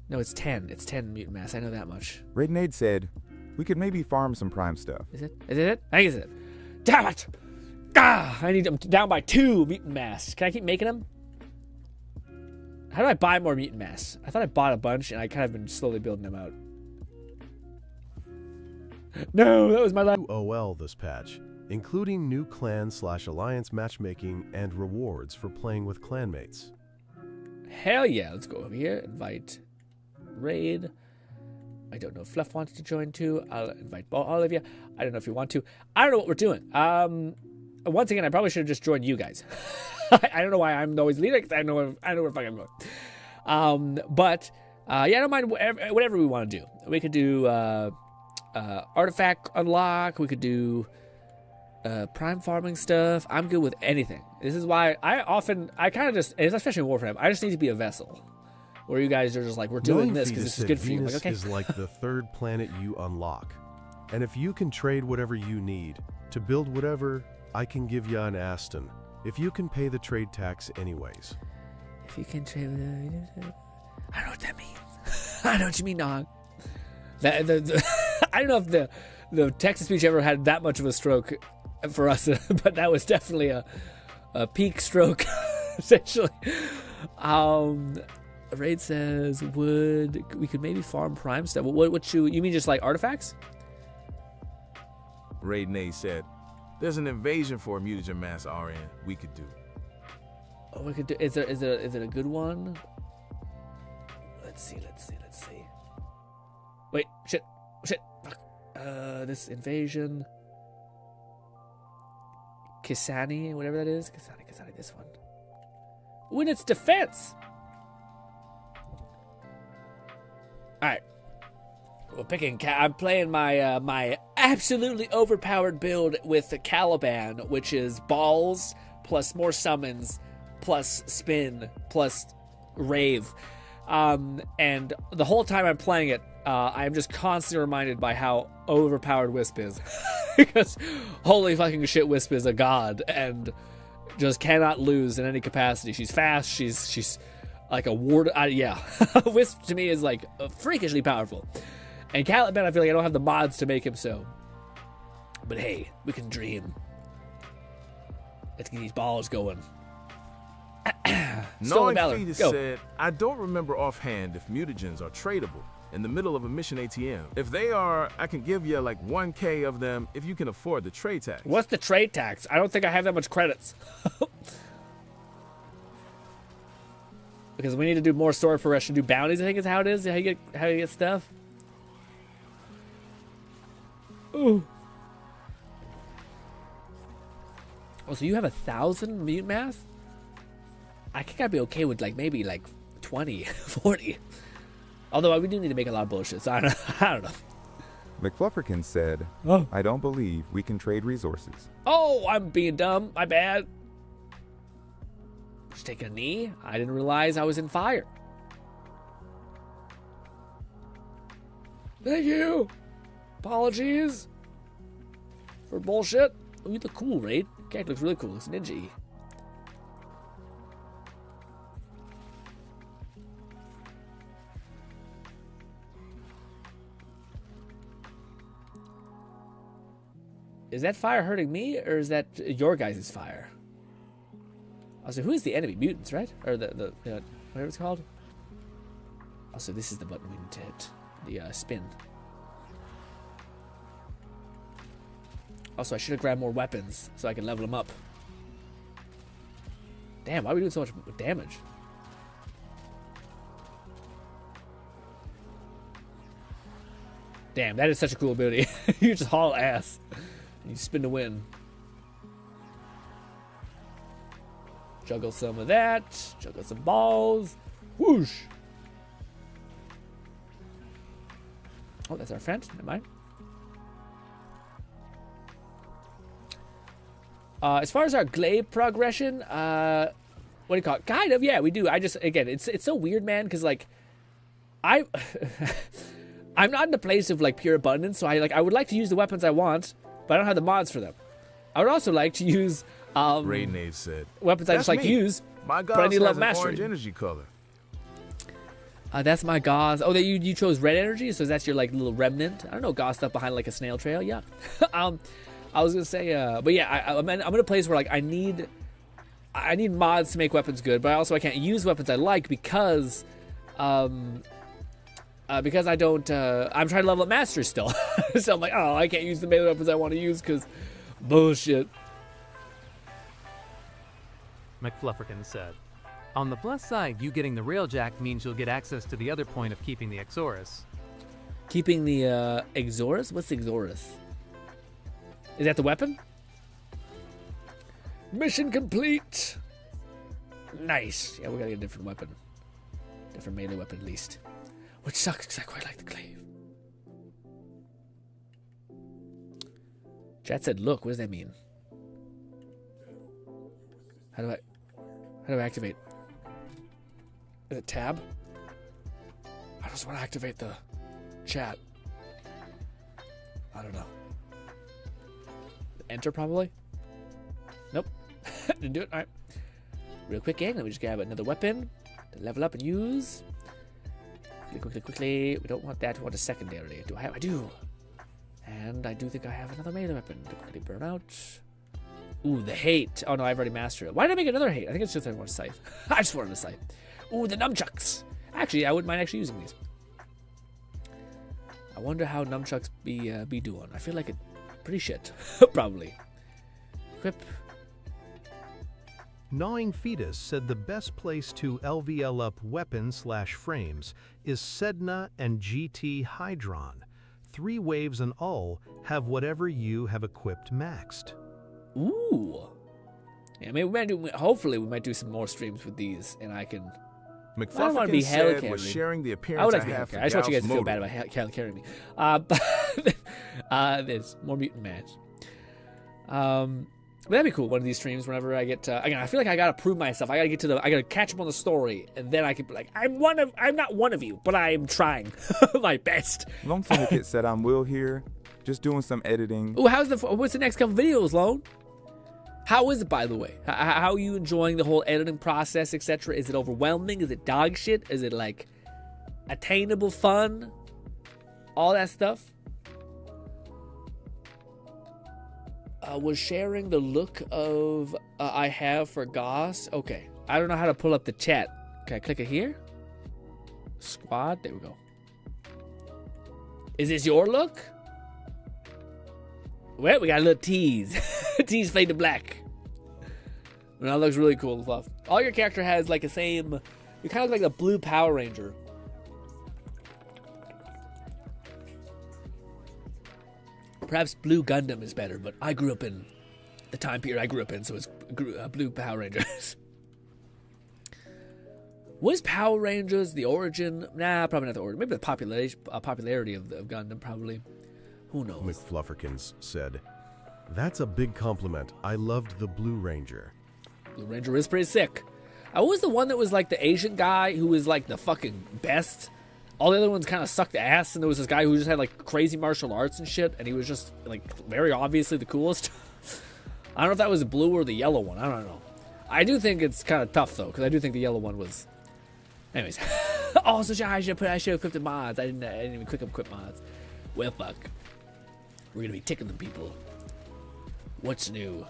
No, it's 10. It's 10 mutant mass. I know that much. Raidenade said, we could maybe farm some prime stuff. Is it? Is it? I think it's it. Damn it! Ah, I need them down by 2 mutant mass. Can I keep making them? How do I buy more mutant mass? I thought I bought a bunch, and I kind of been slowly building them out. No, that was my last. OL this patch, including new clan/alliance matchmaking and rewards for playing with clanmates. Hell yeah, let's go over here. Invite raid. I don't know if Fluff wants to join too. I'll invite all of you. I don't know if you want to. I don't know what we're doing. Once again, I probably should have just joined you guys. I don't know why I'm always leader, because I know where the fuck I'm going. Yeah, I don't mind whatever we want to do. We could do artifact unlock. We could do prime farming stuff. I'm good with anything. This is why I kind of just, especially in Warframe, I just need to be a vessel. Where you guys are just like, we're doing this because this is good for you. Venus like, okay. is like the 3rd planet you unlock. And if you can trade whatever you need to build whatever, I can give you an Aston. If you can pay the trade tax anyways. If you can trade, I don't know what that means. I know what you mean, dog. I don't know if the text-to-speech ever had that much of a stroke for us, but that was definitely a peak stroke, essentially. Raid says, we could maybe farm prime stuff. What you mean, just like artifacts? Raidenade said, there's an invasion for a mutagen mass RN we could do. Oh, we could do. Is it a good one? Let's see. Wait, shit. Fuck. This invasion. Kisani, whatever that is. Kisani, this one. When it's defense. All right. We're picking. I'm playing my my absolutely overpowered build with the Caliban, which is balls plus more summons plus spin plus rave. And the whole time I'm playing it, I'm just constantly reminded by how overpowered Wisp is. Because holy fucking shit, Wisp is a god and just cannot lose in any capacity. She's fast. She's like a ward. Yeah, Wisp to me is like freakishly powerful. And Caliban, I feel like I don't have the mods to make him so. But hey, we can dream. Let's get these balls going. Gnawing Fetus said, I don't remember offhand if mutagens are tradable in the middle of a mission ATM. If they are, I can give you like 1K of them if you can afford the trade tax. What's the trade tax? I don't think I have that much credits. Because we need to do more story progression, do bounties, I think is how it is, how you get stuff. Ooh. Oh, so you have 1,000 mutant mass? I think I'd be okay with like maybe like 20, 40. Although we do need to make a lot of bullshit, so I don't know. McFlufferkin said, I don't believe we can trade resources. Oh, I'm being dumb. My bad. Just taking a knee. I didn't realize I was in fire. Thank you. Apologies for bullshit. Oh, you look cool, Raid. Character looks really cool. It's ninja-y. Is that fire hurting me, or is that your guys' fire? Also, who is the enemy? Mutants, right? Or the whatever it's called? Also, this is the button we need to hit. The spin. Also, I should have grabbed more weapons so I can level them up. Damn, why are we doing so much damage? Damn, that is such a cool ability. You just haul ass. And you spin to win. Juggle some of that. Juggle some balls. Whoosh. Oh, that's our friend. Never mind. As far as our glaive progression, what do you call it? Kind of, yeah, we do. I just, again, it's so weird, man, because, like, I'm not in the place of, like, pure abundance, so I would like to use the weapons I want, but I don't have the mods for them. I would also like to use, Raidnade said, weapons I just like to use, my but I need has love an mastery. orange energy color. That's my Gauss. Oh, that you chose red energy, so that's your, like, little remnant. I don't know, Gauss stuff behind, like, a snail trail, yeah. I was gonna say, but yeah, I'm in a place where, like, I need mods to make weapons good, but I can't use weapons I like because I don't. I'm trying to level up mastery still, so I'm like, oh, I can't use the melee weapons I want to use because bullshit. McFlufferkin said, "On the plus side, you getting the Railjack means you'll get access to the other point of keeping the Exorus." Keeping the Exorus? What's the Exorus? Is that the weapon? Mission complete. Nice. Yeah, we gotta get a different weapon. Different melee weapon at least. Which sucks because I quite like the glaive. Chat said, look, what does that mean? How do I activate? Is it tab? I just want to activate the chat. I don't know. Enter probably? Nope. Didn't do it. Alright. Real quick, gang. Let me just grab another weapon to level up and use. Quickly. We don't want that. We want a secondary. Do I have? I do. And I do think I have another melee weapon to quickly burn out. Ooh, the hate. Oh no, I've already mastered it. Why did I make another hate? I think it's just I want a scythe. I just wanted a scythe. Ooh, the nunchucks. Actually, I wouldn't mind actually using these. I wonder how nunchucks be doing. I feel like it pretty shit. Probably. Equip. Gnawing Fetus said the best place to LVL up weapons/frames is Sedna and GT Hydron. 3 waves and all have whatever you have equipped maxed. Ooh. Yeah, maybe we might do. Hopefully, we might do some more streams with these, and I can. McFlufferkin I don't want to be hell said was sharing the I appearance would I, like to be have for I just want you guys to feel Gauss bad motor. about carrying me. There's more mutant match. But that'd be cool. One of these streams, whenever I get again, I feel like I gotta prove myself. I gotta catch up on the story, and then I can be like, I'm not one of you, but I am trying my best. Lone Syndicate said I'm Will here, just doing some editing. Ooh, what's the next couple videos, Lone? How is it, by the way? How are you enjoying the whole editing process, etc.? Is it overwhelming? Is it dog shit? Is it like attainable fun? All that stuff. Was sharing the look of I have for Gauss. Okay, I don't know how to pull up the chat. Can I click it here? Squad. There we go. Is this your look? Well, we got a little tease. Tease fade to black. And that looks really cool and stuff. All your character has like the same. You kind of look like the blue Power Ranger. Perhaps Blue Gundam is better, but I grew up in the time period I grew up in, so it's Blue Power Rangers. Was Power Rangers the origin? Nah, probably not the origin. Maybe the popularity of Gundam, probably. Who knows? McFlufferkins said, "That's a big compliment. I loved the Blue Ranger." Blue Ranger is pretty sick. I was the one that was like the Asian guy who was like the fucking best. All the other ones kind of sucked ass, and there was this guy who just had like crazy martial arts and shit, and he was just like very obviously the coolest. I don't know if that was the blue or the yellow one. I don't know. I do think it's kind of tough though, because I do think the yellow one was. Anyways, also I should have equipped the mods. I didn't even equip mods. Well, fuck. We're gonna be ticking the people. What's new?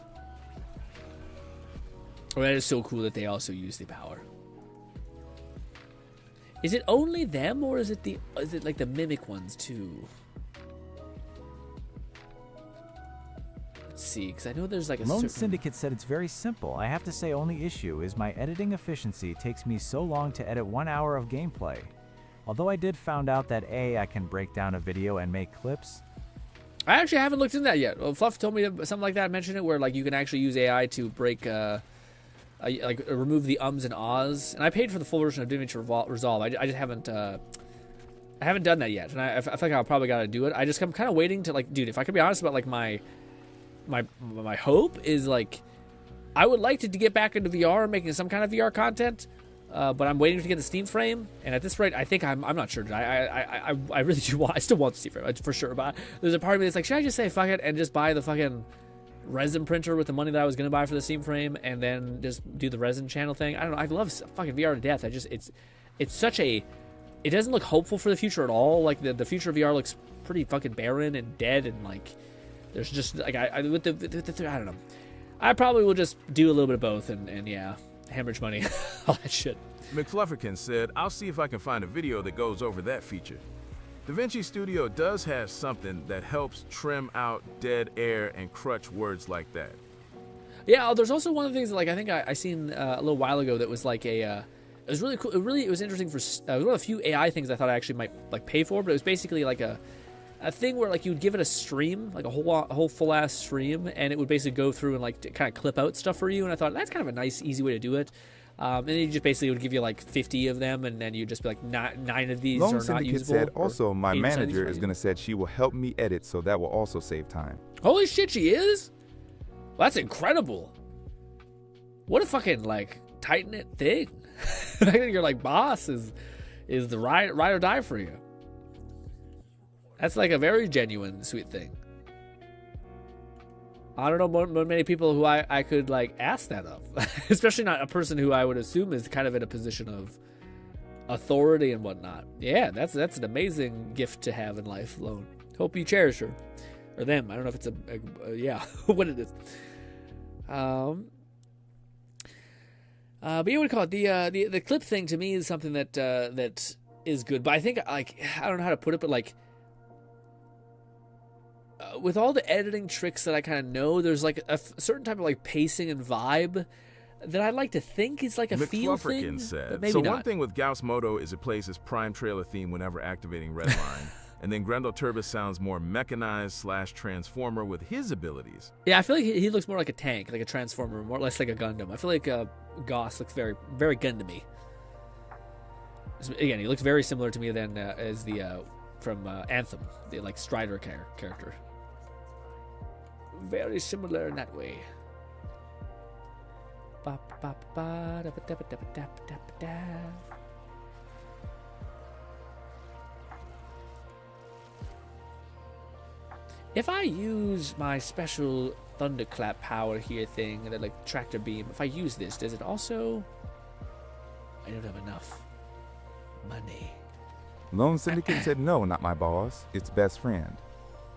Oh, that is so cool that they also use the power. Is it only them, or is it like the mimic ones too? Let's see, because I know there's like a Lone Syndicate said it's very simple. I have to say only issue is my editing efficiency takes me so long to edit 1 hour of gameplay. Although I did found out that I can break down a video and make clips. I actually haven't looked into that yet. Well, Fluff told me something like that, mentioned it, where like you can actually use AI to break, like remove the ums and ahs. And I paid for the full version of DaVinci Resolve. I just haven't, I haven't done that yet, and I feel like I probably gotta do it. I'm kind of waiting to like, dude. If I could be honest about like my hope is like, I would like to get back into VR, making some kind of VR content. But I'm waiting to get the Steam frame, and at this rate, I think I'm not sure. I really do want. I still want the Steam frame for sure. But there's a part of me that's like, should I just say fuck it and just buy the fucking resin printer with the money that I was gonna buy for the Steam frame, and then just do the resin channel thing? I don't know. I love fucking VR to death. It's such a. It doesn't look hopeful for the future at all. Like the future of VR looks pretty fucking barren and dead, and like there's just like I don't know. I probably will just do a little bit of both, and yeah. Hemorrhage money, all that shit. McFlufferkin said, I'll see if I can find a video that goes over that feature. DaVinci Studio does have something that helps trim out dead air and crutch words like that. Yeah, there's also one of the things that, like, I think I seen a little while ago that was like it was really cool. It was interesting for it was one of the few AI things I thought I actually might like pay for, but it was basically like a thing where like you would give it a stream, like a whole full ass stream, and it would basically go through and like kind of clip out stuff for you. And I thought that's kind of a nice, easy way to do it. And then you just basically would give you like 50 of them, and then you just be like, nine of these Lone are not Syndicate usable. said also my manager is going to say she will help me edit, so that will also save time. Holy shit, she is? Well, that's incredible. What a fucking like tight knit thing. I think your like boss is the ride or die for you. That's like a very genuine, sweet thing. I don't know many people who I could like ask that of, especially not a person who I would assume is kind of in a position of authority and whatnot. Yeah, that's an amazing gift to have in life, Lone. Hope you cherish her or them. I don't know if it's a yeah, what it is. But you would call it the clip thing to me is something that is good. But I think like I don't know how to put it, but like. With all the editing tricks that I kind of know, there's like a certain type of like pacing and vibe that I'd like to think is like a feel thing. Said, but maybe so not. One thing with Gauss Moto is it plays his prime trailer theme whenever activating Redline, and then Grendel Turbis sounds more mechanized / transformer with his abilities. Yeah, I feel like he looks more like a tank, like a transformer, more or less like a Gundam. I feel like Gauss looks very, very Gundam-y. Again, he looks very similar to me than as the from Anthem, the like Strider character. Very similar in that way. If I use my special thunderclap power here thing, the like tractor beam, if I use this, does it also? I don't have enough money. Lone Syndicate said no, not my boss. It's best friend.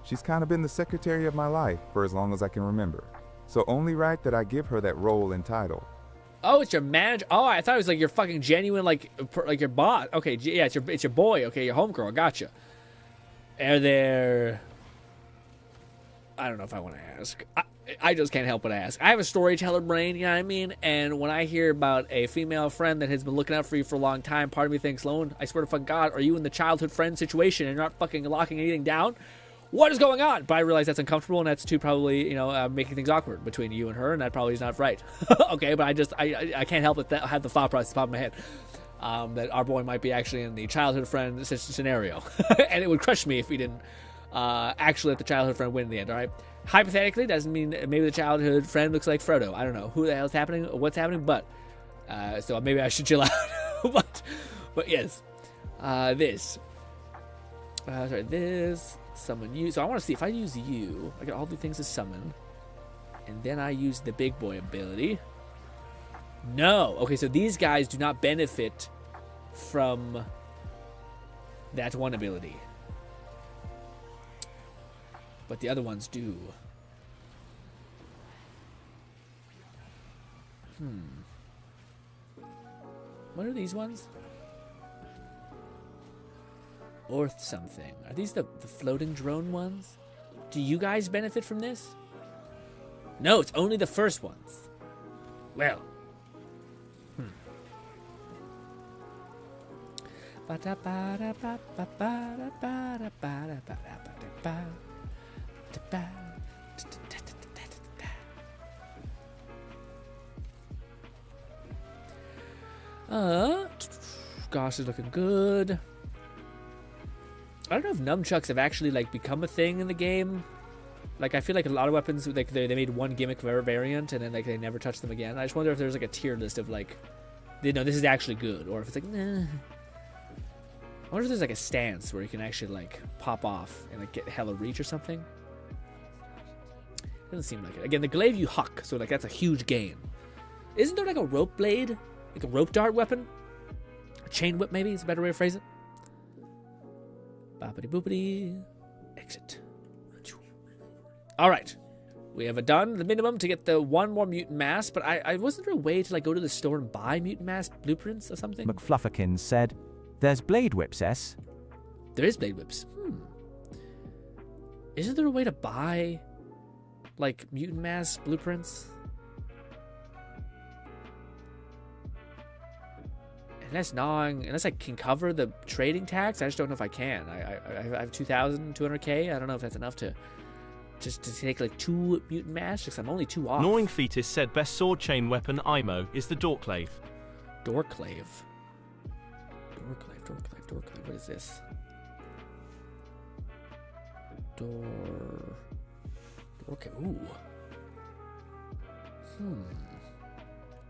She's kind of been the secretary of my life for as long as I can remember. So only right that I give her that role and title. Oh, it's your manager. Oh, I thought it was like your fucking genuine, like your boss. Okay, yeah, it's your boy. Okay, your homegirl. Gotcha. Are there? I don't know if I want to ask. I just can't help but ask. I have a storyteller brain, you know what I mean? And when I hear about a female friend that has been looking out for you for a long time, part of me thinks, Lone, I swear to fucking God, are you in the childhood friend situation and you're not fucking locking anything down? What is going on? But I realize that's uncomfortable, and that's too probably, making things awkward between you and her, and that probably is not right. Okay, but I can't help but have the thought process pop in my head that our boy might be actually in the childhood friend scenario, and it would crush me if we didn't actually let the childhood friend win in the end. All right, hypothetically, doesn't mean maybe the childhood friend looks like Frodo. I don't know who the hell's happening, what's happening, but so maybe I should chill out. but yes, this. This. Summon you. So I want to see if I use you. I get all the things to summon. And then I use the big boy ability. No. Okay, so these guys do not benefit from that one ability. But the other ones do. What are these ones? Or something. Are these the floating drone ones? Do you guys benefit from this? No, it's only the first ones. Well. Gosh, is looking good. I don't know if nunchucks have actually like become a thing in the game. Like, I feel like a lot of weapons, like they made one gimmick variant and then like they never touched them again. I just wonder if there's like a tier list of like, you know, this is actually good, or if it's like, nah. I wonder if there's like a stance where you can actually like pop off and like get hella reach or something. Doesn't seem like it. Again, the glaive you huck, so like that's a huge gain. Isn't there like a rope blade, like a rope dart weapon? A chain whip maybe is a better way to phrase it. Boppity boopity. Exit. All right. We have done the minimum to get the one more mutant mask, but I wasn't there a way to like go to the store and buy mutant mask blueprints or something? McFlufferkins said, "There's blade whips, S." There is blade whips. Isn't there a way to buy like mutant mask blueprints? Unless I can cover the trading tax, I just don't know if I can. I have 2,200K. I don't know if that's enough to just to take like 2 mutant masks, because I'm only 2 off. Gnawing Fetus said best sword chain weapon IMO is the Dorklave. Dorklave. What is this? Okay. Ooh.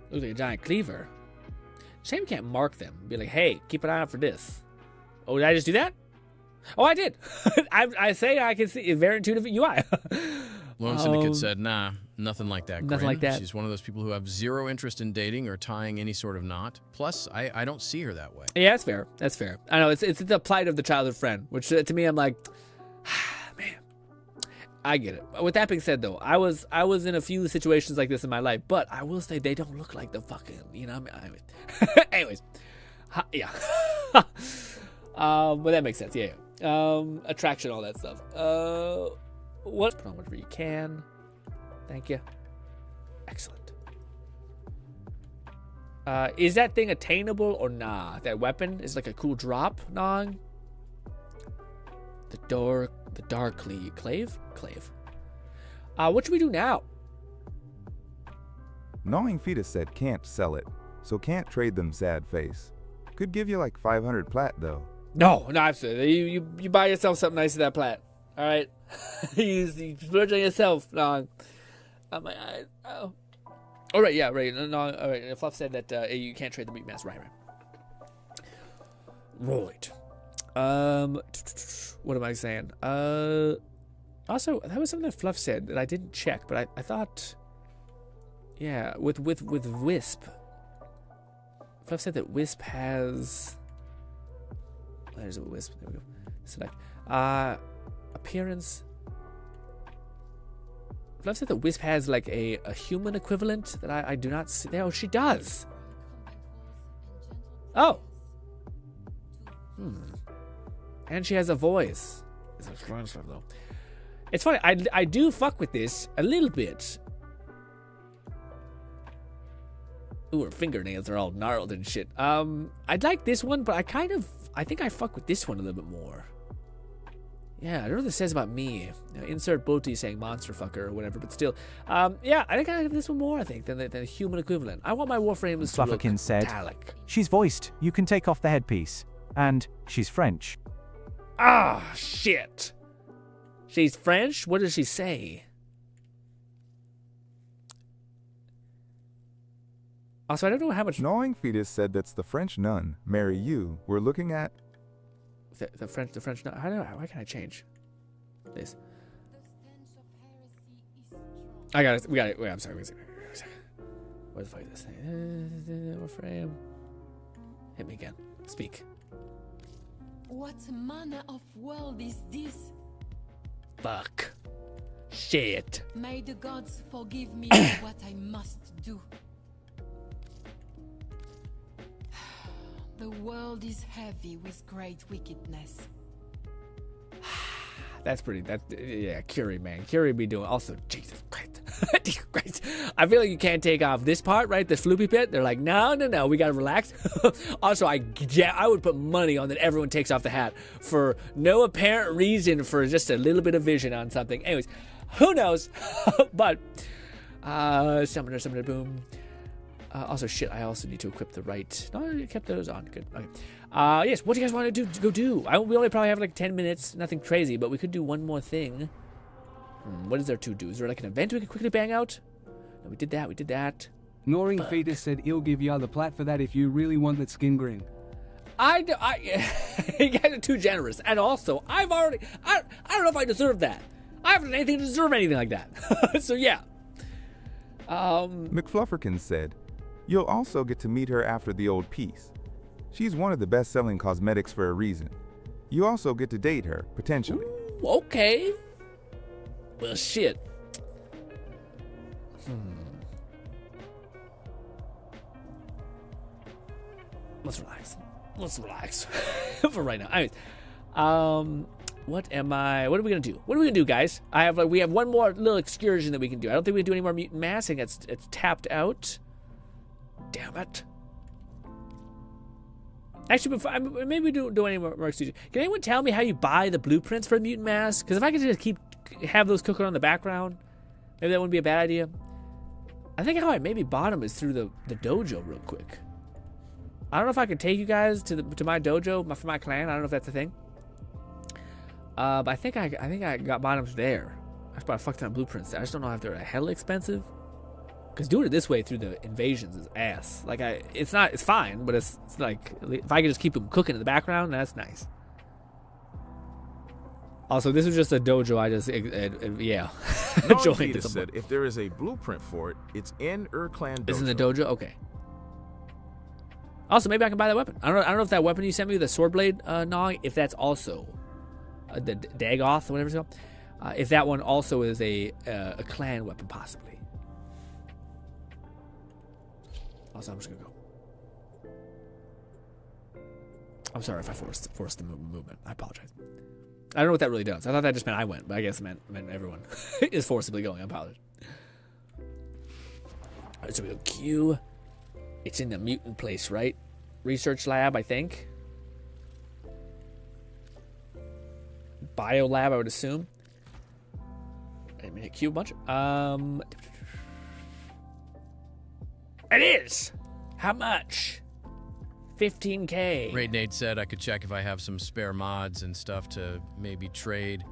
Looks like a giant cleaver. Shame we can't mark them. Be like, hey, keep an eye out for this. Oh, did I just do that? Oh, I did. I say I can see a very intuitive UI. Lone Syndicate said, nah, nothing like that. Nothing like that. She's one of those people who have zero interest in dating or tying any sort of knot. Plus, I don't see her that way. Yeah, that's fair. That's fair. I know, it's the plight of the childhood friend, which to me, I'm like, man, I get it. With that being said, though, I was in a few situations like this in my life, but I will say they don't look like the fucking, you know, I mean, anyways, yeah. But that makes sense, yeah. Attraction, all that stuff. Put on whatever you can. Thank you. Excellent. Is that thing attainable or nah? That weapon is like a cool drop, Nong. The dark clave. What should we do now? Gnawing Fetus said can't sell it, so can't trade them, sad face. Could give you like 500 plat though. No, absolutely. You buy yourself something nice with that plat. All right, you splurge on yourself, Nong. Oh my god. Oh. All right, yeah, right. No, all right. Fluff said that you can't trade the meat mask. Right. Right. What am I saying? Also, that was something that Fluff said that I didn't check, but I thought, yeah, with Wisp. Fluff said that Wisp has. There's a Wisp. There we go. Select. Appearance. Fluff said that Wisp has like a human equivalent that I do not see. Oh, she does. Oh. And she has a voice. It's funny. I do fuck with this a little bit. Ooh, her fingernails are all gnarled and shit. I'd like this one, but I think I fuck with this one a little bit more. Yeah, I don't know what this says about me. You know, insert Bolty saying monster fucker or whatever, but still. Yeah, I think I like this one more, I think, than the human equivalent. I want my Warframes to look said, metallic. She's voiced. You can take off the headpiece. And she's French. Ah, shit. She's French? What does she say? Also, I don't know how much... Gnawing Fetus said that's the French nun, Marry You, we're looking at... The French nun... Why can't I change this? I got it. We got it. Wait, I'm sorry. Where the fuck is this thing? Warframe. Hit me again. Speak. What manner of world is this? Fuck. Shit. May the gods forgive me what I must do. The world is heavy with great wickedness. That's pretty. Yeah, Curie, man. Curie be doing. Also, Jesus Christ. Christ. I feel like you can't take off this part, right? The floopy bit. They're like, no, we gotta relax. Also, I would put money on that everyone takes off the hat for no apparent reason, for just a little bit of vision on something. Anyways, who knows? But summoner, boom. Also, shit, I also need to equip the right. No, I kept those on. Good. Okay. Yes, what do you guys want to go do? We only probably have like 10 minutes. Nothing crazy, but we could do one more thing. What is there to do? Is there like an event we could quickly bang out? No, we did that. Gnawing Fetus said he'll give you the plat for that if you really want that skin green. You guys are too generous. And also, I don't know if I deserve that. I haven't done anything to deserve anything like that. So, yeah. McFlufferkin said, you'll also get to meet her after the old piece. She's one of the best-selling cosmetics for a reason. You also get to date her, potentially. Ooh, okay. Well, shit. Let's relax. For right now. Anyways, what are we gonna do? What are we gonna do, guys? We have one more little excursion that we can do. I don't think we can do any more mutant massing. It's tapped out. Damn it. Actually, before maybe we do any more excursion. Can anyone tell me how you buy the blueprints for a mutant mask? Because if I could just have those cooking on the background, maybe that wouldn't be a bad idea. I think how I maybe bought them is through the dojo real quick. I don't know if I could take you guys to my dojo for my clan. I don't know if that's a thing. But I think I got bottoms there. I bought a fuck ton of blueprints there. I just don't know if they're hella expensive. Because doing it this way through the invasions is ass. Like it's fine, but it's like if I could just keep them cooking in the background, that's nice. Also, this was just a dojo. I just yeah. Joined said if there is a blueprint for it, it's in Clan dojo. It's in the dojo. Okay. Also, maybe I can buy that weapon. I don't know if that weapon you sent me, the sword blade gnawing, if that's also the Dagoth, whatever it's called. If that one also is a clan weapon, possibly. Also, I'm just gonna go. I'm sorry if I forced the movement. I apologize. I don't know what that really does. I thought that just meant I went, but I guess it meant everyone is forcibly going. I apologize. Alright, so we go Q. It's in the mutant place, right? Research lab, I think. Bio lab, I would assume. I mean, Q a bunch. It is! How much? 15K. Raid Nate said I could check if I have some spare mods and stuff to maybe trade.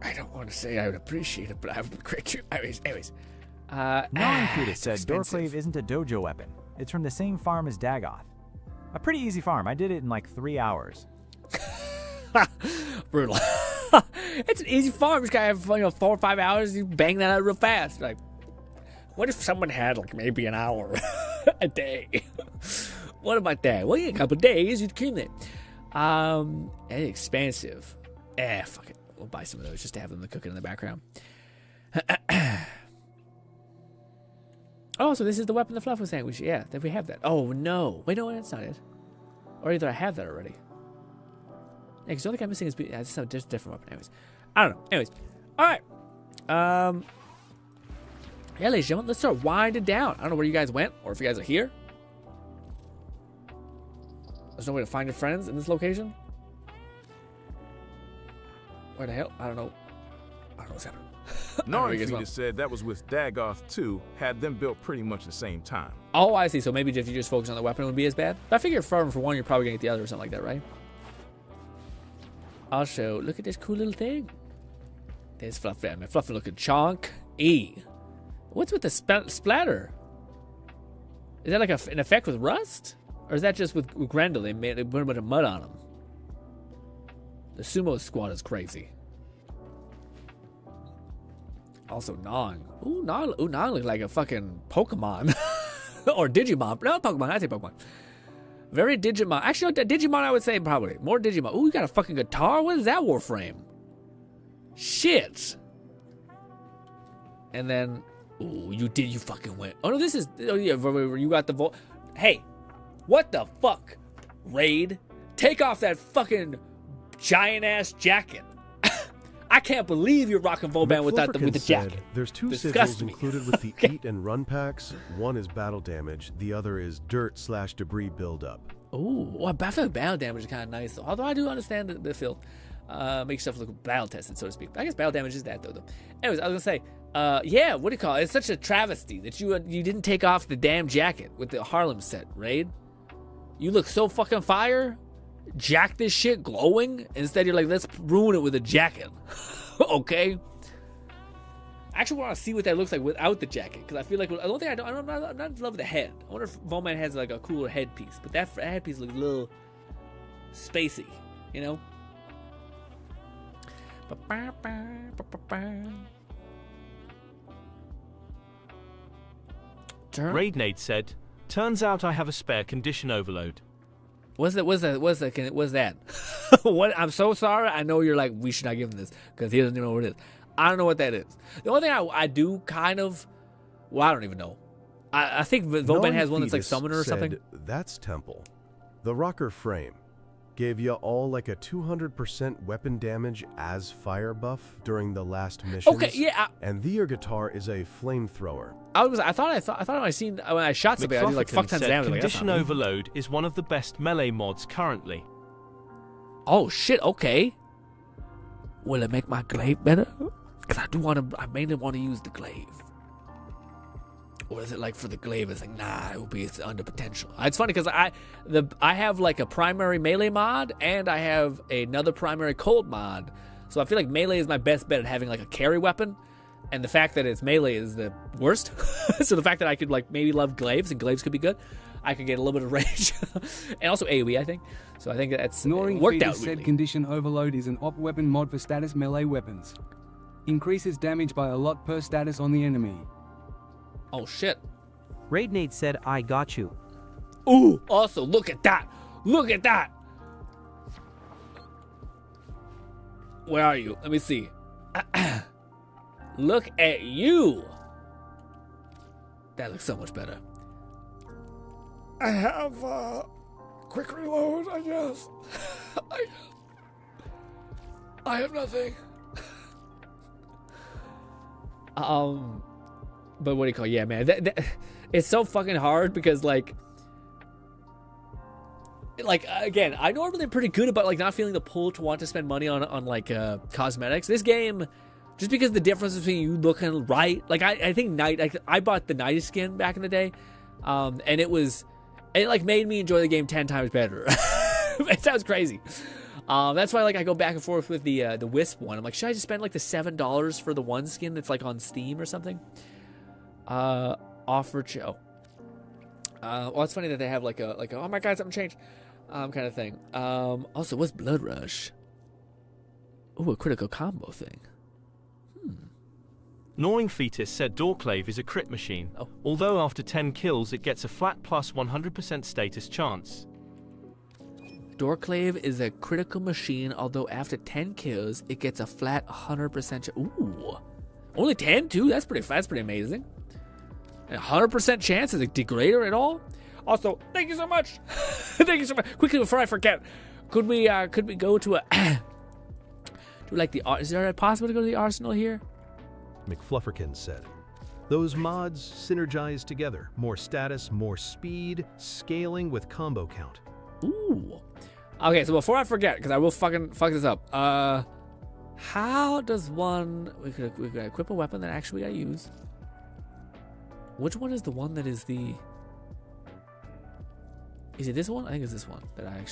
I don't want to say I would appreciate it, but I would be great too. Anyways. Gnawing Fetus said Doorclave isn't a dojo weapon. It's from the same farm as Dagoth. A pretty easy farm. I did it in like 3 hours. Brutal. It's an easy farm. Just gotta have 4 or 5 hours. You bang that out real fast. Like, what if someone had like maybe an hour a day? What about that? Well, yeah, a couple of days you'd cream it. And expensive. Fuck it. We'll buy some of those just to have them cooking in the background. Oh, so this is the weapon the Fluff was saying. Yeah, that we have that. Oh no! Wait, no, that's not it. Or either I have that already. Yeah, because the only thing I'm missing is it's a different weapon. Anyways, I don't know. Anyways, all right. Yeah, ladies and gentlemen, let's start winding down. I don't know where you guys went, or if you guys are here. There's no way to find your friends in this location. Where the hell? I don't know. I don't know what's happening. Gnawing said that was with Dagoth 2, had them built pretty much the same time. Oh, I see. So maybe if you just focus on the weapon, it wouldn't be as bad. But I figure for one, you're probably going to get the other or something like that, right? Also, look at this cool little thing. There's Fluffy. I mean, Fluffy looking chunk. What's with the splatter? Is that like an effect with rust? Or is that just with Grendel? They put a bunch of mud on him. The sumo squad is crazy. Also, Nong. Ooh, Nong looks like a fucking Pokemon. Or Digimon. No, Pokemon. I'd say Pokemon. Very Digimon. Actually, Digimon, I would say probably. More Digimon. Ooh, you got a fucking guitar? What is that, Warframe? Shit. And then, ooh, you fucking went. Oh, no, this is, oh, yeah, you got the vote. Hey, what the fuck? Raid? Take off that fucking giant-ass jacket. I can't believe you're rocking Vauban with the jacket. There's 2 Disgust sigils me. included with the Eat and Run packs. One is battle damage. The other is dirt/debris buildup. Ooh, well, I feel like battle damage is kind of nice, though. Although I do understand the feel. Make stuff look battle tested, so to speak. I guess battle damage is that, though. Anyways, I was going to say, yeah, what do you call it? It's such a travesty that you didn't take off the damn jacket with the Harlem set, Raid. You look so fucking fire. Jack this shit glowing. Instead, you're like, let's ruin it with a jacket. Okay? I actually want to see what that looks like without the jacket, because I feel like I'm not in love with the head. I wonder if Vauban has like a cooler headpiece, but that headpiece looks a little spacey, you know? Raidnade said, "Turns out I have a spare condition overload." What's that? What? I'm so sorry. I know you're like, we should not give him this because he doesn't even know what it is. I don't know what that is. The only thing I do kind of, well, I don't even know. I think Vauban has one that's like Summoner or something. That's Temple. The rocker frame gave you all like a 200% weapon damage as fire buff during the last missions. Okay, yeah. And the guitar is a flamethrower. I thought I seen when I shot somebody, I did like fuck tons of damage. Condition Overload is one of the best melee mods currently. Oh shit! Okay. Will it make my glaive better? Because I mainly want to use the glaive. Or is it like for the glaive? It's like, nah, it's under potential. It's funny because I have like a primary melee mod and I have another primary cold mod. So I feel like melee is my best bet at having like a carry weapon. And the fact that it's melee is the worst. So the fact that I could like maybe love glaives and glaives could be good. I could get a little bit of range. And also AoE, I think. So I think that's worked out said really. Condition Overload is an op weapon mod for status melee weapons. Increases damage by a lot per status on the enemy. Oh shit. Raidnade said, "I got you." Ooh, also look at that. Look at that. Where are you? Let me see. Look at you. That looks so much better. I have quick reload, I guess. I have nothing. But what do you call it? Yeah, man. It's so fucking hard because like again, I normally am pretty good about like not feeling the pull to want to spend money on like cosmetics. This game, just because the difference between you looking right, like I think I bought the Night skin back in the day, and it like made me enjoy the game 10 times better. It sounds crazy. That's why like I go back and forth with the Wisp one. I'm like, should I just spend like the $7 for the one skin that's like on Steam or something? Offer Joe. Well, it's funny that they have like a oh my god, something changed kind of thing. Also, what's Blood Rush? Ooh, a critical combo thing. Gnawing Fetus said Doorclave is a crit machine, although after 10 kills it gets a flat plus 100% status chance. Doorclave is a critical machine, although after 10 kills it gets a flat 100%. Ooh, only 10 too? That's pretty amazing. And 100% chance is a degrader at all. Also, thank you so much. Thank you so much. Quickly before I forget, could we go to a do like the is there possible to go to the arsenal here? McFlufferkin said, "Those mods synergize together. More status, more speed, scaling with combo count." Ooh. Okay, so before I forget, because I will fucking fuck this up. How does one we could equip a weapon that actually we gotta use? Which one is the one that is the? Is it this one? I think it's this one that I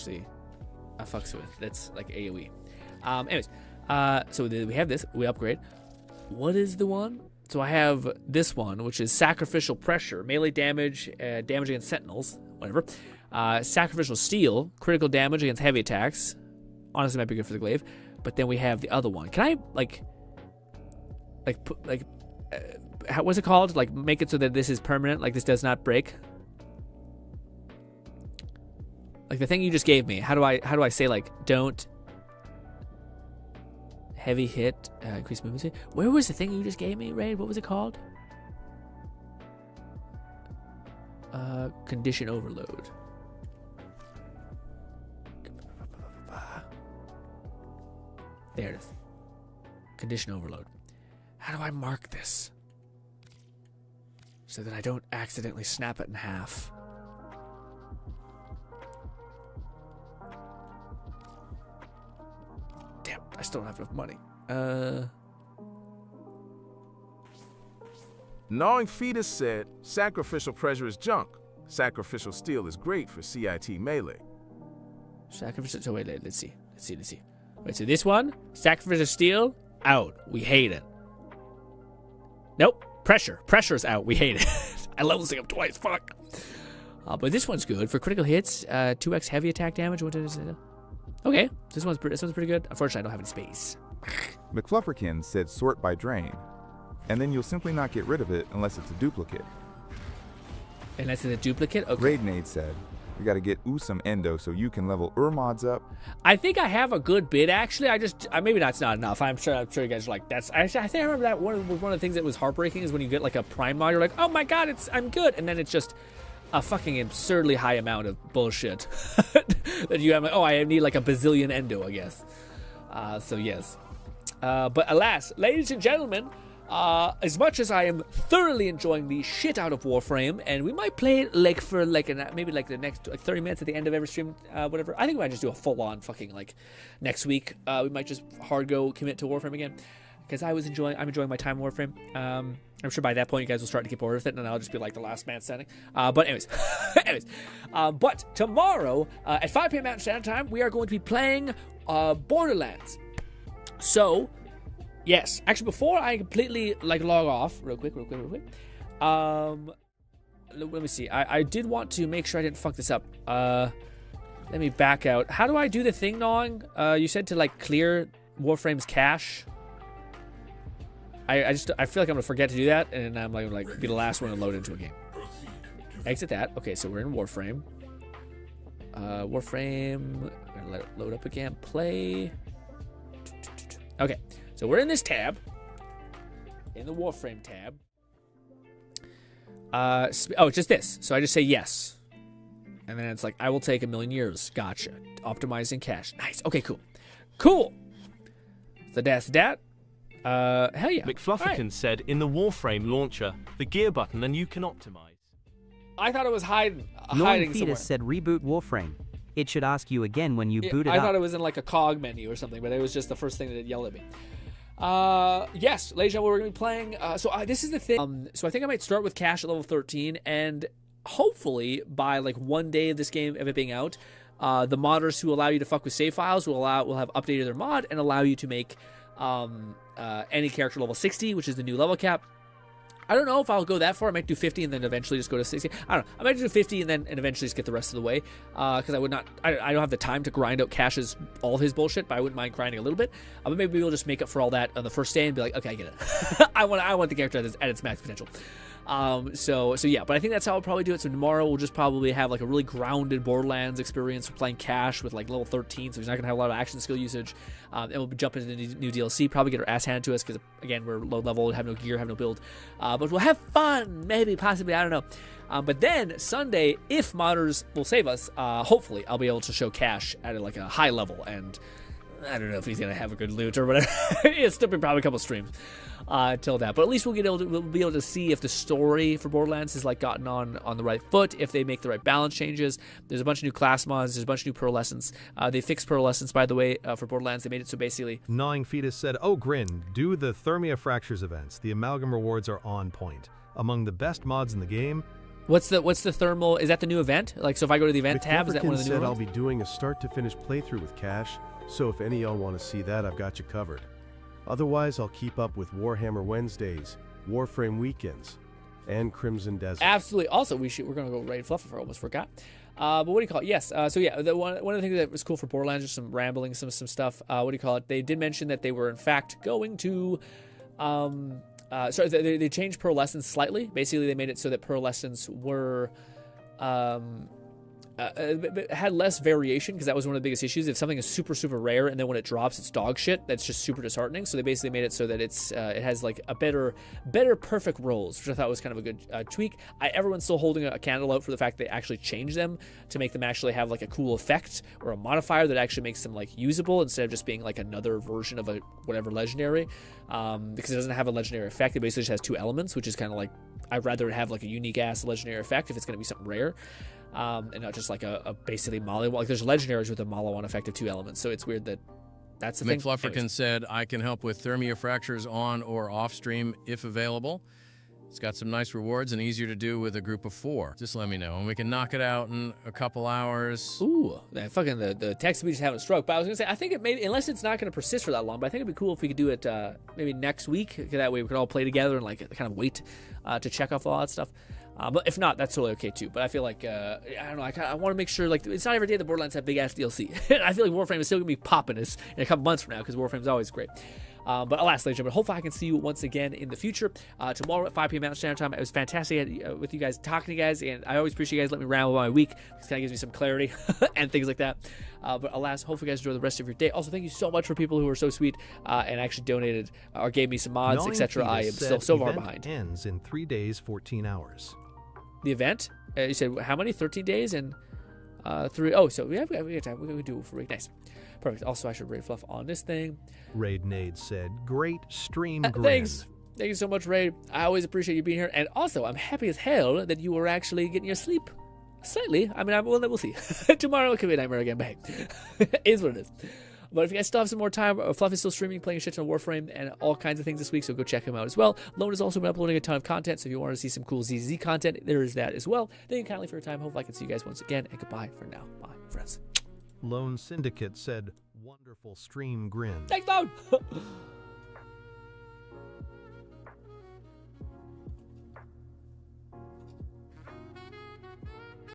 fucks with. That's like AoE. Anyways, so we have this. We upgrade. What is the one? So I have this one, which is Sacrificial Pressure, melee damage, damage against sentinels, whatever. Sacrificial Steel, critical damage against heavy attacks. Honestly, might be good for the glaive. But then we have the other one. Can I what's it called? Like make it so that this is permanent, like this does not break. Like the thing you just gave me. How do I say like don't heavy hit increase movement speed? Where was the thing you just gave me, Raid? What was it called? Condition Overload. There it is. Condition overload. How do I mark this? So that I don't accidentally snap it in half. Damn, I still don't have enough money. Gnawing Fetus said, sacrificial pressure is junk. Sacrificial steel is great for CIT melee. Sacrificial, so wait, let's see. Wait, so this one, sacrificial steel, out. We hate it. Nope, pressure's out. We hate it. I leveled this up twice, fuck. But this one's good for critical hits, 2x heavy attack damage. What is it? Okay, this one's pretty good. Unfortunately, I don't have any space. McFlufferkin said sort by drain, and then you'll simply not get rid of it unless it's a duplicate. Unless it's a duplicate? Okay. Raidnade said, we gotta get some endo so you can level mods up. I think I have a good bid, actually. Maybe that's not enough. I'm sure you guys are like, that's, I think I remember that one of the things that was heartbreaking is when you get like a prime mod, you're like, oh my god, I'm good. And then it's just a fucking absurdly high amount of bullshit that you have. Like, oh, I need like a bazillion endo, I guess. So yes. But alas, ladies and gentlemen, as much as I am thoroughly enjoying the shit out of Warframe, and we might play it like for like maybe like the next 30 minutes at the end of every stream, whatever. I think we might just do a full-on fucking like next week. We might just hard go commit to Warframe again, because I'm enjoying my time in Warframe. I'm sure by that point you guys will start to get bored with it, and I'll just be like the last man standing. But anyways, but tomorrow at 5 p.m. Mountain Standard Time, we are going to be playing Borderlands. So. Yes, actually, before I completely like log off, real quick. Let me see. I did want to make sure I didn't fuck this up. Let me back out. How do I do the thing, Gnawing? You said to like clear Warframe's cache. I feel like I'm gonna forget to do that, and I'm like be the last one to load into a game. Exit that. Okay, so we're in Warframe. Warframe. We're gonna let it load up again. Play. Okay. So we're in this tab, in the Warframe tab. It's just this. So I just say yes. And then it's like, I will take 1,000,000 years. Gotcha. Optimizing cache. Nice. Okay, cool. Cool. So that's that. Hell yeah. McFlufferkin said, in the Warframe launcher, the gear button, and you can optimize. I thought it was hiding Gnawing somewhere. Fetus said reboot Warframe. It should ask you again when you boot it up. I thought it was in like a cog menu or something, but it was just the first thing that it yelled at me. Yes, ladies and gentlemen, we're going to be playing, this is the thing, so I think I might start with cache at level 13, and hopefully, by, like, one day of this game, of it being out, the modders who allow you to fuck with save files will have updated their mod, and allow you to make, any character level 60, which is the new level cap. I don't know if I'll go that far. I might do 50 and then eventually just go to 60. I don't know. I might do 50 and eventually just get the rest of the way. Because I don't have the time to grind out Cash's, all of his bullshit, but I wouldn't mind grinding a little bit. But maybe we'll just make up for all that on the first day and be like, okay, I get it. I want the character at its max potential. So yeah, but I think that's how I'll probably do it. So tomorrow we'll just probably have like a really grounded Borderlands experience. We're playing Cash with like level 13, so he's not gonna have a lot of action skill usage. And we'll jump into the new DLC, probably get our ass handed to us because again we're low level, have no gear, have no build. But we'll have fun, maybe, possibly, I don't know. But then Sunday, if modders will save us, hopefully I'll be able to show Cash at like a high level, and I don't know if he's gonna have a good loot or whatever. It's still been probably a couple streams till that, but at least we'll be able to see if the story for Borderlands has like gotten on the right foot, if they make the right balance changes. There's a bunch of new class mods, there's a bunch of new pearlescence. They fixed pearlescence, by the way, for Borderlands. They made it so basically. Gnawing Fetus said, "Oh, Grin, do the Thermia Fractures events. The amalgam rewards are on point. Among the best mods in the game." What's the thermal? Is that the new event? Like, so if I go to the event tab, is that one of the new said ones? I'll be doing a start-to-finish playthrough with Cash, so if any of y'all want to see that, I've got you covered. Otherwise, I'll keep up with Warhammer Wednesdays, Warframe weekends, and Crimson Desert. Absolutely. Also, we're going to go raid Fluffer. I almost forgot. But what do you call it? Yes. So yeah, one of the things that was cool for Borderlands is some rambling, some stuff. What do you call it? They did mention that they were in fact going to, they changed pearlescence slightly. Basically, they made it so that pearlescence were, it had less variation because that was one of the biggest issues. If something is super, super rare and then when it drops, it's dog shit, that's just super disheartening. So they basically made it so that it has like a better perfect rolls, which I thought was kind of a good tweak. Everyone's still holding a candle out for the fact they actually changed them to make them actually have like a cool effect or a modifier that actually makes them like usable instead of just being like another version of a whatever legendary, because it doesn't have a legendary effect. It basically just has 2 elements, which is kind of like, I'd rather have like a unique ass legendary effect if it's going to be something rare. And not just like a basically Molly. Like there's legendaries with a Mala effect of 2 elements, so it's weird that that's the thing. McFlufferkin said, I can help with Thermia fractures on or off stream if available. It's got some nice rewards and easier to do with a group of 4. Just let me know, and we can knock it out in a couple hours. Ooh, man, fucking the text speech is having a stroke. But I was gonna say, I think it maybe, unless it's not gonna persist for that long, but I think it'd be cool if we could do it maybe next week. That way we could all play together and like kind of wait to check off all that stuff. But if not, that's totally okay too. But I feel like, I don't know, I want to make sure, like, it's not every day the Borderlands have big-ass DLC. I feel like Warframe is still going to be popping in a couple months from now, because Warframe's always great. But alas, ladies and gentlemen, hopefully I can see you once again in the future. Tomorrow at 5 p.m. Mountain Standard Time. It was fantastic with you guys, talking to you guys, and I always appreciate you guys letting me ramble about my week. This kind of gives me some clarity and things like that. But alas, hopefully you guys enjoy the rest of your day. Also, thank you so much for people who are so sweet and actually donated or gave me some mods, etc. I am still so far behind. Ends in 3 days, 14 hours. The event? You said how many? 13 days and 3. Oh, so we have time. We do it for a week. Nice. Perfect. Also, I should rate Fluff on this thing. Raid Nade said, great stream, GRINN. Thanks. Thank you so much, Raid. I always appreciate you being here. And also, I'm happy as hell that you were actually getting your sleep. Slightly. I mean, we'll see. Tomorrow it could be a nightmare again, but hey, it is what it is. But if you guys still have some more time, Fluff is still streaming, playing a shit ton of Warframe and all kinds of things this week, so go check him out as well. Lone has also been uploading a ton of content, so if you want to see some cool ZZ content, there is that as well. Thank you kindly for your time. Hopefully I can see you guys once again, and goodbye for now. Bye, friends. Lone Syndicate said, wonderful stream, GRINN. Thanks, Lone!